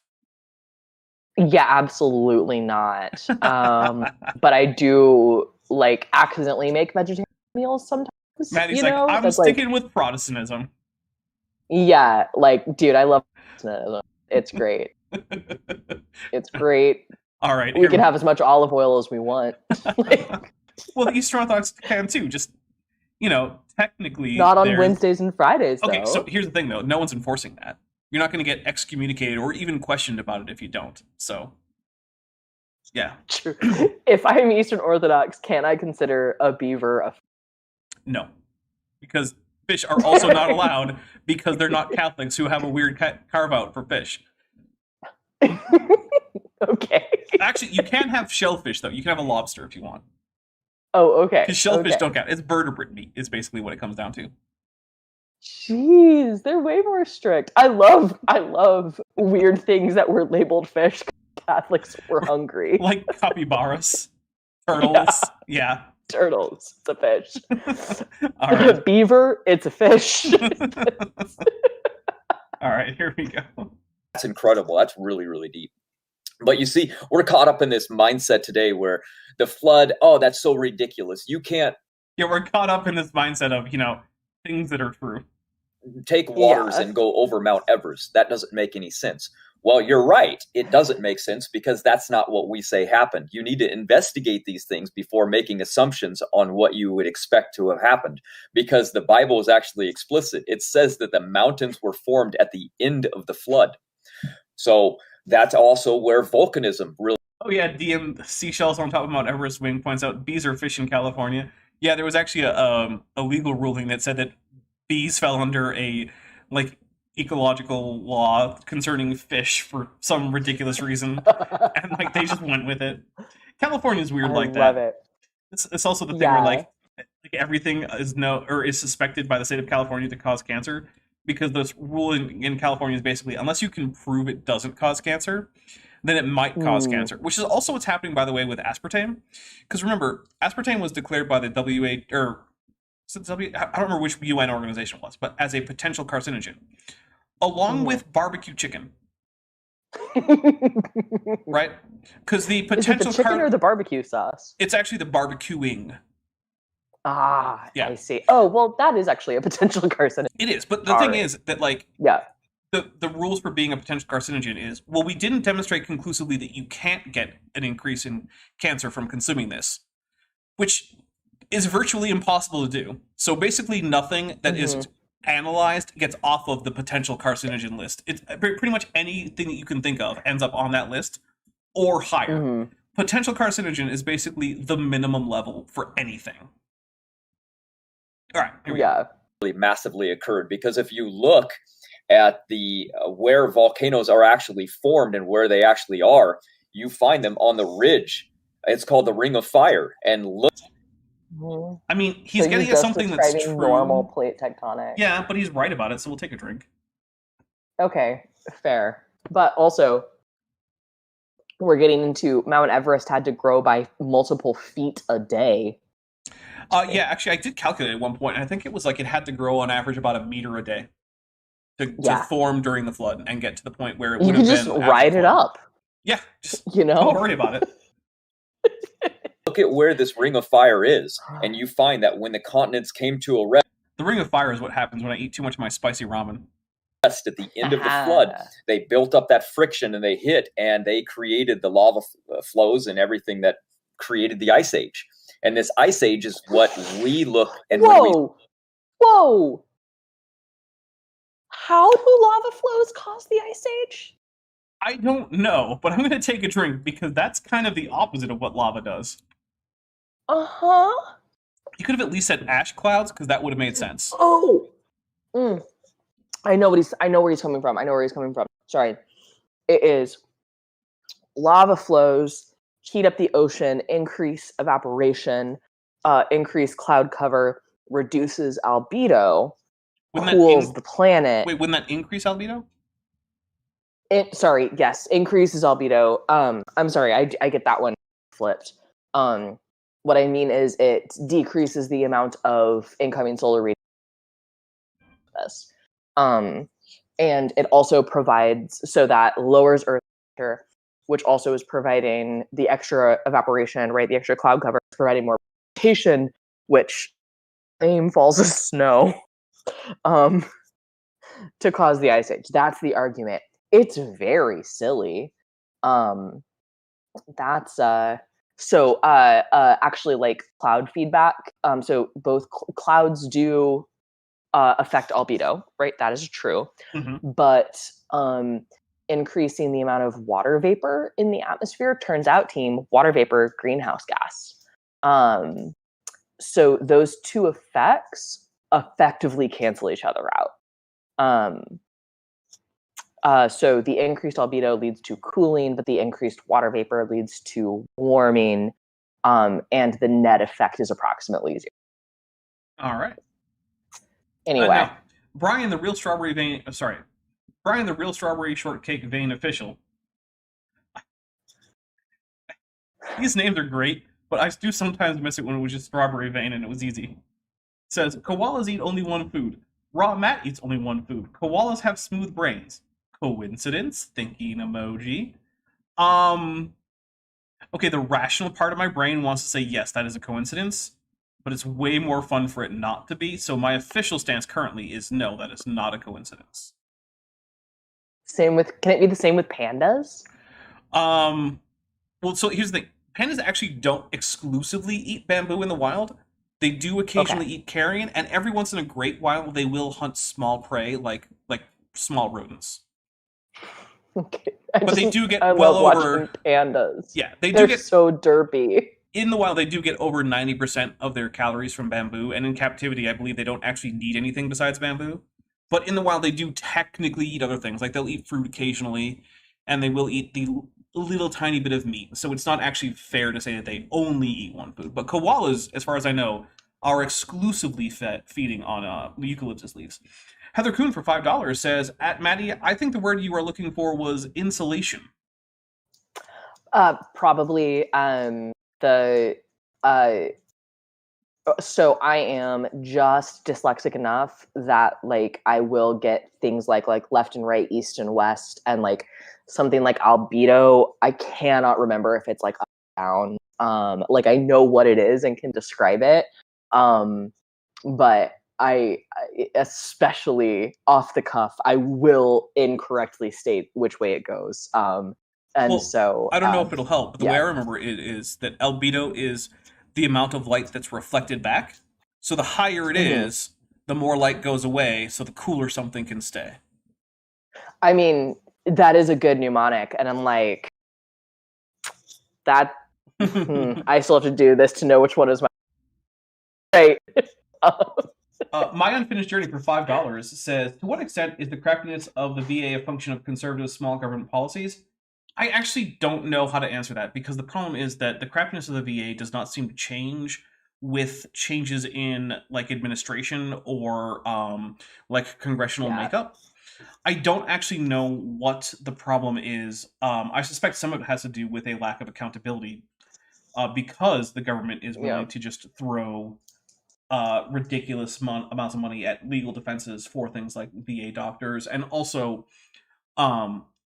Speaker 4: Yeah, absolutely not. But I do like accidentally make vegetarian meals sometimes.
Speaker 3: Maddie's
Speaker 4: you
Speaker 3: like,
Speaker 4: know?
Speaker 3: I'm
Speaker 4: That's,
Speaker 3: sticking with Protestantism.
Speaker 4: Yeah, like, dude, I love Protestantism. It's great. It's great.
Speaker 3: All right,
Speaker 4: We can have as much olive oil as we want.
Speaker 3: Well, the Eastern Orthodox can too. Just, technically,
Speaker 4: Not on Wednesdays and Fridays, though.
Speaker 3: Okay, so here's the thing, though. No one's enforcing that. You're not going to get excommunicated or even questioned about it if you don't. So, yeah.
Speaker 4: True. If I'm Eastern Orthodox, can I consider a beaver a...
Speaker 3: No. Because fish are also not allowed because they're not Catholics who have a weird carve-out for fish.
Speaker 4: Okay.
Speaker 3: Actually, you can have shellfish, though. You can have a lobster if you want.
Speaker 4: Oh, okay.
Speaker 3: Because shellfish don't count. It's vertebrate meat is basically what it comes down to.
Speaker 4: Jeez, they're way more strict. I love weird things that were labeled fish. Catholics were hungry.
Speaker 3: Like capybaras, turtles. Yeah.
Speaker 4: Turtles, it's a fish.
Speaker 3: All right.
Speaker 4: Beaver, it's a fish.
Speaker 3: All right, here we go.
Speaker 6: That's incredible. That's really, really deep. But you see, we're caught up in this mindset today where the flood, oh, that's so ridiculous. You can't...
Speaker 3: Yeah, we're caught up in this mindset of, things that are true.
Speaker 6: Take waters and go over Mount Everest. That doesn't make any sense. Well, you're right. It doesn't make sense because that's not what we say happened. You need to investigate these things before making assumptions on what you would expect to have happened, because the Bible is actually explicit. It says that the mountains were formed at the end of the flood. So that's also where volcanism really...
Speaker 3: Oh yeah, DM seashells on top of Mount Everest wing points out bees are fish in California. Yeah, there was actually a legal ruling that said that bees fell under a ecological law concerning fish for some ridiculous reason, and they just went with it. California's weird like that.
Speaker 4: I love it.
Speaker 3: It's also the thing where everything is is suspected by the state of California to cause cancer, because the rule in California is basically unless you can prove it doesn't cause cancer, then it might cause cancer, which is also what's happening, by the way, with aspartame. Because remember, aspartame was declared by the I don't remember which UN organization it was, but as a potential carcinogen, along with barbecue chicken. Right? Because the potential...
Speaker 4: Is it the chicken or the barbecue sauce?
Speaker 3: It's actually the barbecuing.
Speaker 4: Ah,
Speaker 3: yeah.
Speaker 4: I see. Oh, well, that is actually a potential carcinogen.
Speaker 3: It is, but the thing is that, the rules for being a potential carcinogen is, well, we didn't demonstrate conclusively that you can't get an increase in cancer from consuming this, which is virtually impossible to do. So basically nothing that is analyzed gets off of the potential carcinogen list. It's pretty much anything that you can think of ends up on that list or higher. Potential carcinogen is basically the minimum level for anything. All right. Here we go.
Speaker 6: Really massively occurred, because if you look at the where volcanoes are actually formed and where they actually are, you find them on the ridge. It's called the Ring of Fire. And look,
Speaker 3: I mean, he's getting at something that's true.
Speaker 4: Normal plate tectonic.
Speaker 3: Yeah, but he's right about it, so we'll take a drink.
Speaker 4: Okay, fair. But also, we're getting into Mount Everest had to grow by multiple feet a day.
Speaker 3: Yeah, actually, I did calculate at one point, and I think it was it had to grow on average about 1 meter a day to form during the flood and get to the point where it would have been...
Speaker 4: You could just ride it up.
Speaker 3: Yeah, just
Speaker 4: don't
Speaker 3: worry about it.
Speaker 6: Look at where this Ring of Fire is, and you find that when the continents came to a rest...
Speaker 3: The Ring of Fire is what happens when I eat too much of my spicy ramen.
Speaker 6: At the end of the flood, they built up that friction and they hit, and they created the lava flows and everything that created the Ice Age. And this Ice Age is what we look and
Speaker 4: Whoa! How do lava flows cause the Ice Age?
Speaker 3: I don't know, but I'm going to take a drink because that's kind of the opposite of what lava does.
Speaker 4: Uh-huh.
Speaker 3: You could have at least said ash clouds, because that would have made sense.
Speaker 4: Oh! I know where he's coming from. Sorry. It is lava flows heat up the ocean, increase evaporation, increase cloud cover, reduces albedo, cools the planet.
Speaker 3: Wait, wouldn't that increase albedo?
Speaker 4: Yes, increases albedo. I'm sorry, I get that one flipped. What I mean is it decreases the amount of incoming solar radiation. And it also provides, so that lowers Earth temperature, which also is providing the extra evaporation, right? The extra cloud cover is providing more precipitation, which falls as snow, to cause the ice age. That's the argument. It's very silly. Actually, like cloud feedback. So both clouds do affect albedo, right? That is true.
Speaker 3: Mm-hmm.
Speaker 4: But increasing the amount of water vapor in the atmosphere, turns out, team, water vapor, greenhouse gas. So those two effects effectively cancel each other out. So the increased albedo leads to cooling, but the increased water vapor leads to warming, and the net effect is approximately zero.
Speaker 3: All right.
Speaker 4: Anyway,
Speaker 3: now, Brian the real strawberry shortcake vein official. These names are great, but I do sometimes miss it when it was just strawberry vein and it was easy. Says, koalas eat only one food. Raw Matt eats only one food. Koalas have smooth brains. Coincidence? Thinking emoji. Okay, the rational part of my brain wants to say yes, that is a coincidence, but it's way more fun for it not to be, so my official stance currently is no, that is not a coincidence.
Speaker 4: can it be the same with pandas?
Speaker 3: Well, so here's the thing. Pandas actually don't exclusively eat bamboo in the wild. They do occasionally eat carrion, and every once in a great while they will hunt small prey like small rodents.
Speaker 4: Okay.
Speaker 3: But they do get
Speaker 4: I
Speaker 3: well
Speaker 4: love
Speaker 3: over
Speaker 4: watching pandas.
Speaker 3: Yeah,
Speaker 4: They're so derpy.
Speaker 3: In the wild, they do get over 90% of their calories from bamboo, and in captivity, I believe they don't actually need anything besides bamboo. But in the wild, they do technically eat other things. Like, they'll eat fruit occasionally, and they will eat the little tiny bit of meat. So it's not actually fair to say that they only eat one food. But koalas, as far as I know, are exclusively feeding on eucalyptus leaves. Heather Kuhn for $5 says, at Maddie, I think the word you are looking for was insulation.
Speaker 4: Probably so I am just dyslexic enough that like I will get things like left and right, east and west, and like something like albedo. I cannot remember if it's like up or down. Like I know what it is and can describe it. But I especially off the cuff, I will incorrectly state which way it goes. So
Speaker 3: I don't know if it'll help, but the way I remember it is that albedo is the amount of light that's reflected back. So the higher it is, the more light goes away, so the cooler something can stay.
Speaker 4: I mean, that is a good mnemonic, and I'm like, that. I still have to do this to know which one is my right.
Speaker 3: My Unfinished Journey for $5 says, to what extent is the craftiness of the VA a function of conservative small government policies? I actually don't know how to answer that, because the problem is that the craftiness of the VA does not seem to change with changes in like administration or like congressional makeup. I don't actually know what the problem is. I suspect some of it has to do with a lack of accountability, because the government is willing to just throw ridiculous amounts of money at legal defenses for things like VA doctors, and also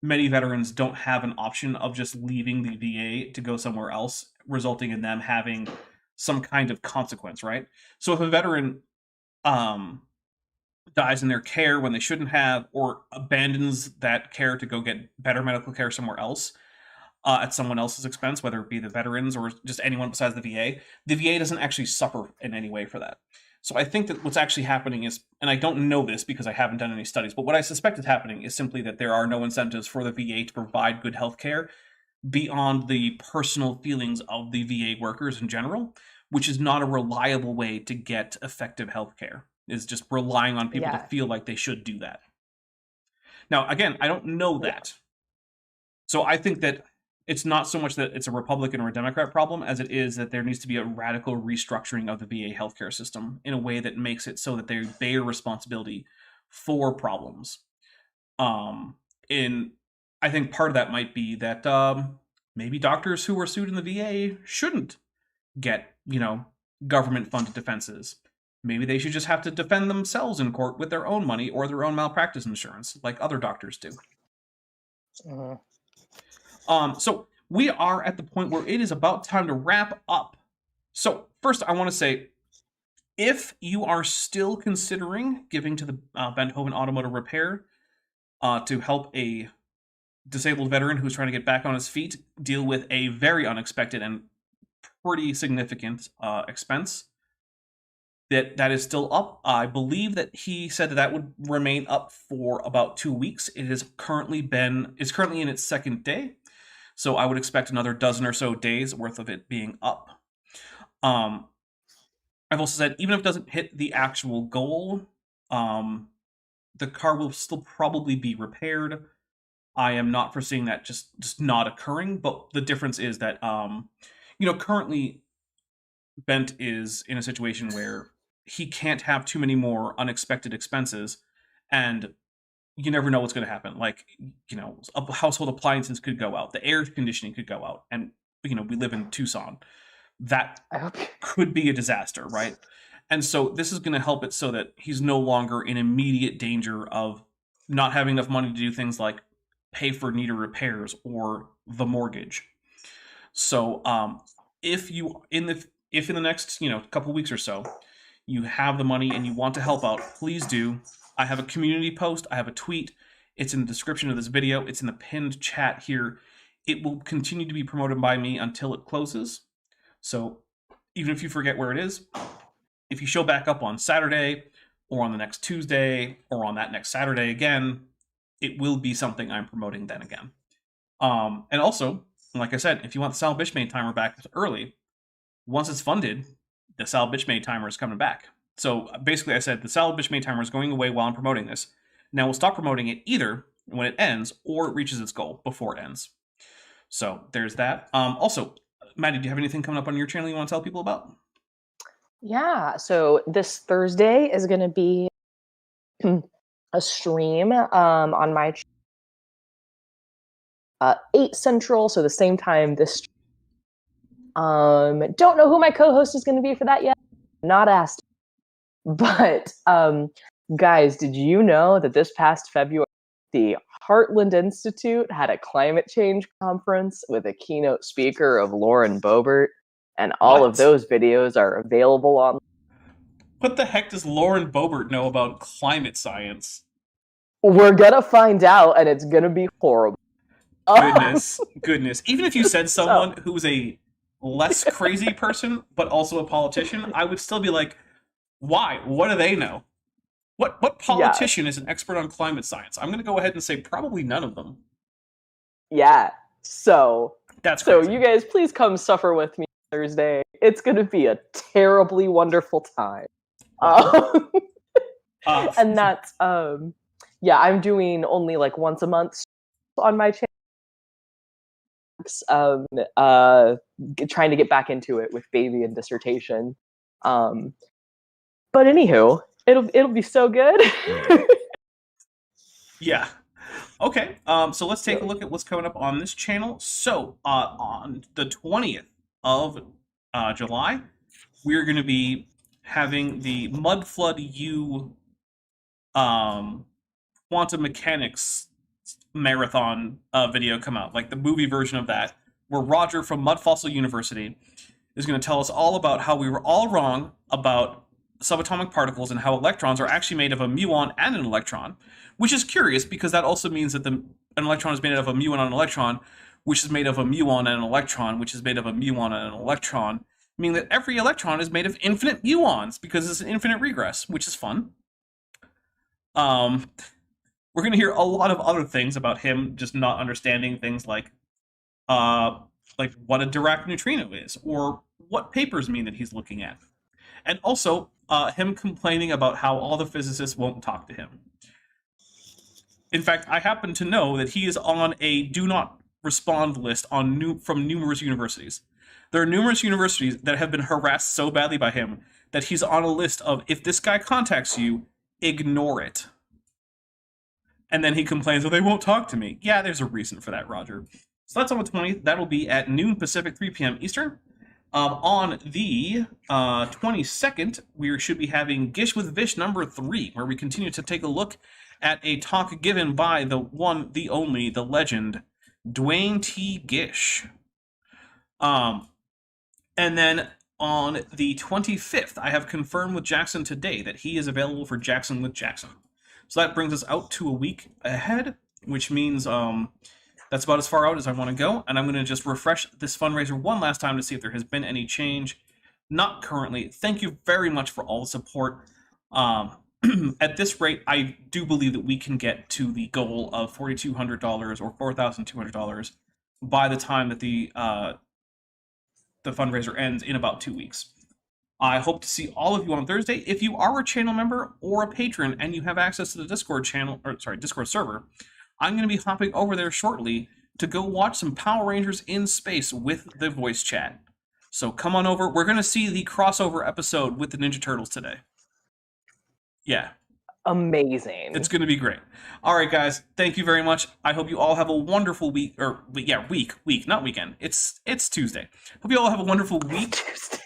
Speaker 3: many veterans don't have an option of just leaving the VA to go somewhere else, resulting in them having some kind of consequence, right? So if a veteran dies in their care when they shouldn't have, or abandons that care to go get better medical care somewhere else, at someone else's expense, whether it be the veterans or just anyone besides the VA doesn't actually suffer in any way for that. So I think that what's actually happening is, and I don't know this because I haven't done any studies, but what I suspect is happening is simply that there are no incentives for the VA to provide good health care beyond the personal feelings of the VA workers in general, which is not a reliable way to get effective health care, is just relying on people to feel like they should do that. Now, again, I don't know that. So I think that it's not so much that it's a Republican or a Democrat problem as it is that there needs to be a radical restructuring of the VA healthcare system in a way that makes it so that they bear responsibility for problems. I think part of that might be that maybe doctors who were sued in the VA shouldn't get, government-funded defenses. Maybe they should just have to defend themselves in court with their own money or their own malpractice insurance, like other doctors do. So we are at the point where it is about time to wrap up. So first, I want to say, if you are still considering giving to the Benthoven Automotive Repair to help a disabled veteran who's trying to get back on his feet deal with a very unexpected and pretty significant expense, that is still up. I believe that he said that would remain up for about 2 weeks. It is currently in its second day, so I would expect another dozen or so days worth of it being up. I've also said, even if it doesn't hit the actual goal, the car will still probably be repaired. I am not foreseeing that just not occurring, but the difference is that, currently Bent is in a situation where he can't have too many more unexpected expenses, and you never know what's going to happen. Like, household appliances could go out, the air conditioning could go out, and, we live in Tucson. That could be a disaster, right? And so this is going to help it so that he's no longer in immediate danger of not having enough money to do things like pay for needed repairs or the mortgage. So if in the next couple weeks or so you have the money and you want to help out, please do. I have a community post, I have a tweet, it's in the description of this video, it's in the pinned chat here. It will continue to be promoted by me until it closes. So even if you forget where it is, if you show back up on Saturday or on the next Tuesday or on that next Saturday again, it will be something I'm promoting then again. And also, like I said, if you want the Sal Bitchmade timer back early, once it's funded, the Sal Bitchmade timer is coming back. So basically I said the Sal Bitchmade timer is going away while I'm promoting this. Now we'll stop promoting it either when it ends or it reaches its goal before it ends. So there's that. Also, Maddie, do you have anything coming up on your channel you want to tell people about?
Speaker 4: Yeah, so this Thursday is going to be a stream on my 8 Central, so the same time this. Don't know who my co-host is going to be for that yet. Not asked. But guys, did you know that this past February, the Heartland Institute had a climate change conference with a keynote speaker of Lauren Boebert, and all of those videos are available on.
Speaker 3: What the heck does Lauren Boebert know about climate science?
Speaker 4: We're gonna find out, and it's gonna be horrible.
Speaker 3: Goodness. Even if you said someone who's a less crazy person, but also a politician, I would still be like, why? What do they know? What politician is an expert on climate science? I'm going to go ahead and say probably none of them.
Speaker 4: Yeah. So
Speaker 3: that's crazy.
Speaker 4: So you guys please come suffer with me Thursday. It's going to be a terribly wonderful time. And that's I'm doing only like once a month on my channel. Trying to get back into it with baby and dissertation. But anywho, it'll be so good.
Speaker 3: Yeah. Okay. So let's take a look at what's coming up on this channel. So on the 20th of July, we're going to be having the Mudflood U quantum mechanics marathon video come out, like the movie version of that, where Roger from Mud Fossil University is going to tell us all about how we were all wrong about subatomic particles and how electrons are actually made of a muon and an electron, which is curious because that also means that an electron is made of a muon and an electron, which is made of a muon and an electron, which is made of a muon and an electron, meaning that every electron is made of infinite muons because it's an infinite regress, which is fun. We're going to hear a lot of other things about him just not understanding things like what a Dirac neutrino is, or what papers mean that he's looking at. And also, him complaining about how all the physicists won't talk to him. In fact, I happen to know that he is on a do not respond list from numerous universities. There are numerous universities that have been harassed so badly by him that he's on a list of, if this guy contacts you, ignore it. And then he complains, they won't talk to me. Yeah, there's a reason for that, Roger. So that's on the 20th. That'll be at noon Pacific, 3 p.m. Eastern. On the 22nd, we should be having Gish with Vish number 3, where we continue to take a look at a talk given by the one, the only, the legend, Dwayne T. Gish. And then on the 25th, I have confirmed with Jackson today that he is available for Jackson with Jackson. So that brings us out to a week ahead, which means that's about as far out as I want to go. And I'm going to just refresh this fundraiser one last time to see if there has been any change. Not currently. Thank you very much for all the support. At this rate, I do believe that we can get to the goal of $4,200 or $4,200 by the time that the fundraiser ends in about 2 weeks. I hope to see all of you on Thursday. If you are a channel member or a patron and you have access to the Discord server, I'm going to be hopping over there shortly to go watch some Power Rangers in space with the voice chat. So come on over. We're going to see the crossover episode with the Ninja Turtles today. Yeah.
Speaker 4: Amazing.
Speaker 3: It's going to be great. All right, guys. Thank you very much. I hope you all have a wonderful week. Week, not weekend. It's Tuesday. Hope you all have a wonderful week.
Speaker 4: Tuesday.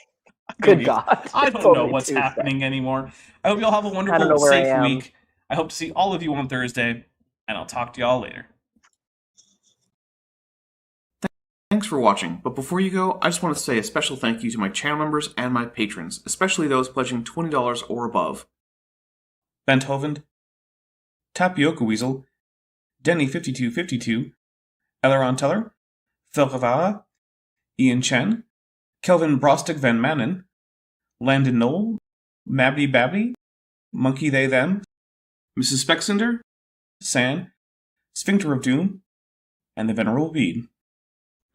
Speaker 4: Good God.
Speaker 3: I don't know what's happening anymore. I hope you all have a wonderful, safe week. I hope to see all of you on Thursday, and I'll talk to y'all later. Thanks for watching, but before you go, I just want to say a special thank you to my channel members and my patrons, especially those pledging $20 or above. Benthoven, Tapioca Weasel, Denny5252, Elleron Teller, Phil Rivara, Ian Chen, Kelvin Brostig Van Manen, Landon Knoll, Maddie Babby, Monkey They Them, Mrs. Spexinder, San, Sphincter of Doom, and the Venerable Bede.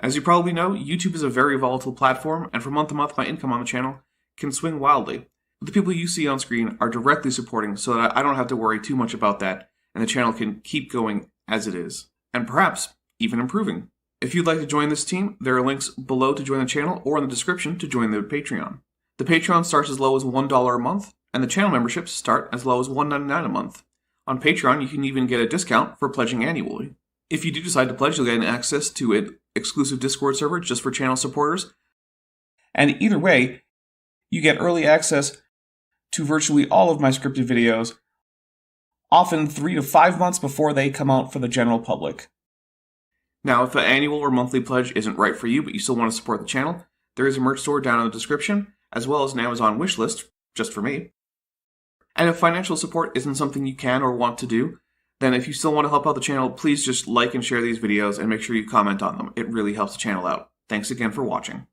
Speaker 3: As you probably know, YouTube is a very volatile platform, and from month to month my income on the channel can swing wildly. But the people you see on screen are directly supporting so that I don't have to worry too much about that, and the channel can keep going as it is, and perhaps even improving. If you'd like to join this team, there are links below to join the channel or in the description to join the Patreon. The Patreon starts as low as $1 a month, and the channel memberships start as low as $1.99 a month. On Patreon, you can even get a discount for pledging annually. If you do decide to pledge, you'll get access to an exclusive Discord server just for channel supporters. And either way, you get early access to virtually all of my scripted videos, often 3 to 5 months before they come out for the general public. Now, if an annual or monthly pledge isn't right for you, but you still want to support the channel, there is a merch store down in the description, as well as an Amazon wishlist, just for me. And if financial support isn't something you can or want to do, then if you still want to help out the channel, please just like and share these videos and make sure you comment on them. It really helps the channel out. Thanks again for watching.